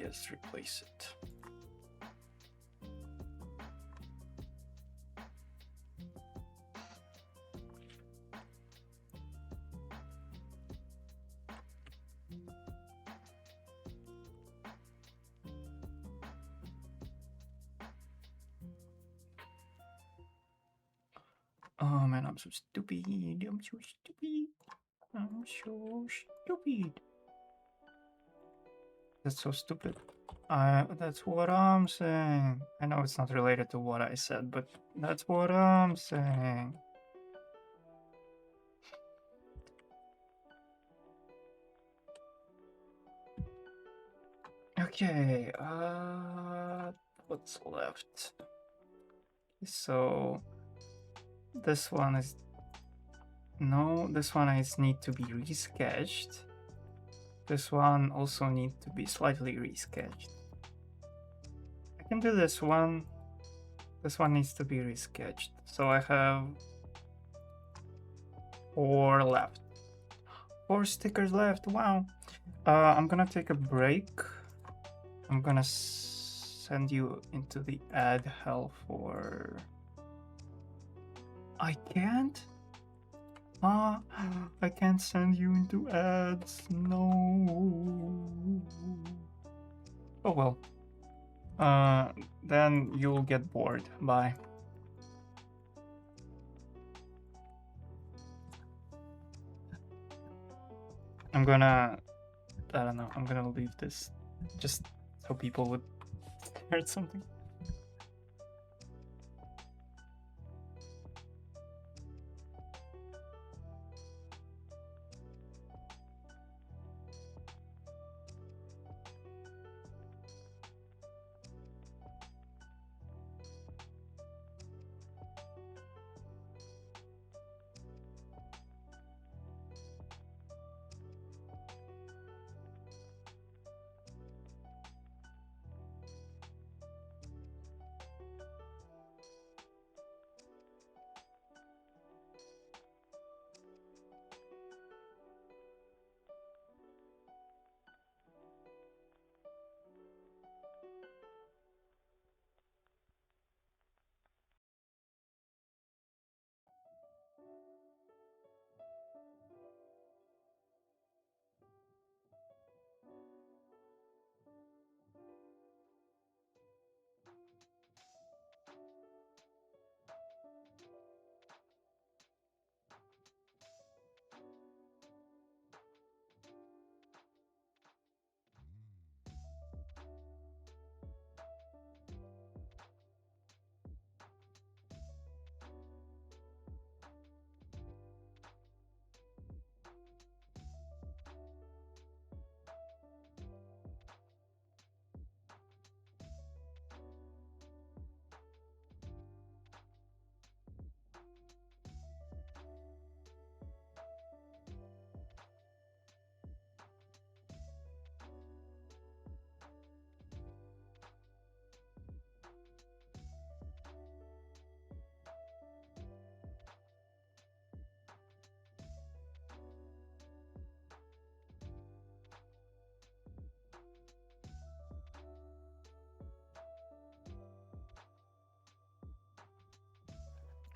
guess replace it. Oh man, I'm so stupid. I'm so stupid. I'm so stupid. That's so stupid. That's what I'm saying. I know it's not related to what I said, but that's what I'm saying. Okay, what's left? So this one is no, this one is need to be resketched. This one also need to be slightly resketched. I can do this one. This one needs to be resketched. So I have 4 left. 4 stickers left. Wow. I'm gonna take a break. I'm gonna send you into the ad hell for. I can't? I can't send you into ads. No. Oh well. Then you'll get bored. Bye. I'm gonna. I don't know. I'm gonna leave this just so people would hear something.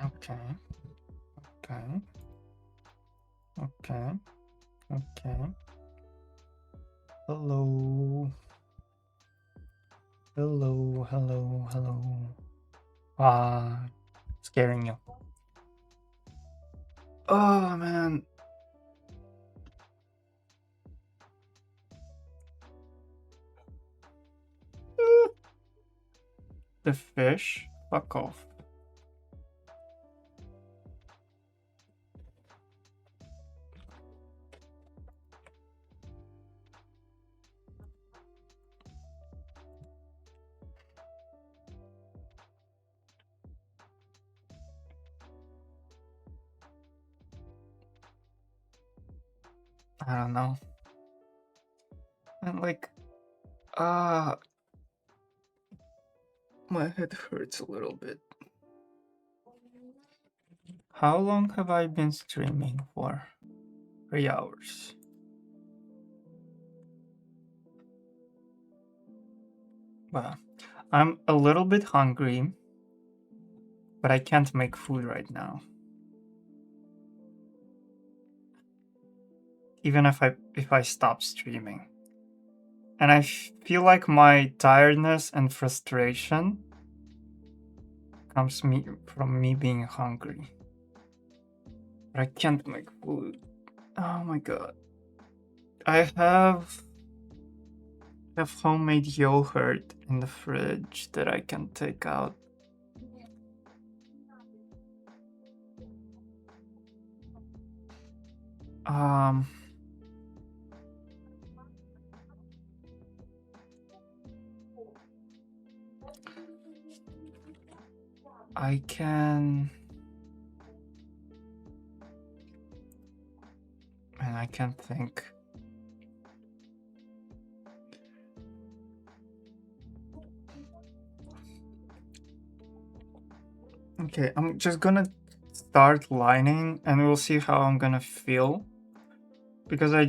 Okay. Okay. Okay. Okay. Hello. Hello. Hello. Hello. Scaring you. Oh man. The fish. Fuck off. I don't know. And like, ah, my head hurts a little bit. How long have I been streaming for? 3 hours. Well, I'm a little bit hungry, but I can't make food right now. Even if I stop streaming. And I feel like my tiredness and frustration comes from me being hungry. But I can't make food. Oh my god. I have homemade yogurt in the fridge that I can take out. I can... And I can't think. Okay, I'm just gonna start lining and we'll see how I'm gonna feel. Because I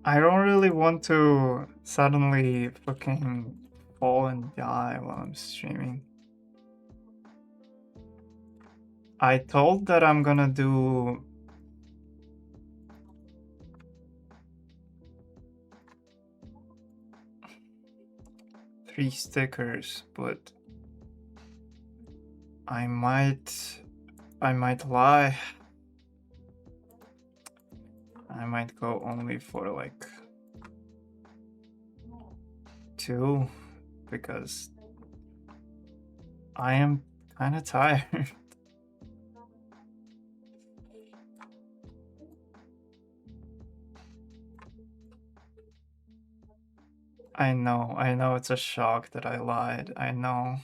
don't really want to suddenly fucking fall and die while I'm streaming. I told that I'm gonna do three stickers, but I might lie. I might go only for like 2 because I am kind of tired. I know it's a shock that I lied. I know.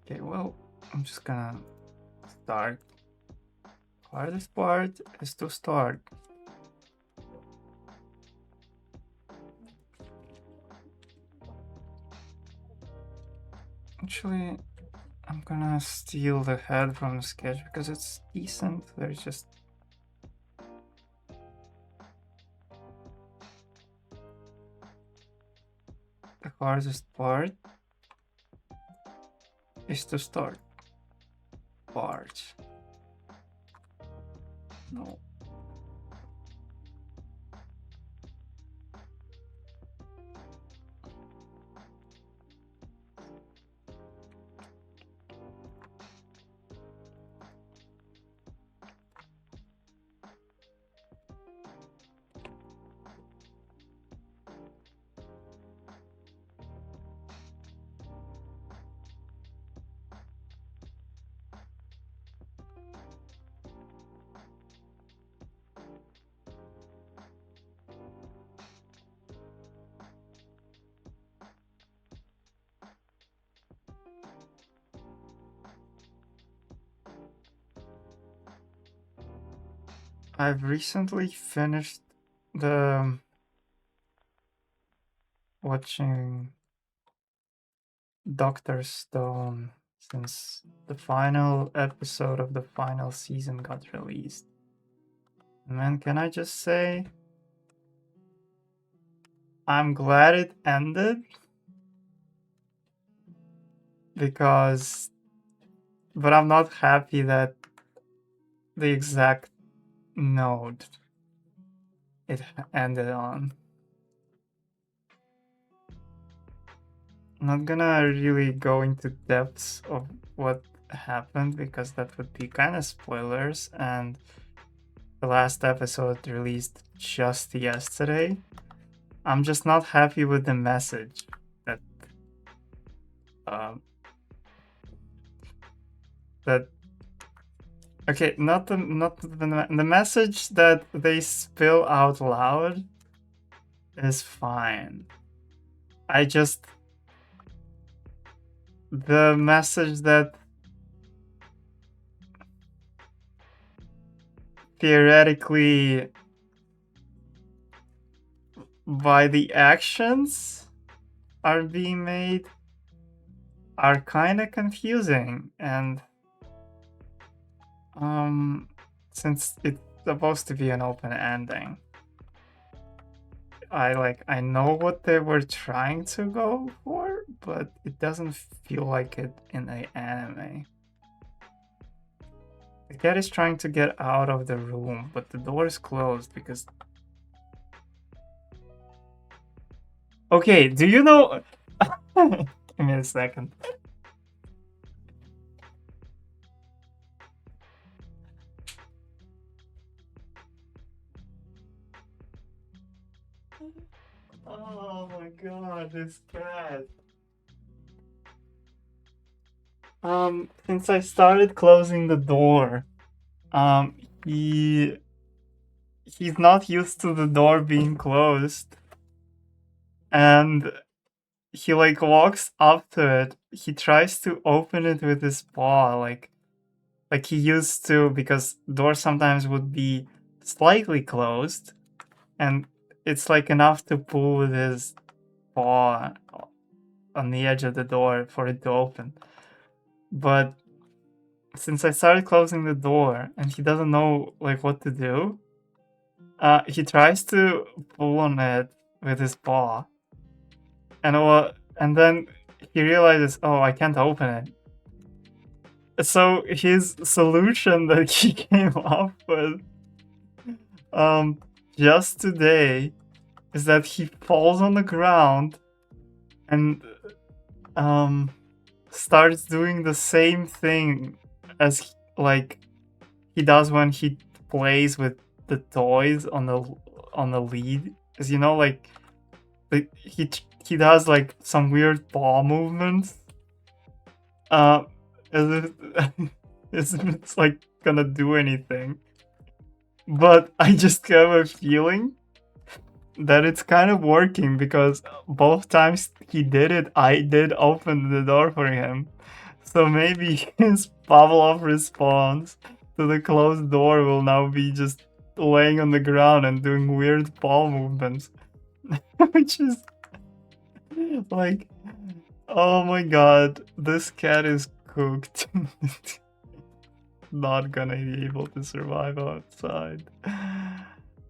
Okay, well, I'm just gonna start. Hardest part is to start. Actually, I'm gonna steal the head from the sketch because it's decent. There's just... The hardest part is to start. Part. No. I've recently finished the watching Doctor Stone since the final episode of the final season got released. Man, can I just say I'm glad it ended because, but I'm not happy that the exact note it ended on. I'm not gonna really go into depths of what happened because that would be kind of spoilers, and the last episode released just yesterday. I'm just not happy with the message that that. Okay, the message that they spill out loud is fine. I just the message that theoretically by the actions are being made are kind of confusing, and since it's supposed to be an open ending, I know what they were trying to go for, but it doesn't feel like it in the anime. The cat is trying to get out of the room, but the door is closed because. Okay, do you know? Give me a second. Oh my god, this cat. Since I started closing the door, um, he he's not used to the door being closed, and he like walks up to it. He tries to open it with his paw, like he used to, because doors sometimes would be slightly closed, and it's like enough to pull with his paw on the edge of the door for it to open. But since I started closing the door and he doesn't know like what to do, he tries to pull on it with his paw, and then he realizes, oh, I can't open it. So his solution that he came up with, um, just today, is that he falls on the ground and starts doing the same thing as like he does when he plays with the toys on the lead, because you know, like he does like some weird paw movements, uh, as if as if it's like gonna do anything. But I just have a feeling that it's kind of working, because both times he did it, I did open the door for him. So maybe his Pavlov response to the closed door will now be just laying on the ground and doing weird paw movements. Which is like, oh my god, this cat is cooked. Not gonna be able to survive outside.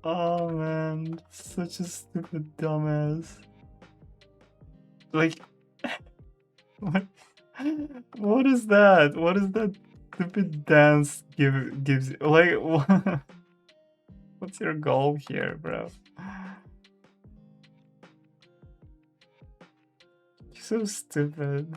Oh man, such a stupid dumbass. Like, what? What is that? What is that stupid dance gives you? Like, what's your goal here, bro? You're so stupid.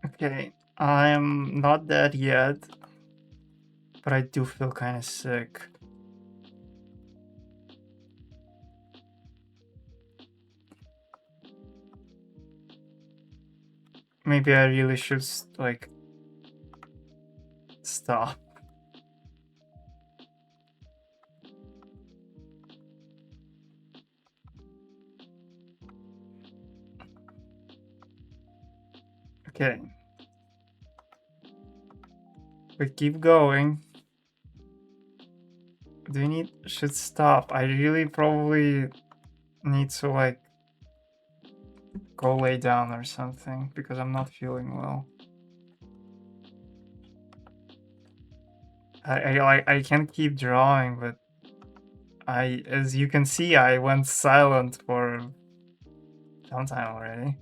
Okay, I'm not dead yet, but I do feel kind of sick. Maybe I really should like stop. Okay. We keep going. Do we need should stop? I really probably need to like go lay down or something because I'm not feeling well. I can keep drawing, but as you can see, I went silent for some time already.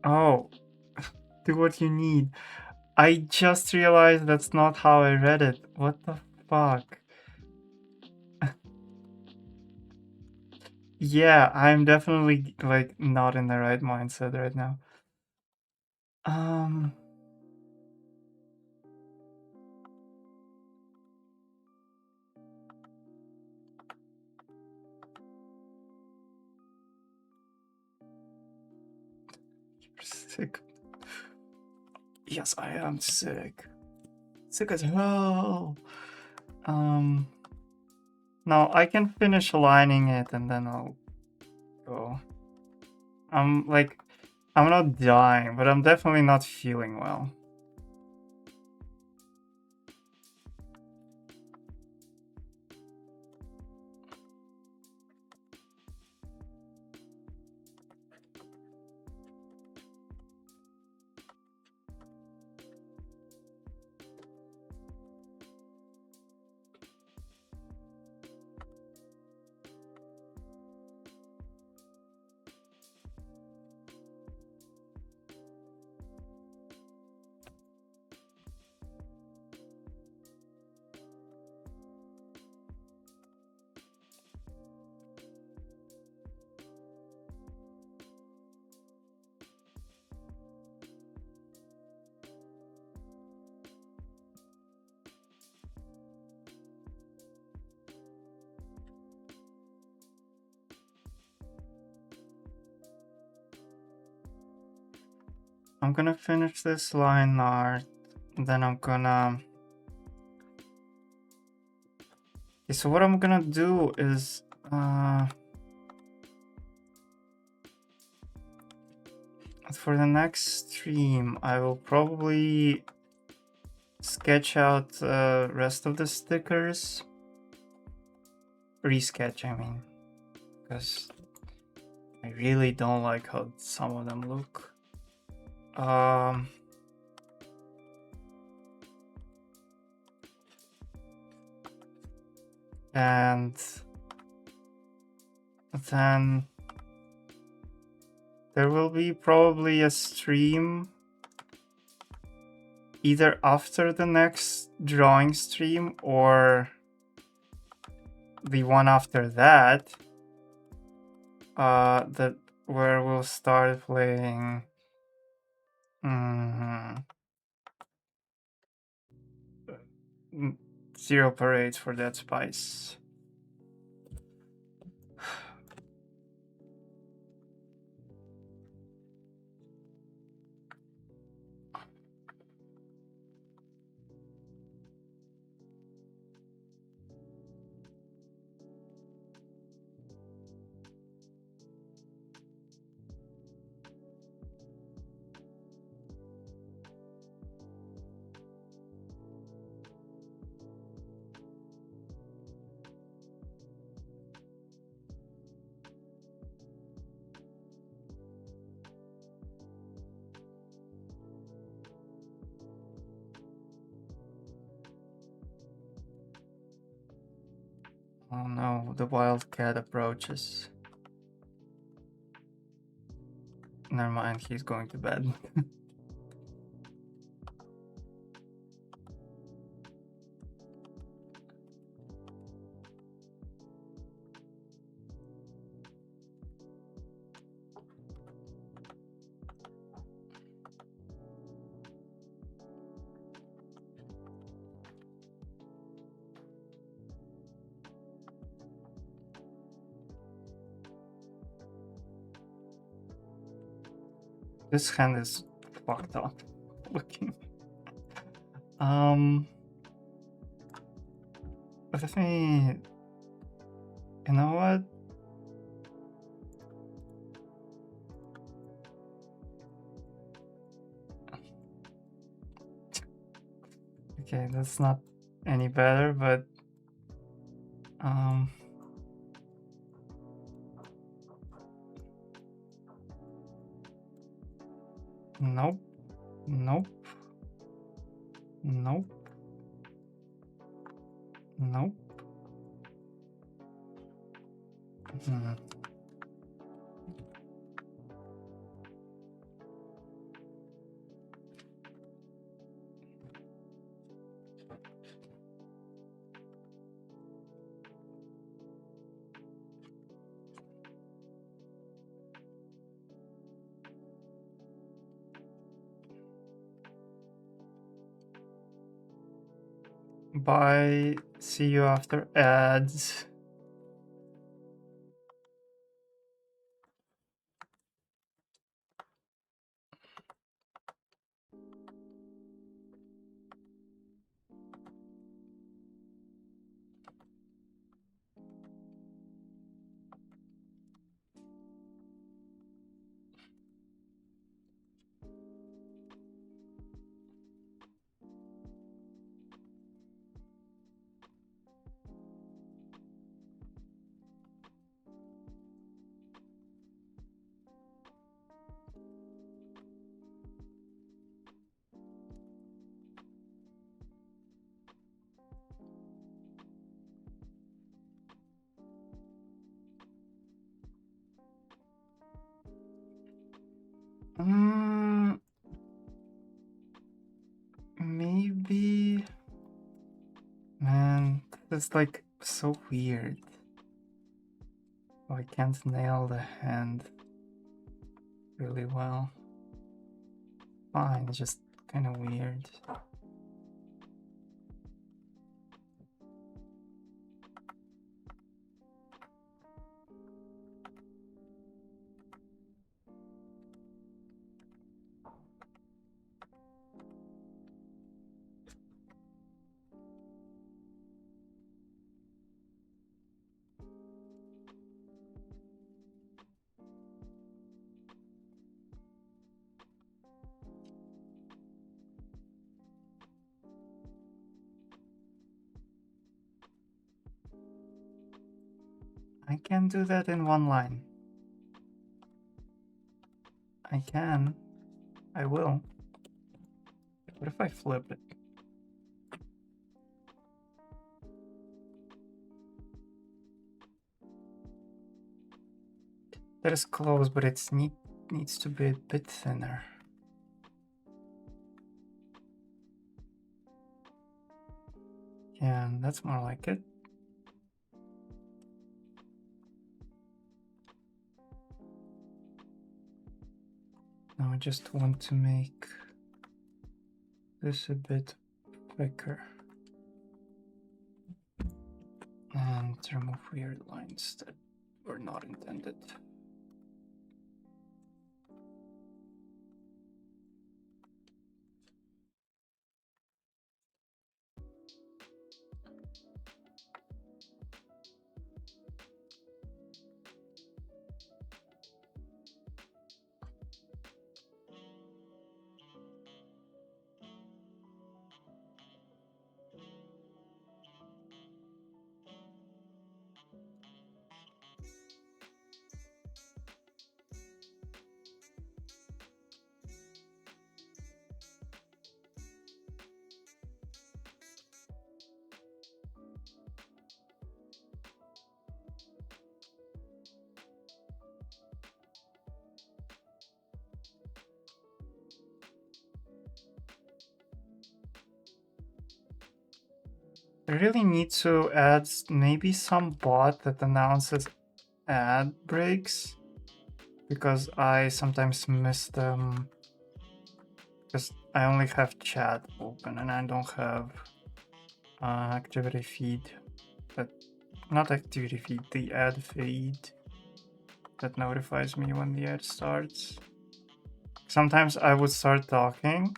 Oh, do what you need. I just realized that's not how I read it. What the fuck? Yeah, I'm definitely like not in the right mindset right now. Um You're sick. Yes, I am sick. Sick as hell. No, I can finish lining it and then I'll go. I'm not dying, but I'm definitely not feeling well. I'm gonna finish this line art, and then I'm gonna... Okay, so what I'm gonna do is... for the next stream, I will probably sketch out the rest of the stickers. Resketch, I mean. Because I really don't like how some of them look. And then there will be probably a stream either after the next drawing stream or the one after that, where we'll start playing Zero Parade for Dead Spice. Oh no, the wildcat approaches. Never mind, he's going to bed. This hand is fucked up looking. Let me. You know what? Okay, that's not any better, but nope, nope, nope, nope. Hmm. Bye. See you after ads. Maybe. Man, that's like so weird. Oh, I can't nail the hand really well. Fine, it's just kind of weird. I can do that in one line. I can. I will. What if I flip it? That is close, but it needs to be a bit thinner. Yeah, that's more like it. Now I just want to make this a bit thicker. And remove weird lines that were not intended. I really need to add maybe some bot that announces ad breaks, because I sometimes miss them because I only have chat open and I don't have activity feed. That not activity feed, the ad feed that notifies me when the ad starts. Sometimes I would start talking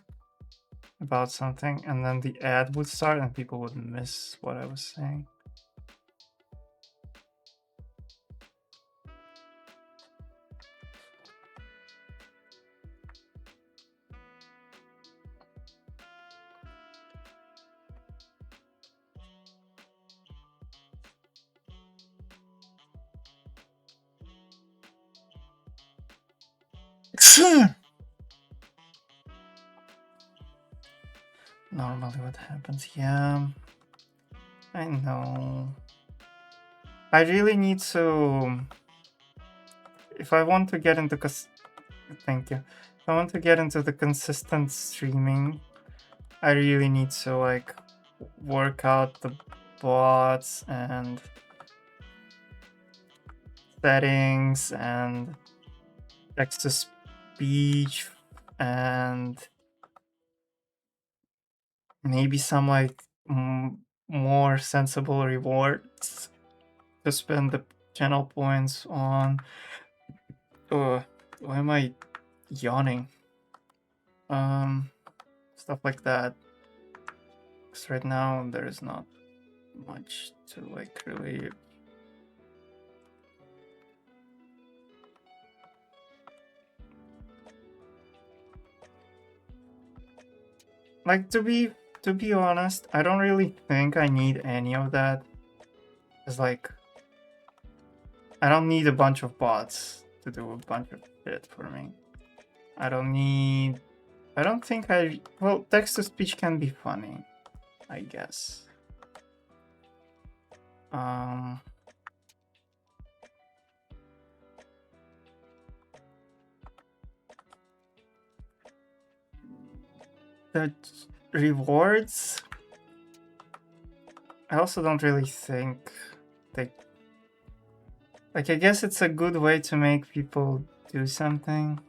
about something and then the ad would start and people would miss what I was saying. Normally what happens, yeah, I know. I really need to, if I want to get into thank you. If I want to get into the consistent streaming, I really need to like work out the bots and settings and text to speech and maybe some like more sensible rewards to spend the channel points on. Why am I yawning? Stuff like that. Because right now there is not much to like really. Like to be honest, I don't really think I need any of that. It's like I don't need a bunch of bots to do a bunch of shit for me. I don't think well, text to speech can be funny, I guess. Um the rewards, I also don't really think they, like, I guess it's a good way to make people do something.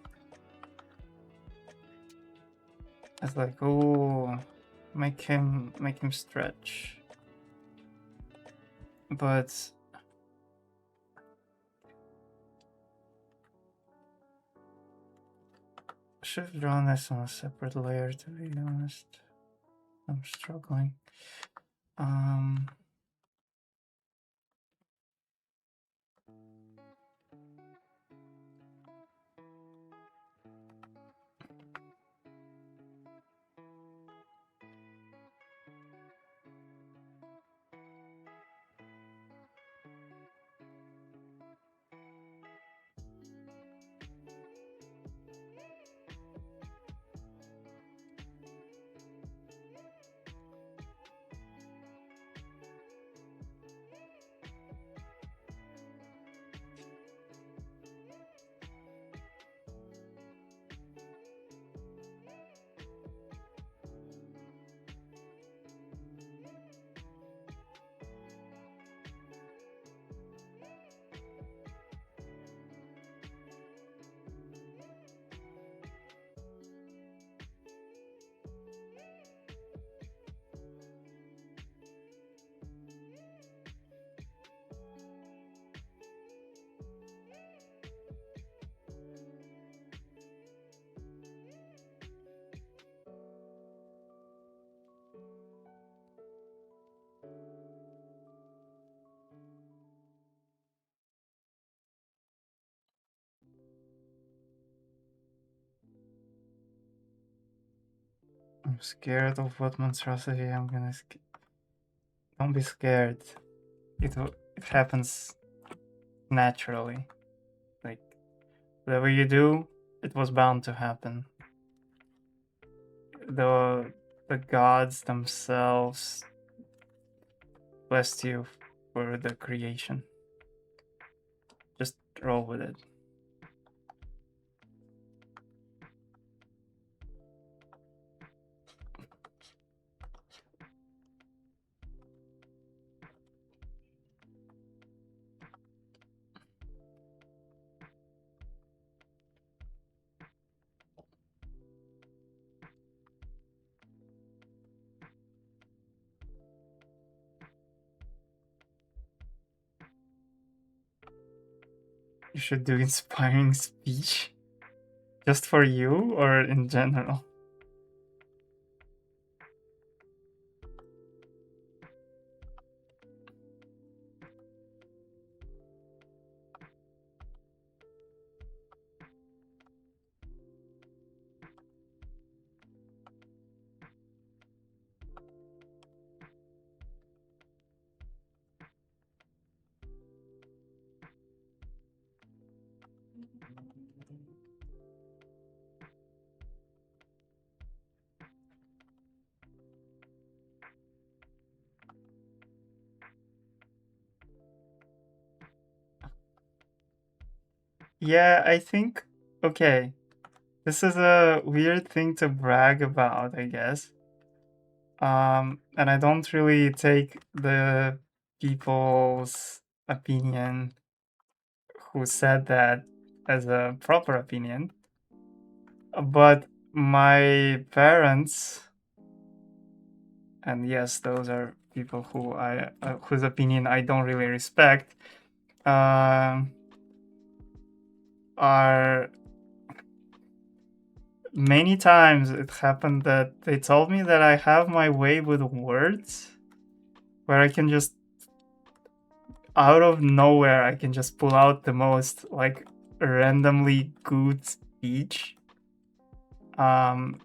It's like, oh, make him stretch. But I should have drawn this on a separate layer, to be honest. I'm struggling. I'm scared of what monstrosity I'm gonna. Don't be scared. It happens naturally. Like whatever you do, it was bound to happen. The gods themselves blessed you for the creation. Just roll with it. you should do inspiring speech just for you or in general? Yeah, I think, okay, this is a weird thing to brag about, I guess. And I don't really take the people's opinion who said that as a proper opinion. But my parents, and yes, those are people who whose opinion I don't really respect, um, are many times it happened that they told me that I have my way with words, where I can just out of nowhere I can just pull out the most like randomly good speech. Um,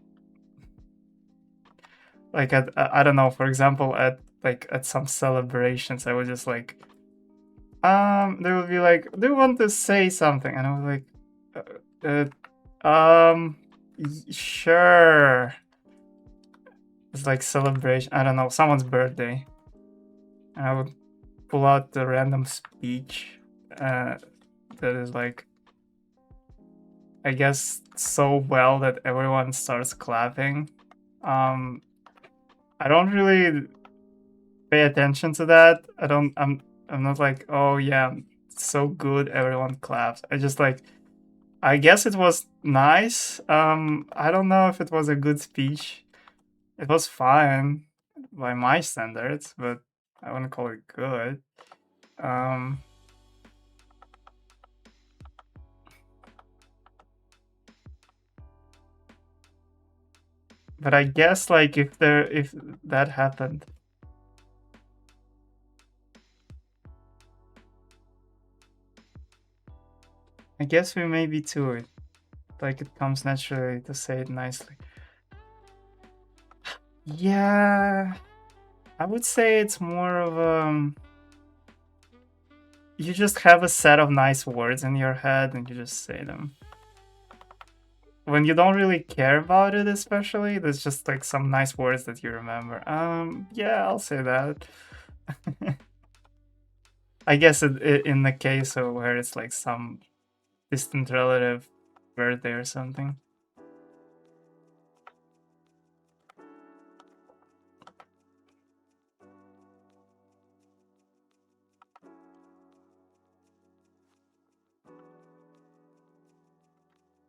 like at I don't know, for example, at some celebrations, I was just like, they would be like, "Do you want to say something?" And I was like, sure. It's like celebration. I don't know, someone's birthday, and I would pull out the random speech that is like, I guess, so well that everyone starts clapping. Um, I don't really pay attention to that. I'm not like, oh yeah, so good, everyone claps. I just like, I guess it was nice. I don't know if it was a good speech. It was fine by my standards, but I wouldn't call it good. Um, but I guess like if that happened, I guess we may be to it. Like it comes naturally to say it nicely. Yeah, I would say it's more of you just have a set of nice words in your head and you just say them. When you don't really care about it, especially, there's just like some nice words that you remember. Yeah, I'll say that. I guess in the case of where it's like some distant relative birthday or something.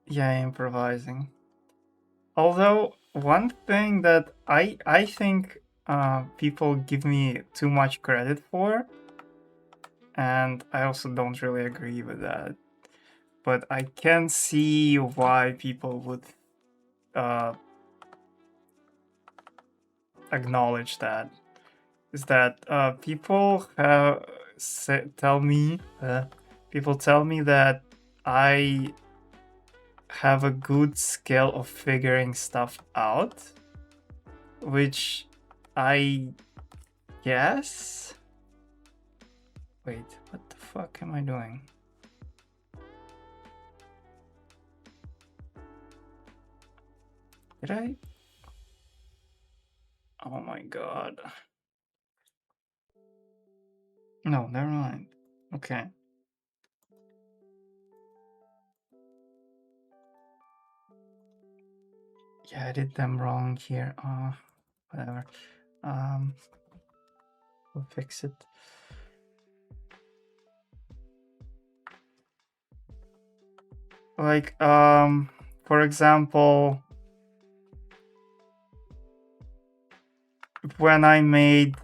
Yeah, improvising. Although one thing that I think people give me too much credit for, and I also don't really agree with that. But I can see why people would uh, acknowledge that. Is that tell me people tell me that I have a good skill of figuring stuff out, which I guess. Wait, what the fuck am I doing? Did I? Oh my god. No, never mind. Okay. Yeah, I did them wrong here. Whatever. We'll fix it. Like, for example, when I made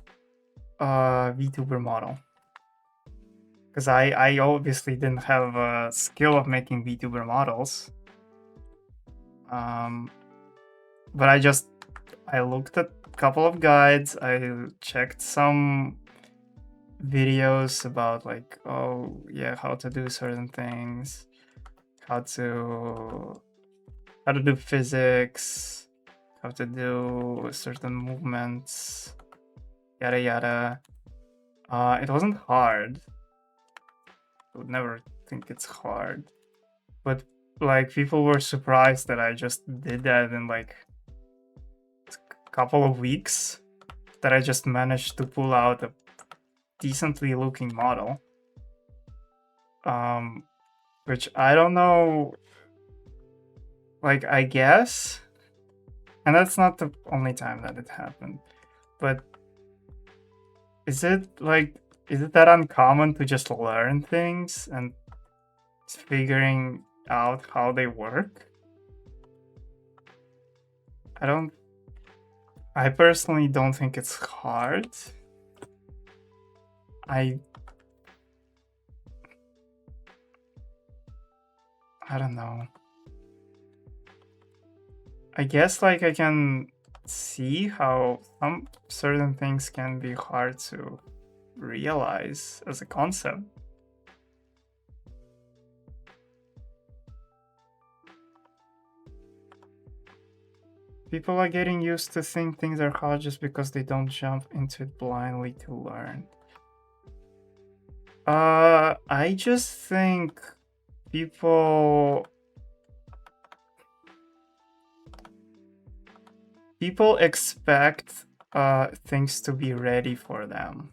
VTuber model, because I obviously didn't have a skill of making VTuber models. Um, but I looked at a couple of guides. I checked some videos about like, oh yeah, how to do certain things, how to do physics, how to do certain movements, yada yada. It wasn't hard. I would never think it's hard, but like people were surprised that I just did that in like a couple of weeks. That I just managed to pull out a decently looking model. Um, which I don't know. Like I guess, and that's not the only time that it happened. But is it like is it that uncommon to just learn things and figuring out how they work? I don't I personally don't think it's hard. I I don't know. I guess like I can see how some certain things can be hard to realize as a concept. People are getting used to think things are hard just because they don't jump into it blindly to learn. I just think people people expect things to be ready for them.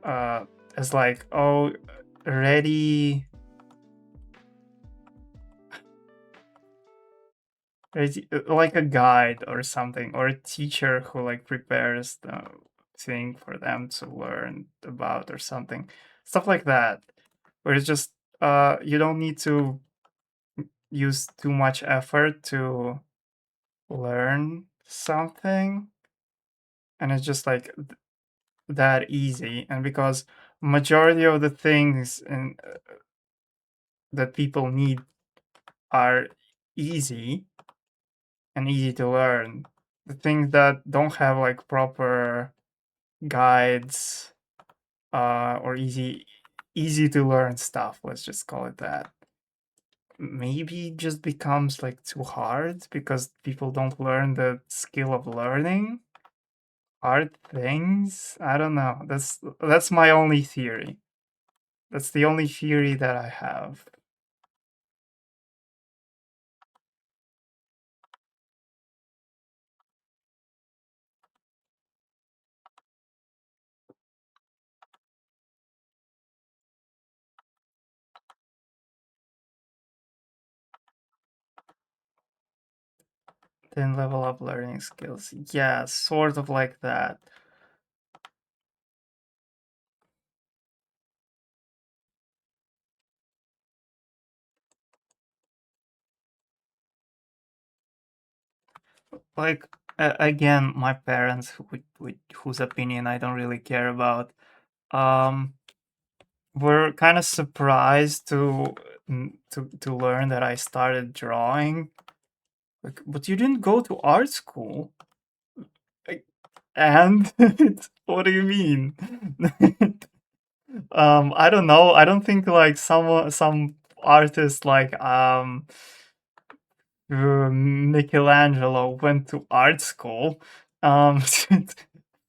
As like, oh, ready, like a guide or something, or a teacher who like prepares the thing for them to learn about or something, stuff like that. Where it's just you don't need to use too much effort to learn something, and it's just like that easy. And because majority of the things that people need are easy and easy to learn, the things that don't have like proper guides or easy to learn stuff, let's just call it that, maybe just becomes like too hard because people don't learn the skill of learning hard things. I don't know. That's my only theory. That's the only theory that I have. Then level up learning skills. Yeah, sort of like that. Like again, my parents, whose opinion I don't really care about, um, were kind of surprised to learn that I started drawing. Like, but you didn't go to art school. Like, and what do you mean? I don't know. I don't think like some artists like Michelangelo went to art school. Um,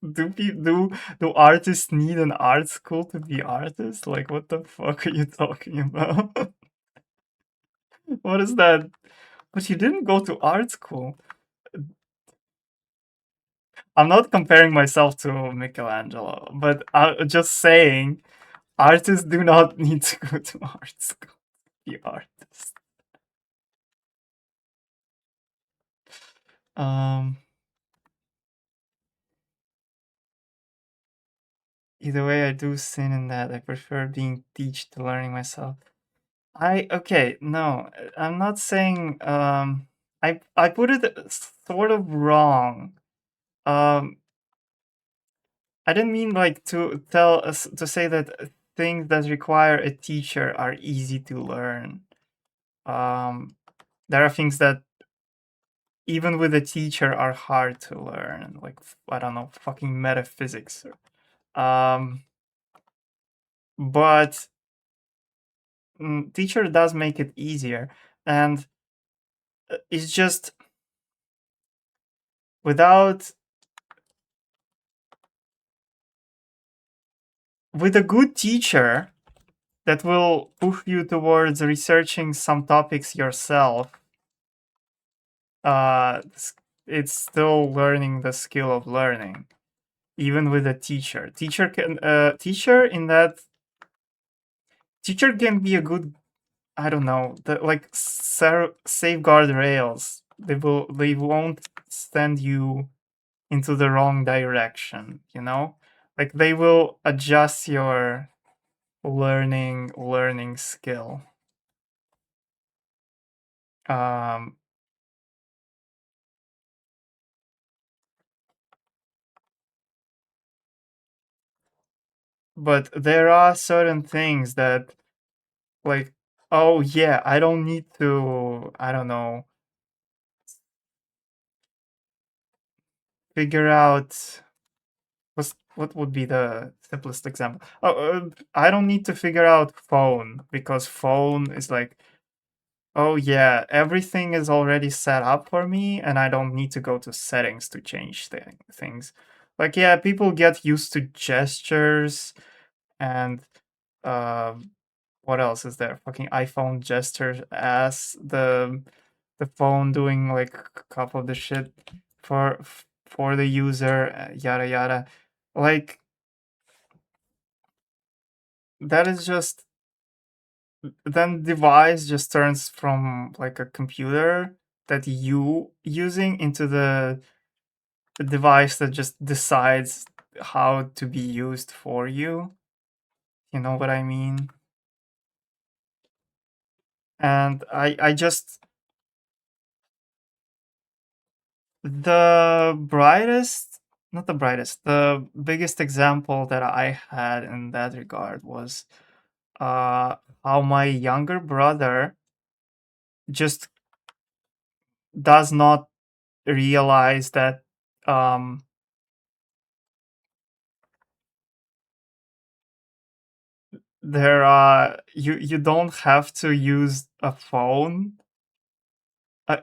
do artists need an art school to be artists? Like, what the fuck are you talking about? What is that? But you didn't go to art school. I'm not comparing myself to Michelangelo, but I'm just saying artists do not need to go to art school to be artists. Um, Either way, I do sin in that I prefer being teach to learning myself. I okay, no, I'm not saying I put it sort of wrong. Um I didn't mean like to tell us to say that things that require a teacher are easy to learn. Um, there are things that even with a teacher are hard to learn, like I don't know, fucking metaphysics. Um, but teacher does make it easier, and it's just without with a good teacher that will push you towards researching some topics yourself. Uh, it's still learning the skill of learning, even with a teacher. Teacher can be a good, I don't know, like safeguard rails. They won't send you into the wrong direction. Like they will adjust your learning skill. Um, but there are certain things that, like, oh yeah, I don't need to, I don't know, figure out what would be the simplest example. I don't need to figure out phone, because phone is like, oh yeah, everything is already set up for me, and I don't need to go to settings to change things. Like, yeah, people get used to gestures and um what else is there? Fucking iPhone gestures as the phone doing like a couple of the shit for the user, yada yada. Like, that is just, then device just turns from like a computer that you using into the device that just decides how to be used for you. You know what I mean? And I just, the brightest, not the brightest, the biggest example that I had in that regard was how my younger brother just does not realize that um there are you don't have to use a phone. uh,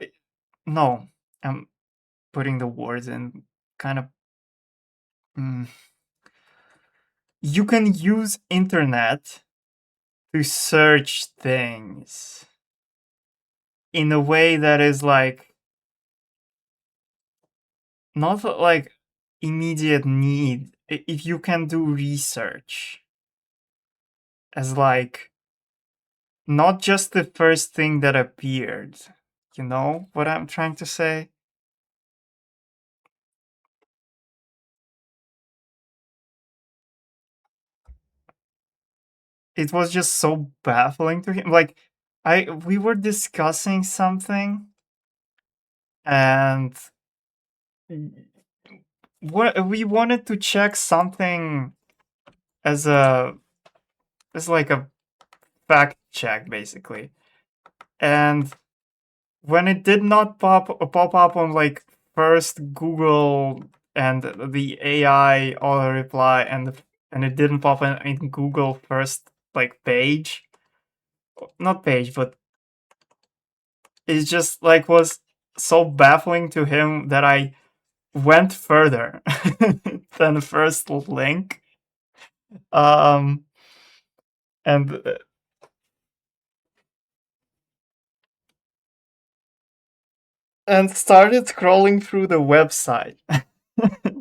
no, I'm putting the words in kind of, mm, you can use internet to search things in a way that is like not like immediate need. If you can do research as like not just the first thing that appeared. You know what I'm trying to say? It was just so baffling to him. Like, I we were discussing something, and what we wanted to check something as a as like a fact check basically. And when it did not pop up on like first Google and the AI auto reply, and it didn't pop in Google first like page, not page, but it just like was so baffling to him that I went further than the first link. Um, and and started scrolling through the website.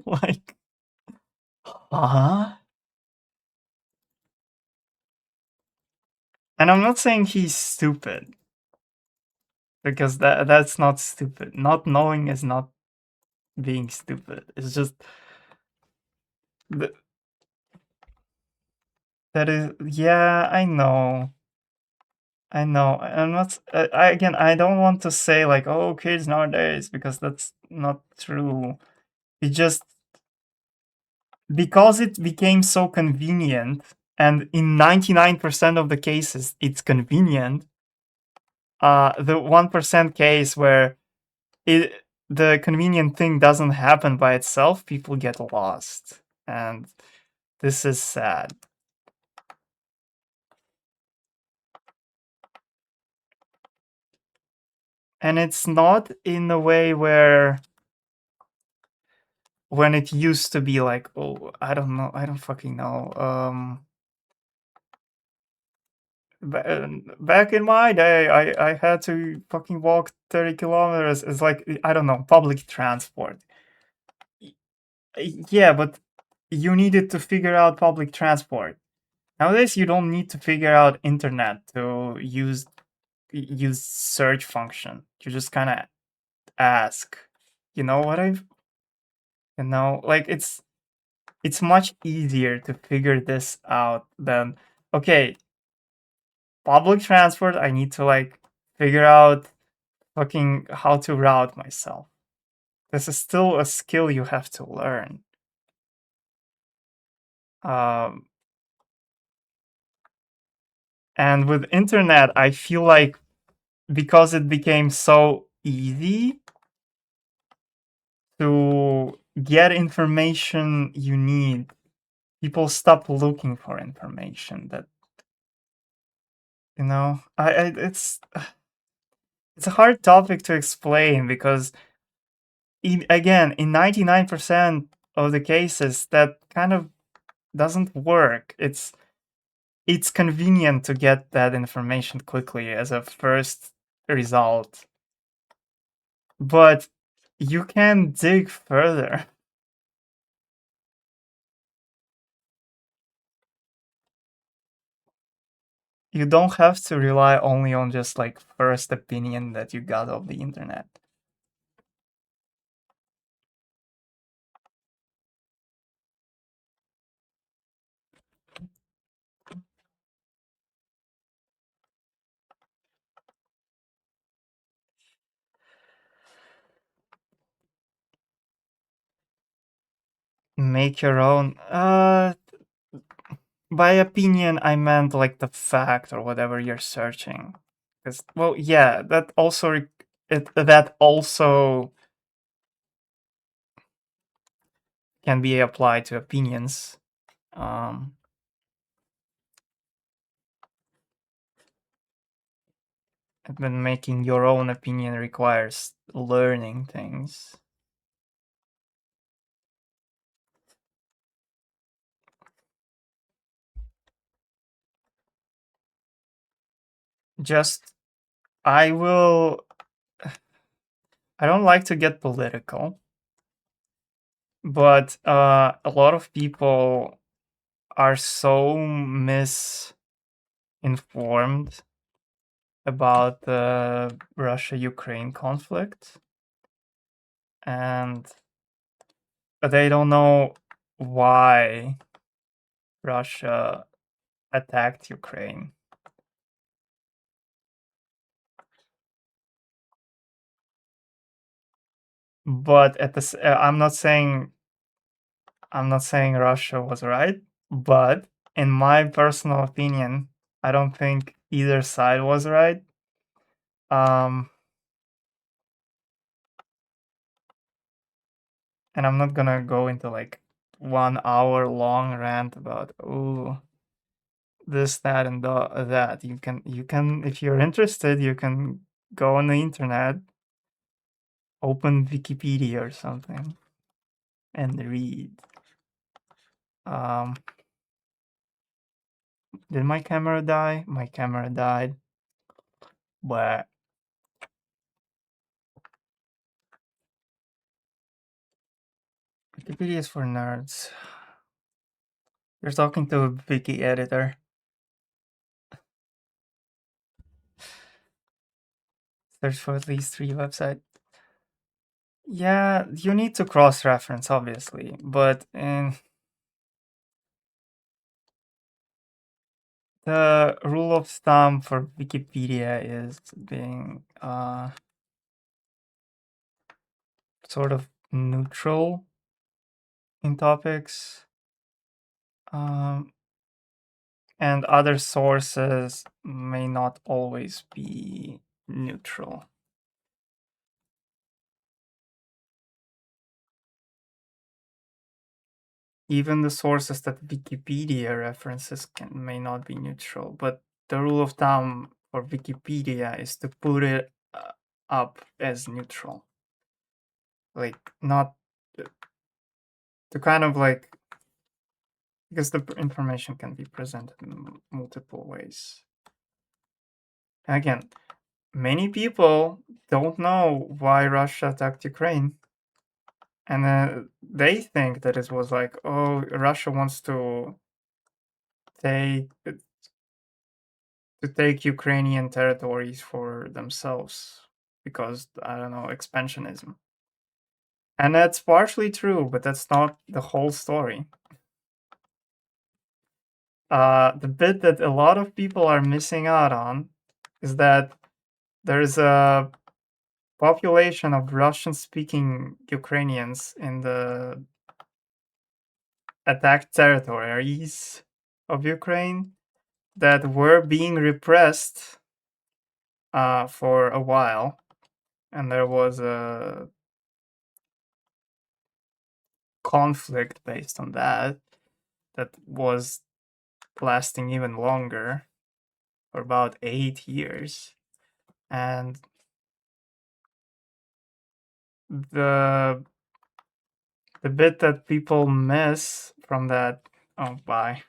Like, uh-huh. And I'm not saying he's stupid, because that's not stupid. Not knowing is not being stupid. It's just th- that is, yeah, I know. I know. I'm not. Again, I don't want to say like, "Oh, kids nowadays," because that's not true. It just because it became so convenient, and in 99% of the cases it's convenient, the 1% case where it the convenient thing doesn't happen by itself, people get lost. And this is sad. And it's not in a way where when it used to be like, oh, I don't know, I don't fucking know. Back in my day, I had to fucking walk 30 kilometers. It's like, I don't know, public transport. Yeah, but you needed to figure out public transport. Nowadays, you don't need to figure out internet to use search function. You just kind of ask. You know what I've like it's much easier to figure this out than okay, public transport, I need to like figure out fucking how to route myself. This is still a skill you have to learn. Um, and with internet, I feel like because it became so easy to get information you need, people stop looking for information that I it's a hard topic to explain because again, in 99% of the cases that kind of doesn't work. It's convenient to get that information quickly as a first result, but you can dig further. You don't have to rely only on just like first opinion that you got off the internet. Make your own. By opinion, I meant like the fact or whatever you're searching. Because, well, yeah, that also can be applied to opinions. Um, when making your own opinion requires learning things. Just, I will. I don't like to get political, but a lot of people are so misinformed about the Russia-Ukraine conflict, and they don't know why Russia attacked Ukraine. But I'm not saying Russia was right, but in my personal opinion, I don't think either side was right. Um, and I'm not gonna go into like 1 hour long rant about this, that, and that. You can if you're interested, you can go on the internet, open Wikipedia or something, and read. Um, did my camera die? My camera died, but Wikipedia is for nerds. You're talking to a wiki editor. Search for at least 3 websites. Yeah, you need to cross-reference, obviously, but the rule of thumb for Wikipedia is being sort of neutral in topics. Um, and other sources may not always be neutral. Even the sources that Wikipedia references may not be neutral, but the rule of thumb for Wikipedia is to put it up as neutral. Like, not to kind of like, because the information can be presented in multiple ways. And again, many people don't know why Russia attacked Ukraine. And they think that it was like, oh, Russia wants to take Ukrainian territories for themselves because, I don't know, expansionism. And that's partially true, but that's not the whole story. The bit that a lot of people are missing out on is that there's a population of Russian-speaking Ukrainians in the attacked territories of Ukraine that were being repressed for a while, and there was a conflict based on that was lasting even longer for about 8 years. And the bit that people miss from that, oh, bye.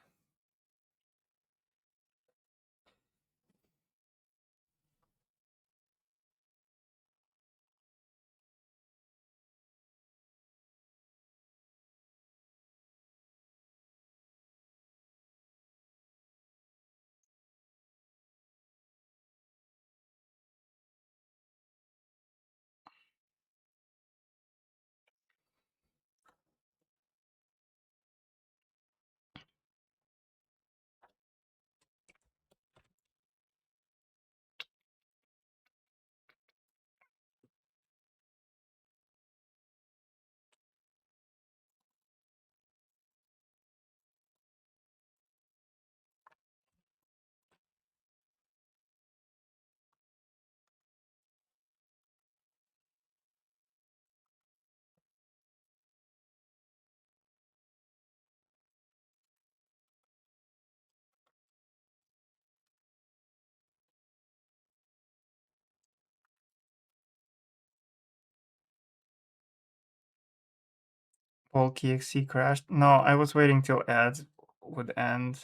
Bulky XC crashed. No, I was waiting till ads would end.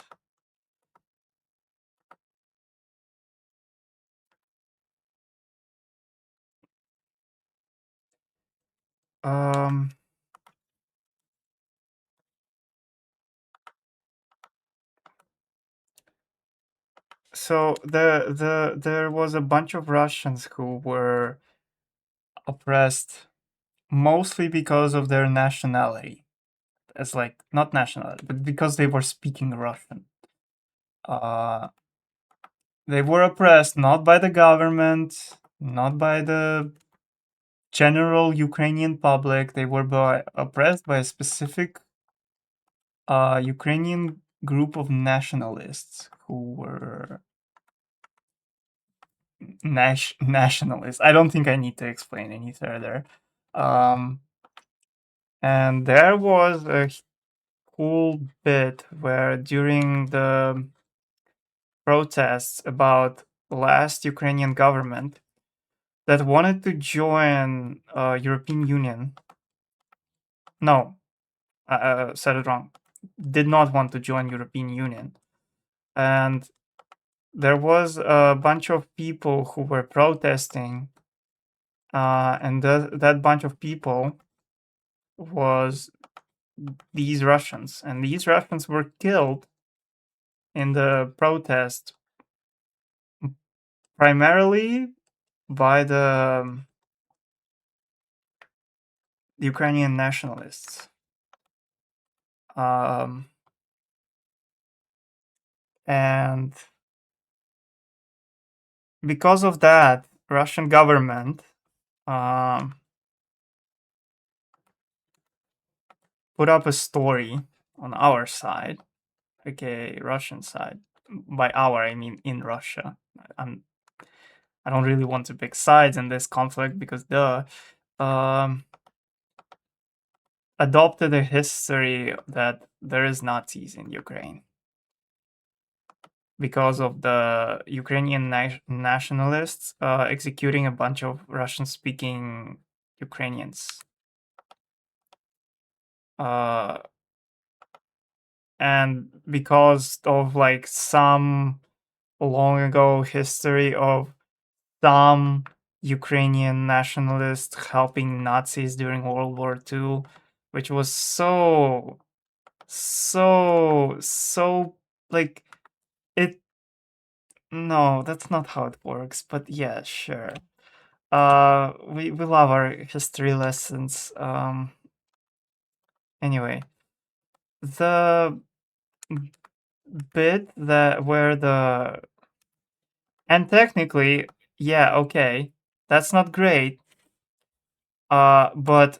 Um, so there was a bunch of Russians who were oppressed mostly because of their nationality. It's like not nationality, but because they were speaking Russian. Uh, they were oppressed not by the government, not by the general Ukrainian public. They were oppressed by a specific Ukrainian group of nationalists who were nationalists. I don't think I need to explain any further. Um, and there was a cool bit where during the protests about last Ukrainian government that wanted to join European Union. No, I said it wrong. Did not want to join European Union. And there was a bunch of people who were protesting, and that bunch of people was these Russians, and these Russians were killed in the protest primarily by the Ukrainian nationalists. And because of that, Russian government put up a story on our side aka Russian side. By our, I mean in Russia. I'm I don't really want to pick sides in this conflict because um, adopted a history that there is Nazis in Ukraine because of the Ukrainian nationalists executing a bunch of Russian-speaking Ukrainians. Uh, and because of like some long ago history of some Ukrainian nationalists helping Nazis during World War II, which was so like it. No, that's not how it works. But yeah, sure. We love our history lessons. Anyway, the bit that where the and technically, yeah, okay, that's not great. But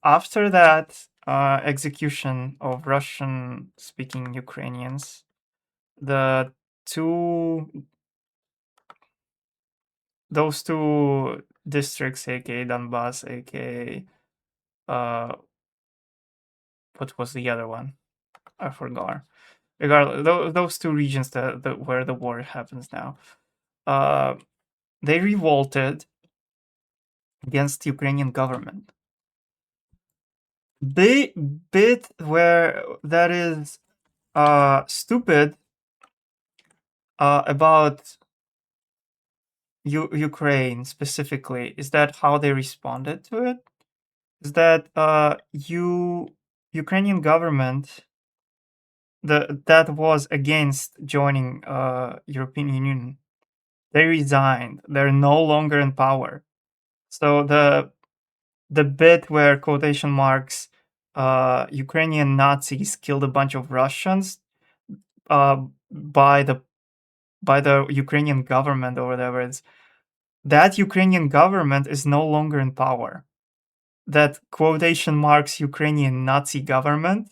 after that execution of Russian-speaking Ukrainians, the two those two districts, aka Donbass, aka what was the other one? I forgot. Regardless, those two regions where the war happens now, uh, they revolted against the Ukrainian government. Bit where that is stupid about Ukraine specifically is that how they responded to it is that Ukrainian government that was against joining European Union, they resigned. They're no longer in power. So the bit where quotation marks Ukrainian Nazis killed a bunch of Russians uh, by the Ukrainian government or whatever it's that Ukrainian government is no longer in power. That quotation marks Ukrainian Nazi government,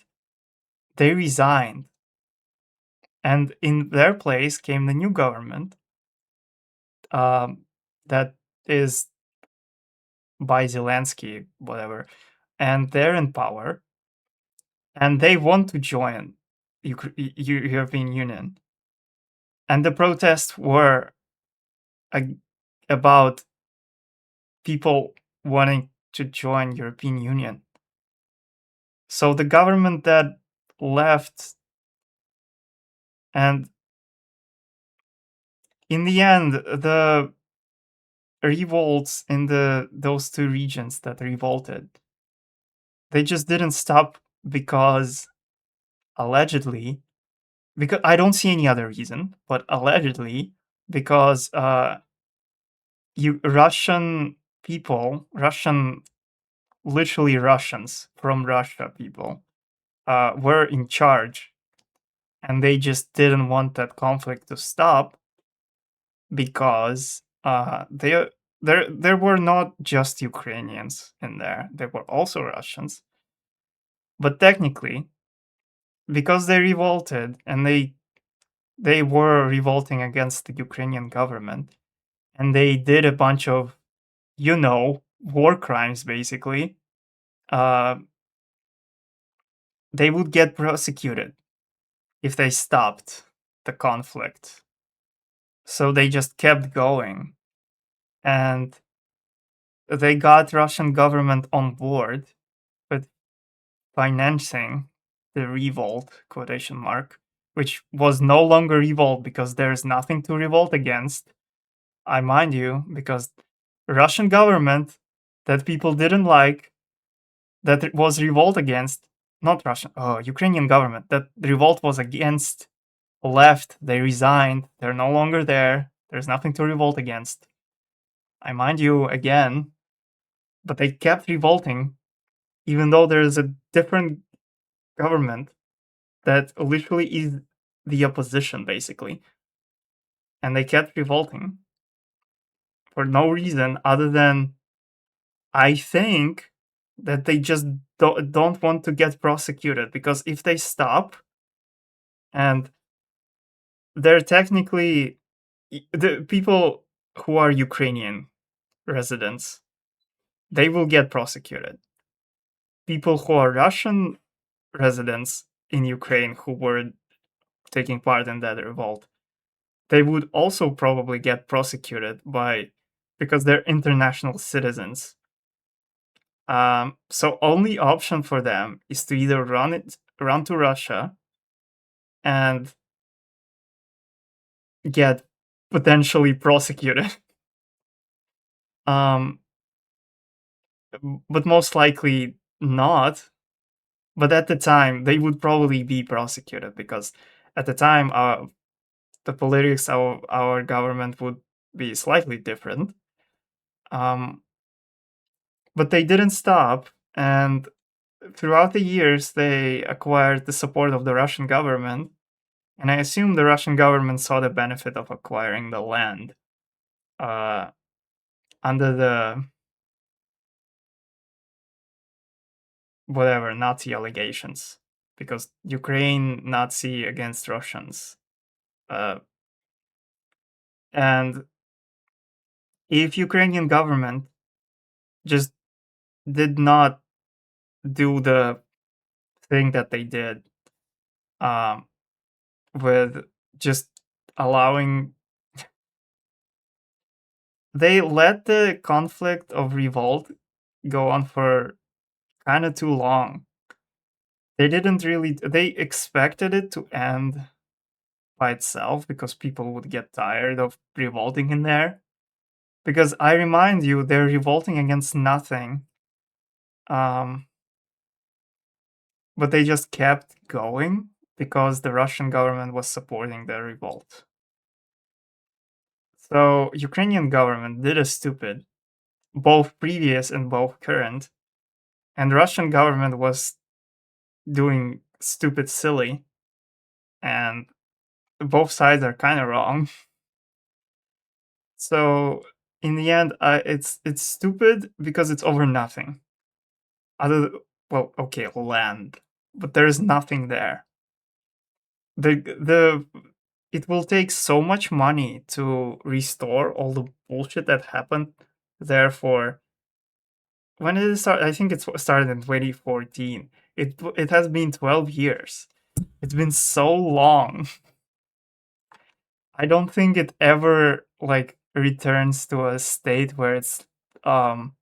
they resigned. And in their place came the new government that is by Zelensky, whatever. And they're in power and they want to join European Union. And the protests were about people wanting to join European Union. So the government that left, and in the end, the revolts in those two regions that revolted, they just didn't stop because allegedly, because I don't see any other reason, but allegedly because Russian people, literally Russians from Russia people, were in charge, and they just didn't want that conflict to stop because there were not just Ukrainians in there; there were also Russians. But technically, because they revolted and they were revolting against the Ukrainian government, and they did a bunch of war crimes basically. Uh, they would get prosecuted if they stopped the conflict. So they just kept going, and they got Russian government on board with financing the revolt quotation mark, which was no longer revolt because there's nothing to revolt against. I mind you, because Russian government that people didn't like, that it was revolt against, not Russian, Ukrainian government that the revolt was against, left, they resigned, they're no longer there, there's nothing to revolt against. I mind you again, but they kept revolting, even though there's a different government that literally is the opposition, basically. And they kept revolting for no reason other than, I think, that they just don't want to get prosecuted, because if they stop and they're technically the people who are Ukrainian residents. They will get prosecuted. People who are Russian residents in Ukraine who were taking part in that revolt, they would also probably get prosecuted by because they're international citizens. So only option for them is to either run to Russia and get potentially prosecuted. um, but most likely not. But at the time, they would probably be prosecuted because at the time, the politics of our government would be slightly different. Um, but they didn't stop, and throughout the years, they acquired the support of the Russian government. And I assume the Russian government saw the benefit of acquiring the land uh, under the whatever Nazi allegations, because Ukraine Nazi against Russians. Uh, and if Ukrainian government just did not do the thing that they did um, with just allowing, they let the conflict of revolt go on for kind of too long. They didn't really, they expected it to end by itself because people would get tired of revolting in there. Because I remind you, they're revolting against nothing. Um, but they just kept going because the Russian government was supporting the revolt. So Ukrainian government did a stupid, both previous and both current, and Russian government was doing stupid silly, and both sides are kind of wrong. So in the end, it's stupid because it's over nothing. Other well, okay, land, but there's nothing there. The it will take so much money to restore all the bullshit that happened there for when did it start? I think it started in 2014. It has been 12 years. It's been so long. I don't think it ever like returns to a state where it's um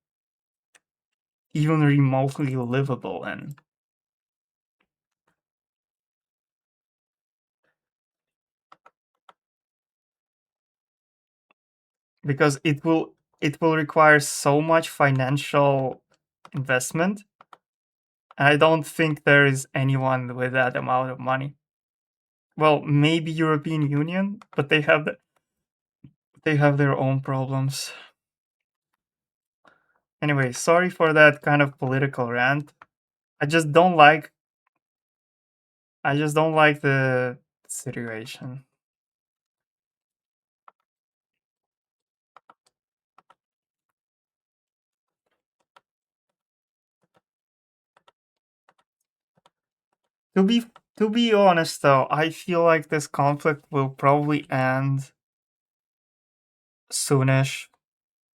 even remotely livable in, because it will require so much financial investment, and I don't think there is anyone with that amount of money. Well, maybe European Union, but they have their own problems. Anyway, sorry for that kind of political rant. I just don't like I just don't like the situation. To be to be honest though, I feel like this conflict will probably end soonish,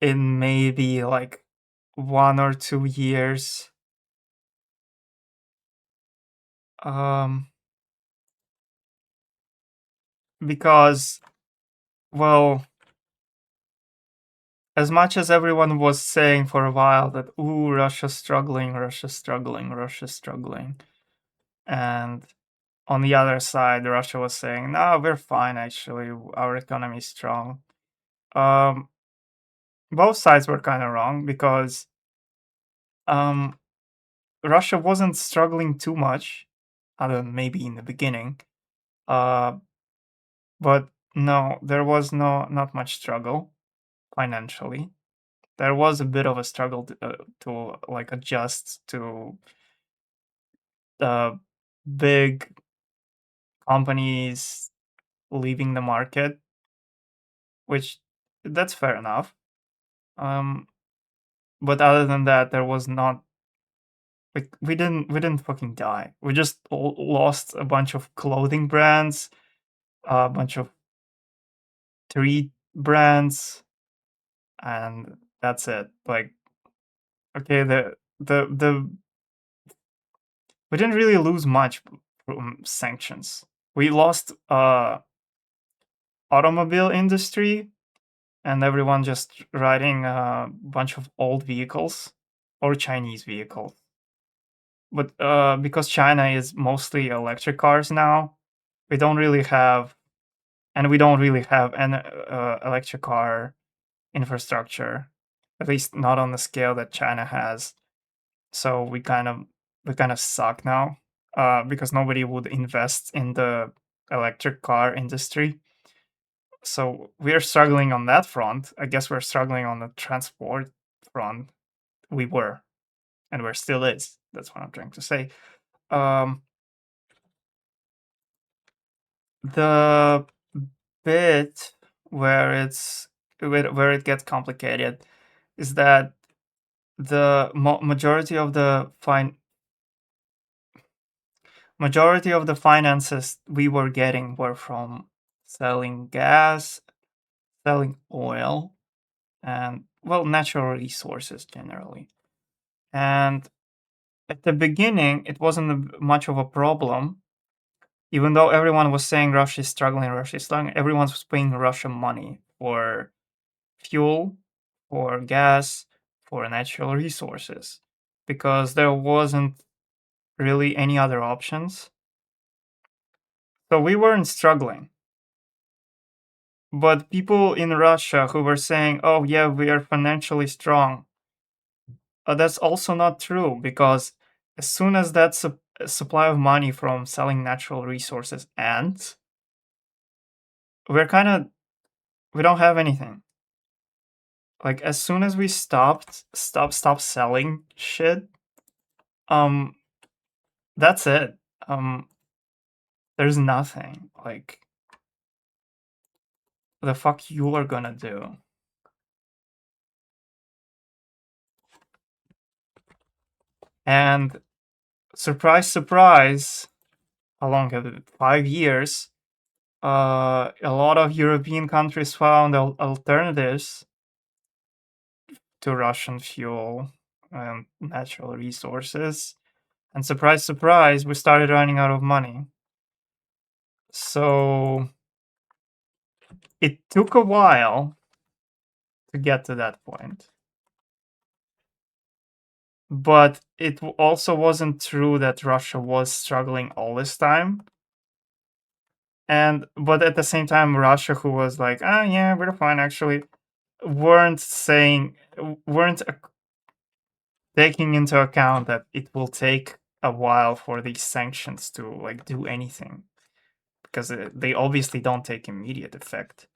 in maybe like 1 or 2 years. Um because well, as much as everyone was saying for a while that ooh, Russia's struggling, Russia's struggling, Russia's struggling, and on the other side, Russia was saying, "No, we're fine. Actually, our economy is strong." Um, both sides were kind of wrong because um, Russia wasn't struggling too much, other than maybe in the beginning. Uh, but no, there was not much struggle financially. There was a bit of a struggle to like adjust to the big companies leaving the market, which that's fair enough. Um, but other than that, there was not Like we didn't fucking die. We just lost a bunch of clothing brands, a bunch of treat brands, and that's it. Like, okay, the we didn't really lose much from sanctions. We lost automobile industry and everyone just riding a bunch of old vehicles or Chinese vehicles. But because China is mostly electric cars now, we don't really have, and we don't really have an electric car infrastructure, at least not on the scale that China has. So we kind of suck now because nobody would invest in the electric car industry. So we're struggling on that front. I guess we're struggling on the transport front. We were, and we're still is. That's what I'm trying to say. Um, the bit where it gets complicated is that the majority of the finances we were getting were from selling gas, selling oil, and well, natural resources generally. And at the beginning, it wasn't much of a problem, even though everyone was saying Russia's struggling, Russia's struggling. Everyone was paying Russian money for fuel, for gas, for natural resources, because there wasn't really any other options. So we weren't struggling. But people in Russia who were saying, "Oh yeah, we are financially strong," that's also not true because as soon as that supply of money from selling natural resources ends, we're kind of we don't have anything. Like as soon as we stop selling shit, um, that's it. Um, there's nothing. Like the fuck you are gonna do? And surprise, surprise, how long have it? 5 years. A lot of European countries found alternatives to Russian fuel and natural resources. And surprise, surprise, we started running out of money. So it took a while to get to that point. But it also wasn't true that Russia was struggling all this time. And but at the same time, Russia, who was like, ah, yeah, we're fine, actually, weren't saying, weren't taking into account that it will take a while for these sanctions to like do anything because they obviously don't take immediate effect.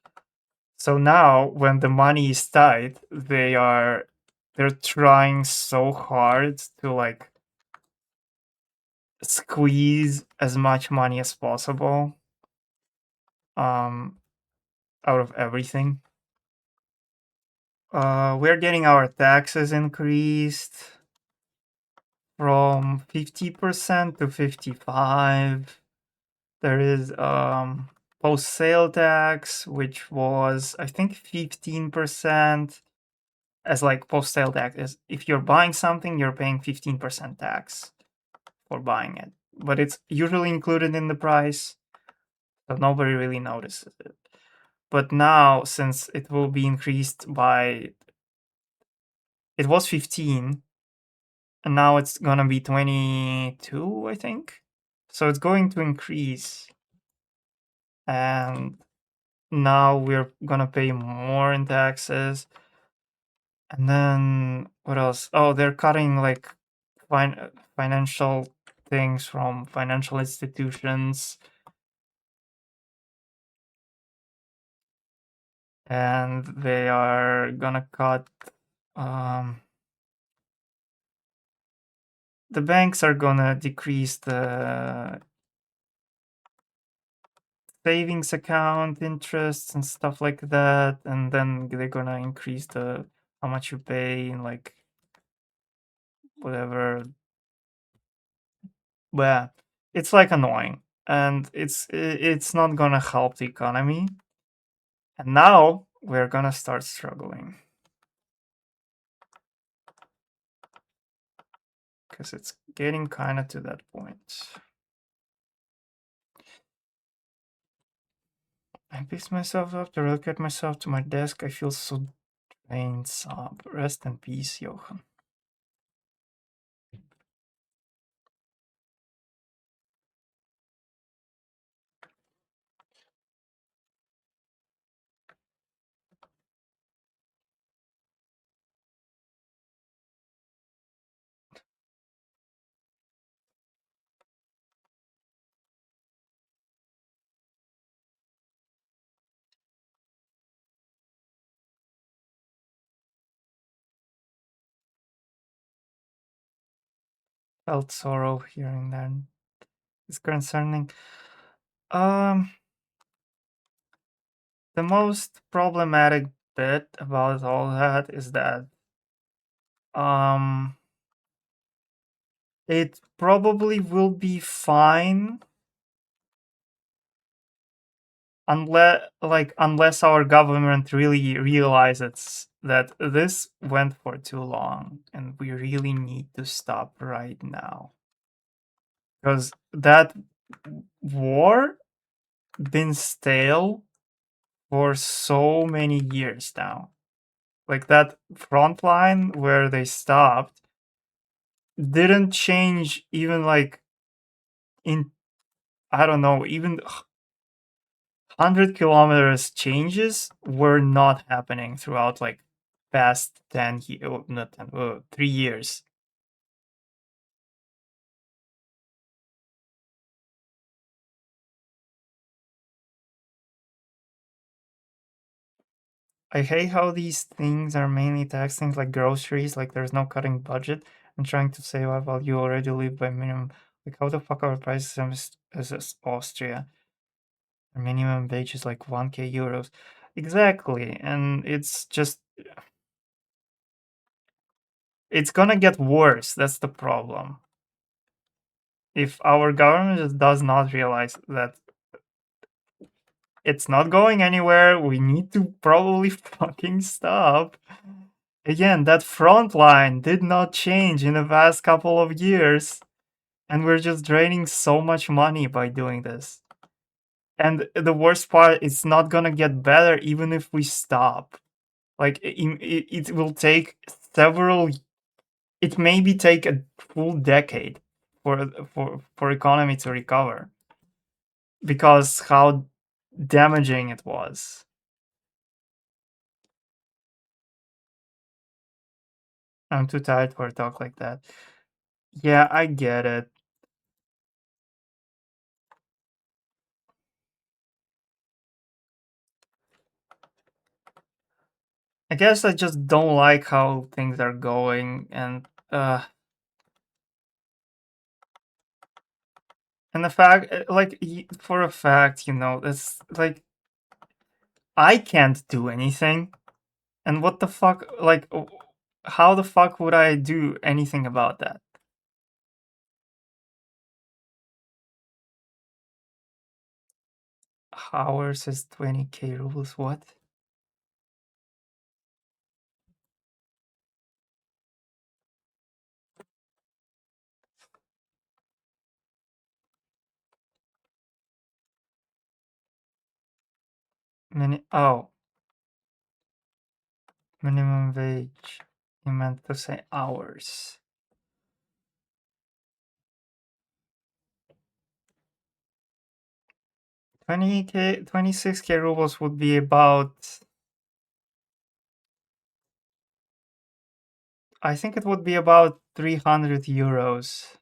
So now when the money is tight, they're trying so hard to like squeeze as much money as possible um out of everything. We're getting our taxes increased from 50% to 55. There is post sale tax, which was I think 15%. As like post sale tax is if you're buying something, you're paying 15% tax for buying it, but it's usually included in the price, so nobody really notices it. But now, since it will be increased by, it was 15, and now it's gonna be 22, I think. So it's going to increase, and now we're gonna pay more in taxes. And then what else? Oh, they're cutting like financial things from financial institutions, and they are gonna cut. Um, the banks are gonna decrease the savings account interests and stuff like that, and then they're gonna increase the how much you pay in like whatever But it's like annoying, and it's not gonna help the economy. And now we're gonna start struggling because it's getting kind of to that point. I picked myself up to relocate myself to my desk. I feel so drained. Sob. Rest in peace, Johan. Felt sorrow hearing that. It's concerning. Um, the most problematic bit about all that is that um, it probably will be fine unless our government really realizes that this went for too long and we really need to stop right now, because that war been stale for so many years now. Like that front line where they stopped didn't change even like in, I don't know, even 100 kilometers changes were not happening throughout like past 10 not 10, 3 years. I hate how these things are mainly tax things like groceries, like there's no cutting budget and trying to save up while you already live by minimum. Like how the fuck our prices as Austria? Our minimum wage is like 1k euros. Exactly. And it's gonna get worse. That's the problem. If our government just does not realize that it's not going anywhere, we need to probably fucking stop. Again, that front line did not change in the past couple of years, and we're just draining so much money by doing this. And the worst part, it's not gonna get better even if we stop. Like it will take several. It maybe take a full decade for economy to recover because how damaging it was. I'm too tired for a talk like that. Yeah, I get it. I guess I just don't like how things are going, and the fact, like for a fact, it's like I can't do anything, and what the fuck, like, how the fuck would I do anything about that? Ours is 20k rubles. What? Oh, minimum wage. You meant to say hours. 20k, 26k rubles would be about. I think it would be about 300 euros.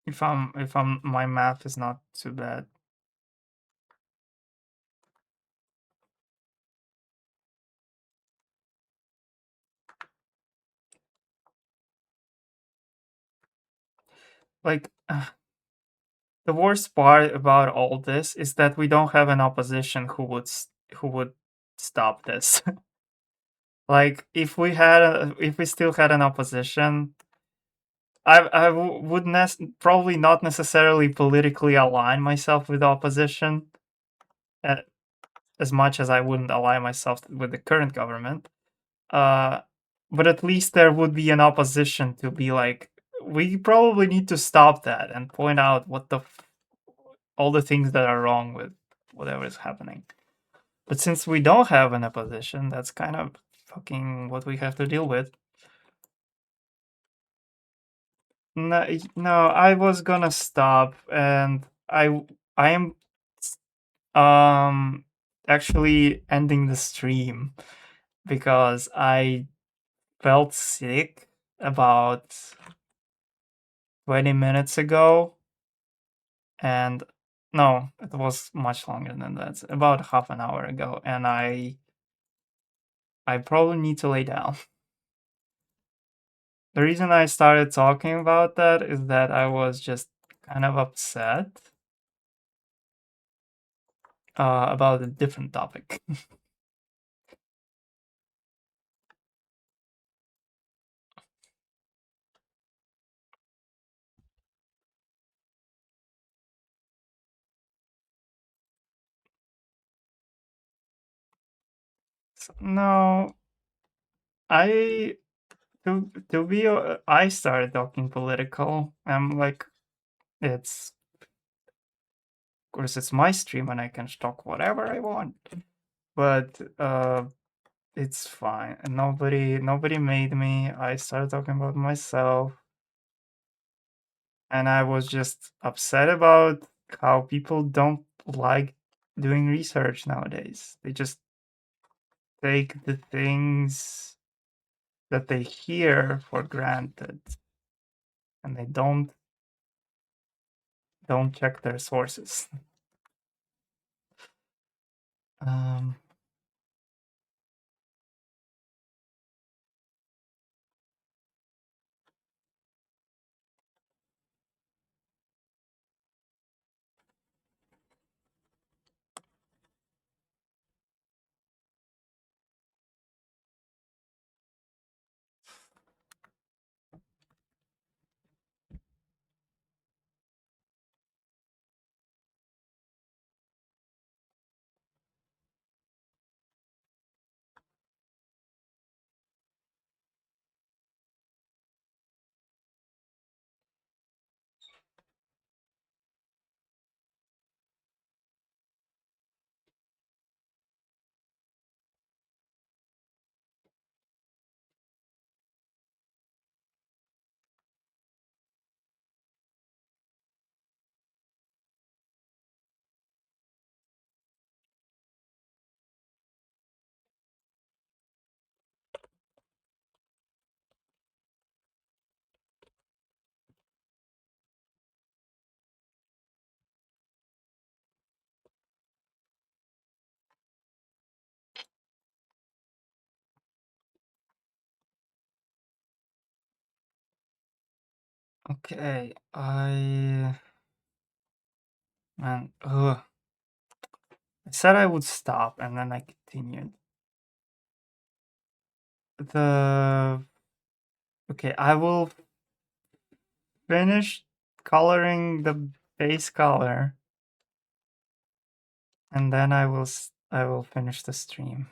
If my math is not too bad. Like the worst part about all this is that we don't have an opposition who would stop this. Like if we still had an opposition, would probably not necessarily politically align myself with the opposition, uh, as much as I wouldn't align myself with the current government. Uh, but at least there would be an opposition to be like, we probably need to stop that and point out all the things that are wrong with whatever is happening. But since we don't have an opposition, that's kind of fucking what we have to deal with. No, no, I was gonna stop, and I am um actually ending the stream because I felt sick about 20 minutes ago, and no, it was much longer than that, about half an hour ago, and I probably need to lay down. The reason I started talking about that is that I was just kind of upset about a different topic. No, I to be I started talking political. I'm like, it's of course it's my stream and I can talk whatever I want, but it's fine. Nobody made me. I started talking about myself, and I was just upset about how people don't like doing research nowadays. They just take the things that they hear for granted, and they don't check their sources. Um, okay, I said I would stop, and then I continued. The Okay, I will finish coloring the base color, and then I will finish the stream.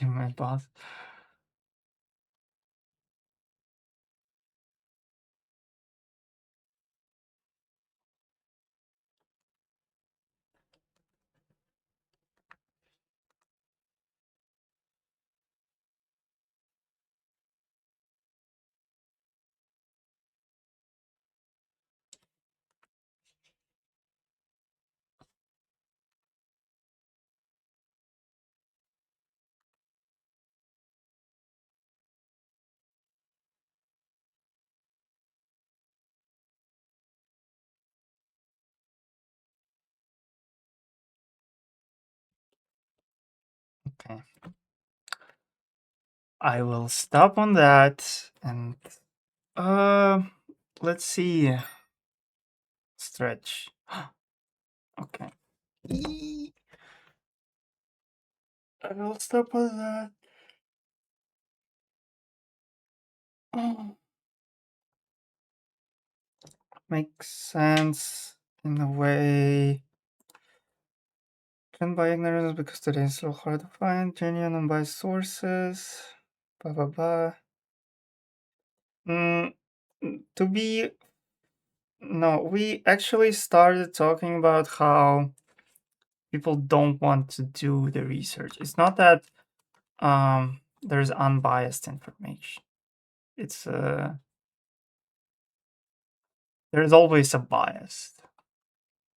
My boss. Okay. I will stop on that and uh let's see. Stretch. Okay. I will stop on that. Oh, makes sense in a way. Can buy ignorance because today is so hard to find genuine unbiased sources. Blah blah blah. Mm, to be no, we actually started talking about how people don't want to do the research. It's not that there's unbiased information. It's there's always a bias,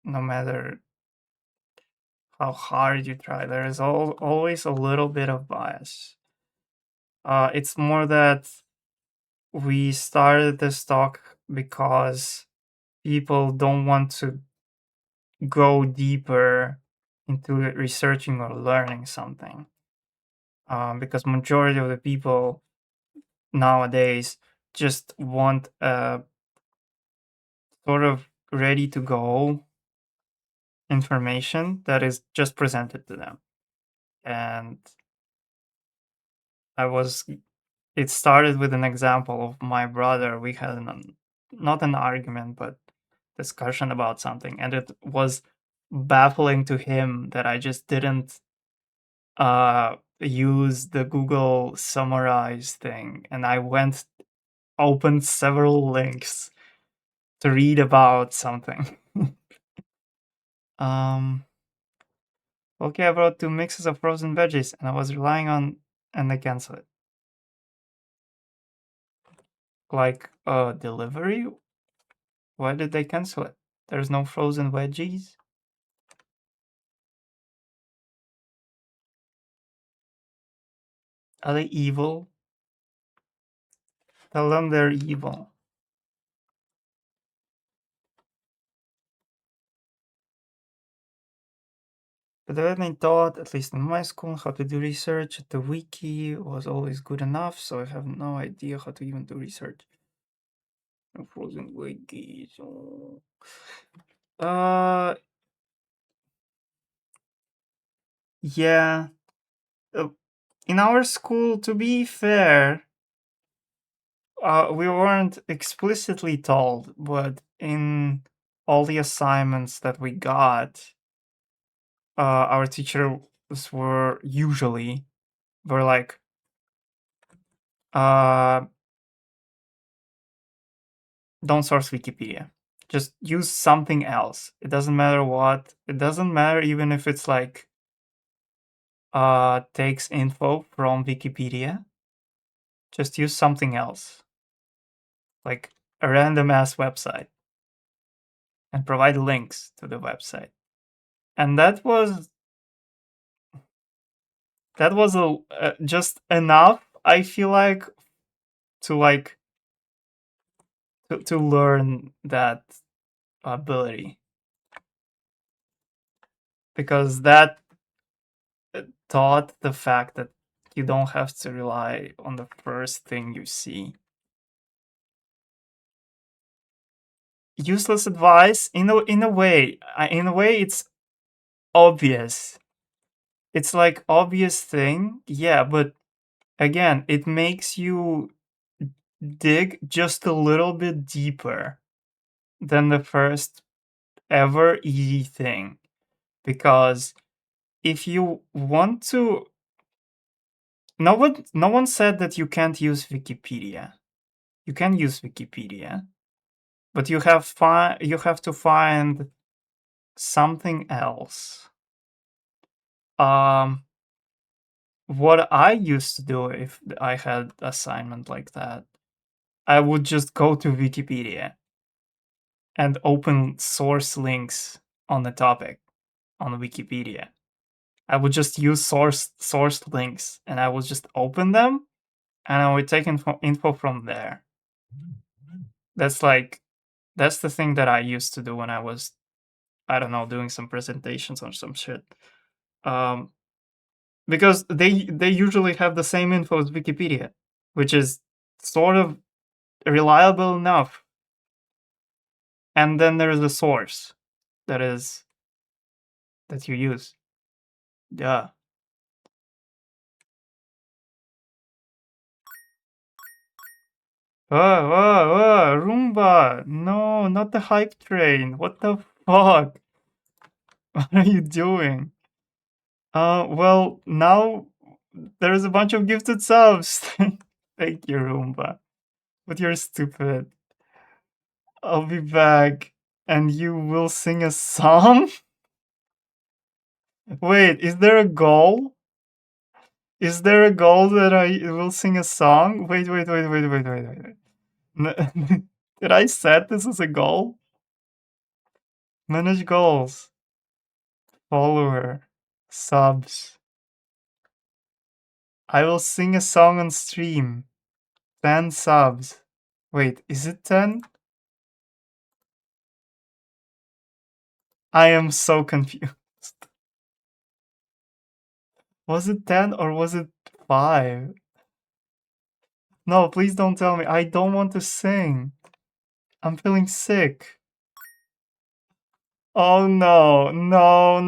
no matter how hard you try. There is always a little bit of bias. It's more that we started this talk because people don't want to go deeper into researching or learning something. Because majority of the people nowadays just want a sort of ready to go information that is just presented to them. And I was it started with an example of my brother. We had not an argument, but discussion about something, and it was baffling to him that I just didn't use the Google summarize thing, and I went opened several links to read about something. um, okay, I brought two mixes of frozen veggies, and I was relying on, and they canceled it. Like delivery? Why did they cancel it? There's no frozen veggies. Are they evil? Tell them they're evil. But then I thought, at least in my school, how to do research. The wiki was always good enough, so I have no idea how to even do research. No frozen wikis. Oh. Yeah. In our school, to be fair, we weren't explicitly told, but in all the assignments that we got, our teachers were like, uh, don't source Wikipedia. Just use something else. It doesn't matter what. It doesn't matter even if it's like takes info from Wikipedia. Just use something else, like a random ass website, and provide links to the website. And that was just enough. I feel like to like to learn that ability, because that taught the fact that you don't have to rely on the first thing you see. Useless advice in a way it's obvious. It's like obvious thing, yeah, but again, it makes you dig just a little bit deeper than the first ever easy thing, because if you want to, no one said that you can't use Wikipedia. You can use Wikipedia, but you have to find something else. Um, what I used to do if I had assignment like that, I would just go to Wikipedia and open source links on the topic on Wikipedia. I would just use source links, and I would just open them, and I would take info from there. That's like that's the thing that I used to do when I was, I don't know, doing some presentations or some shit. Um, because they usually have the same info as Wikipedia, which is sort of reliable enough. And then there's the source that is that you use. Yeah. Roomba! No, not the hype train. What the fuck? What are you doing? Well, now there's a bunch of gifted subs. Thank you, Roomba. But you're stupid. I'll be back, and you will sing a song? Wait, is there a goal? Is there a goal that I will sing a song? Wait. Did I set this as a goal? Manage goals. Follower. Subs. I will sing a song on stream. 10 subs. Wait, is it 10? I am so confused. Was it 10 or was it 5? No, please don't tell me. I don't want to sing. I'm feeling sick. Oh no, no.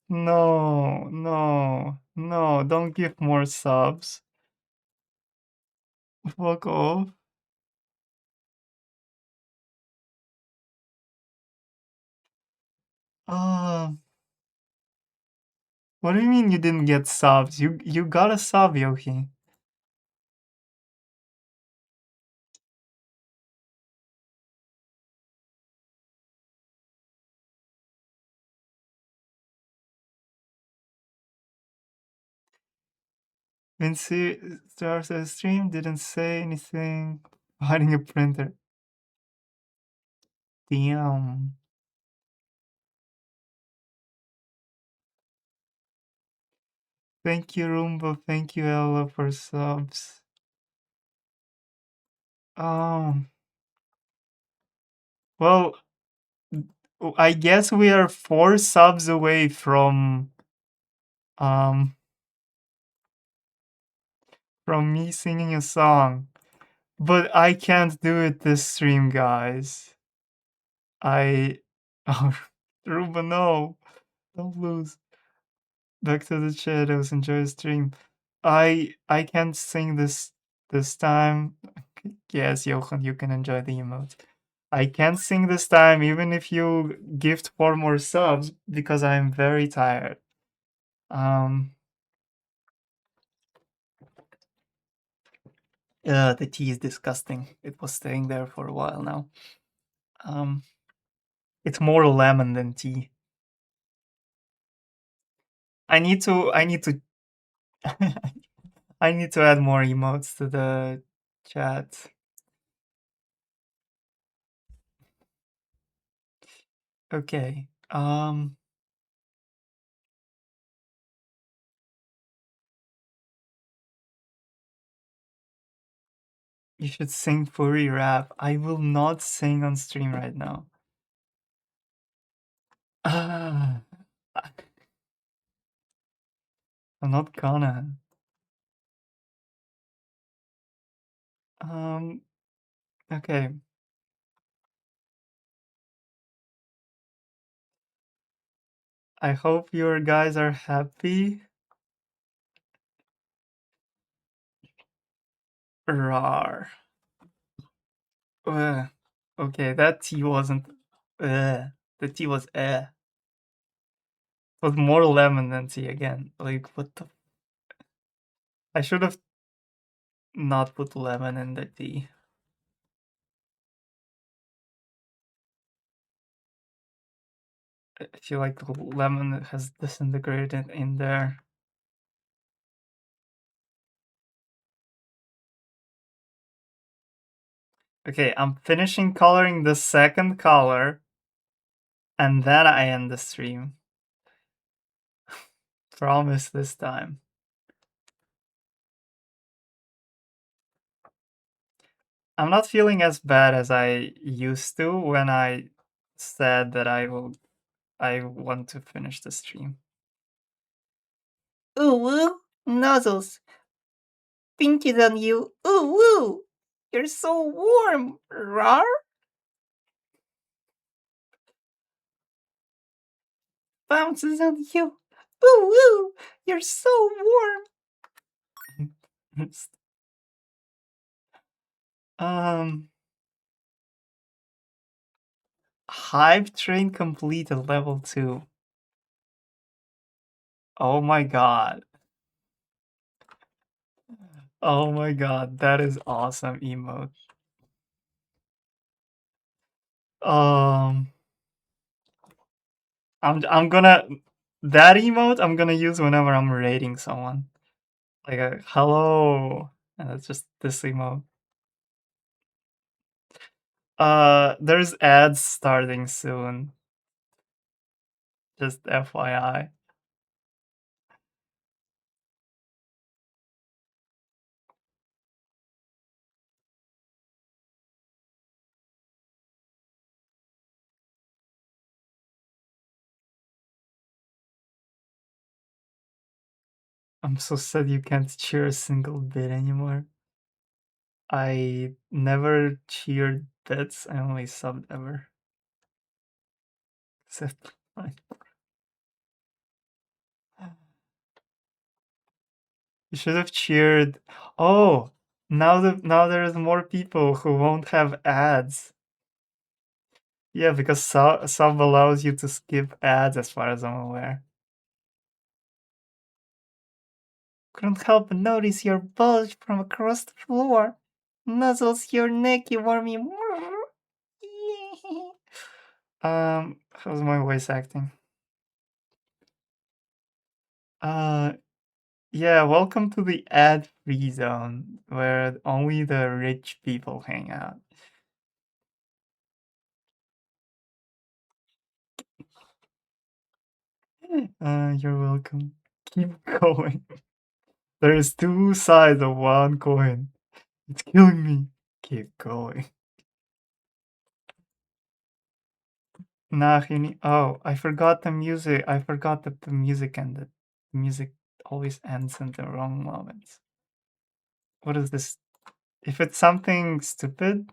No, don't give more subs. Fuck off. Uh, what do you mean you didn't get subs? You got a sub, Yohi. Vinci starts a stream, didn't say anything. Hiding a printer. Damn. Thank you, Roomba. Thank you, Ella, for subs. Um, well, I guess we are 4 subs away um from me singing a song. But I can't do it this stream, guys. I oh, Roomba, no. Don't lose. Back to the shadows, enjoy the stream. I can't sing this time. Yes, Johan, you can enjoy the emote. I can't sing this time, even if you gift 4 more subs, because I'm very tired. The tea is disgusting. It was staying there for a while now. Um, it's more lemon than tea. I need to I need to add more emotes to the chat. Okay. You should sing furry rap. I will not sing on stream right now. Ah, I'm not gonna. Okay. I hope your guys are happy. Rar. Okay, that tea wasn't. The tea was. It was more lemon than tea again. Like, what the. I should have not put lemon in the tea. I feel like the lemon has disintegrated in there. Okay, I'm finishing coloring the second color, and then I end the stream. Promise this time. I'm not feeling as bad as I used to when I said that I will I want to finish the stream. Ooh woo, nozzles, pinches on you. Ooh woo, you're so warm. Rar. Bounces on you. Ooh woo, you're so warm. um, Hive train completed level 2. Oh my god. Oh my god, that is awesome emote. Um, I'm gonna that emote I'm gonna use whenever I'm raiding someone. Like a hello, and it's just this emote. There's ads starting soon. Just FYI. I'm so sad you can't cheer a single bit anymore. I never cheered bits. I only subbed ever. Except you should have cheered. Oh, now there's more people who won't have ads. Yeah, because sub allows you to skip ads, as far as I'm aware. Couldn't help but notice your bulge from across the floor. Nuzzles your neck, you wormy. How's my voice acting? Uh, yeah, welcome to the ad-free zone, where only the rich people hang out. You're welcome. Keep going. There's two sides of one coin. It's killing me. Keep going. Nah, oh, I forgot the music. I forgot that the music ended. The music always ends in the wrong moments. What is this? If it's something stupid.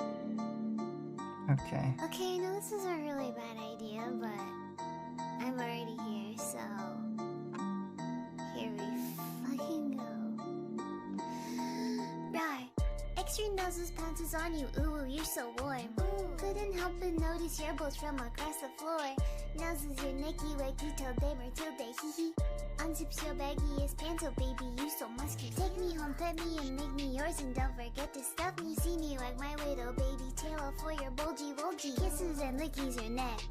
Okay. Okay, I know this is a really bad idea, but I'm already here, so here we fucking go. Right. Extra noses pounces on you, ooh, you're so warm. Couldn't help but notice your bolts from across the floor. Noses your necky wackito de Matilde, hee hee. Unzips your baggiest pants, oh baby, you so musky. Take me home, pet me, and make me yours, and don't forget to stuff me. See me wag my little baby tail for your bulgy bulgy. Kisses and lickies your neck.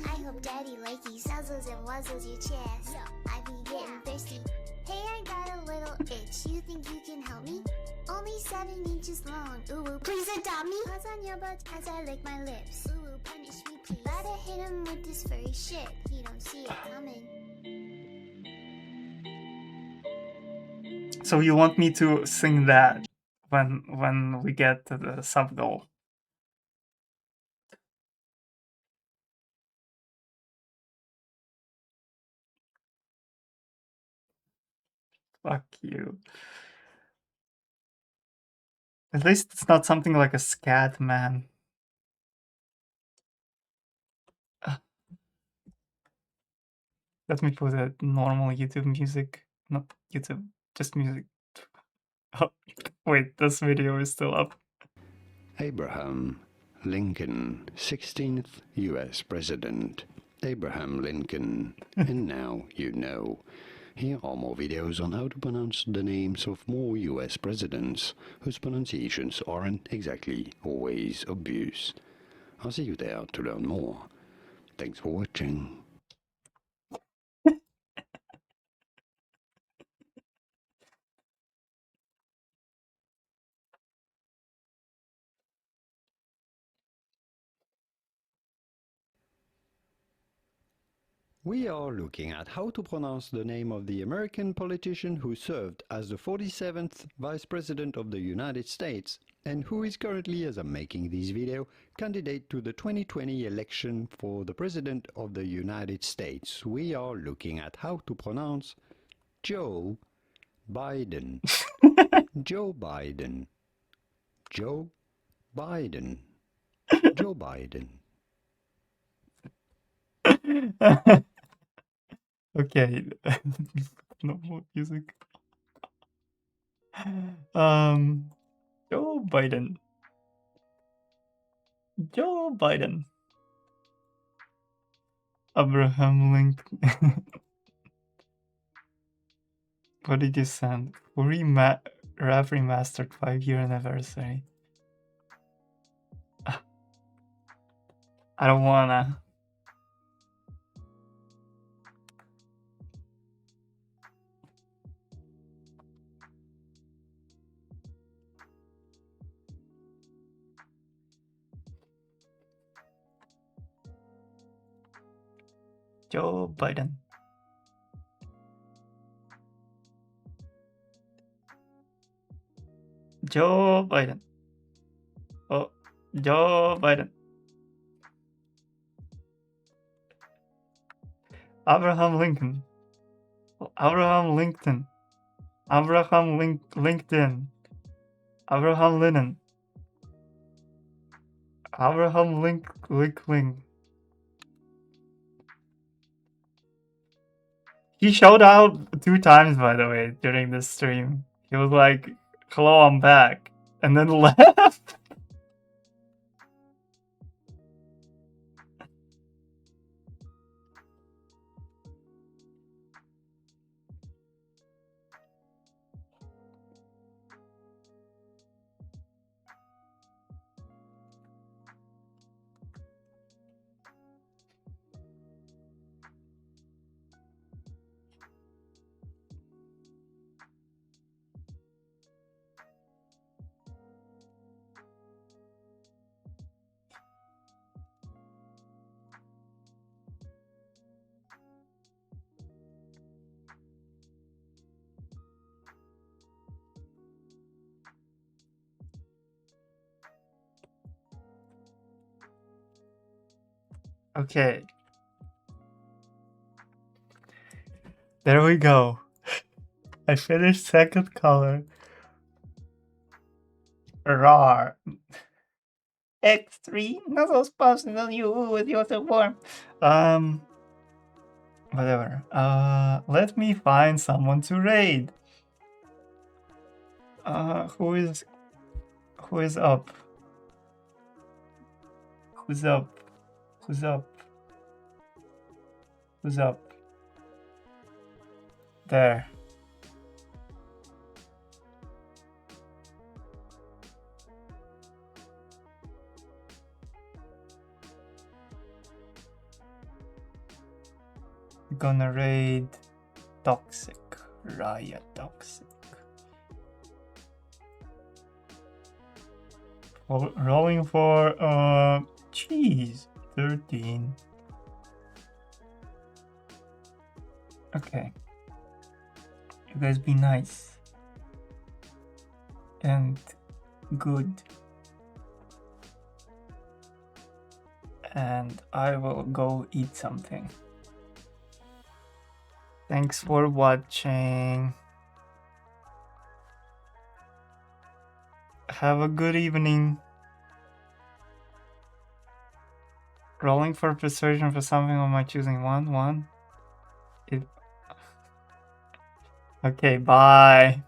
I hope daddy likey nuzzles and wuzzles your chest. I be getting thirsty. Hey, I got a little itch. You think you can help me? Only 7 inches long. Ooh, please adopt me. Paws on your butt as I lick my lips. Ooh, punish me, please. Gotta hit him with this furry shit. He don't see it coming. So you want me to sing that when we get to the sub goal? Fuck you. At least it's not something like a scat man. Let me put a normal YouTube music, not YouTube, just music. Oh, wait, this video is still up. Abraham Lincoln, 16th U.S. President. Abraham Lincoln. And now you know. Here are more videos on how to pronounce the names of more US presidents whose pronunciations aren't exactly always obvious. I'll see you there to learn more. Thanks for watching. We are looking at how to pronounce the name of the American politician who served as the 47th Vice President of the United States and who is currently, as I'm making this video, candidate to the 2020 election for the President of the United States. We are looking at how to pronounce Joe Biden. Joe Biden. Joe Biden. Joe Biden. Okay. No more music. Joe Biden. Joe Biden. Abraham Lincoln. What did you send? Rap remastered 5-year anniversary. I don't wanna. Joe Biden. Joe Biden. Oh, Joe Biden. Abraham Lincoln. Abraham Lincoln. Abraham LinkedIn. Abraham Lennon. Abraham Lincoln. He showed out 2 times, by the way, during this stream. He was like, "Hello, I'm back," and then left. Okay. There we go. I finished second color. Rawr. X3, not so possible, you with your support. Whatever. Let me find someone to raid. Who is up? Who's up? Who's up? Who's up? There. Gonna raid Toxic. Riot Toxic. Rolling for cheese. 13. Okay. You guys be nice. And good. And I will go eat something. Thanks for watching. Have a good evening. Rolling for persuasion for something of my choosing. One. Okay, bye.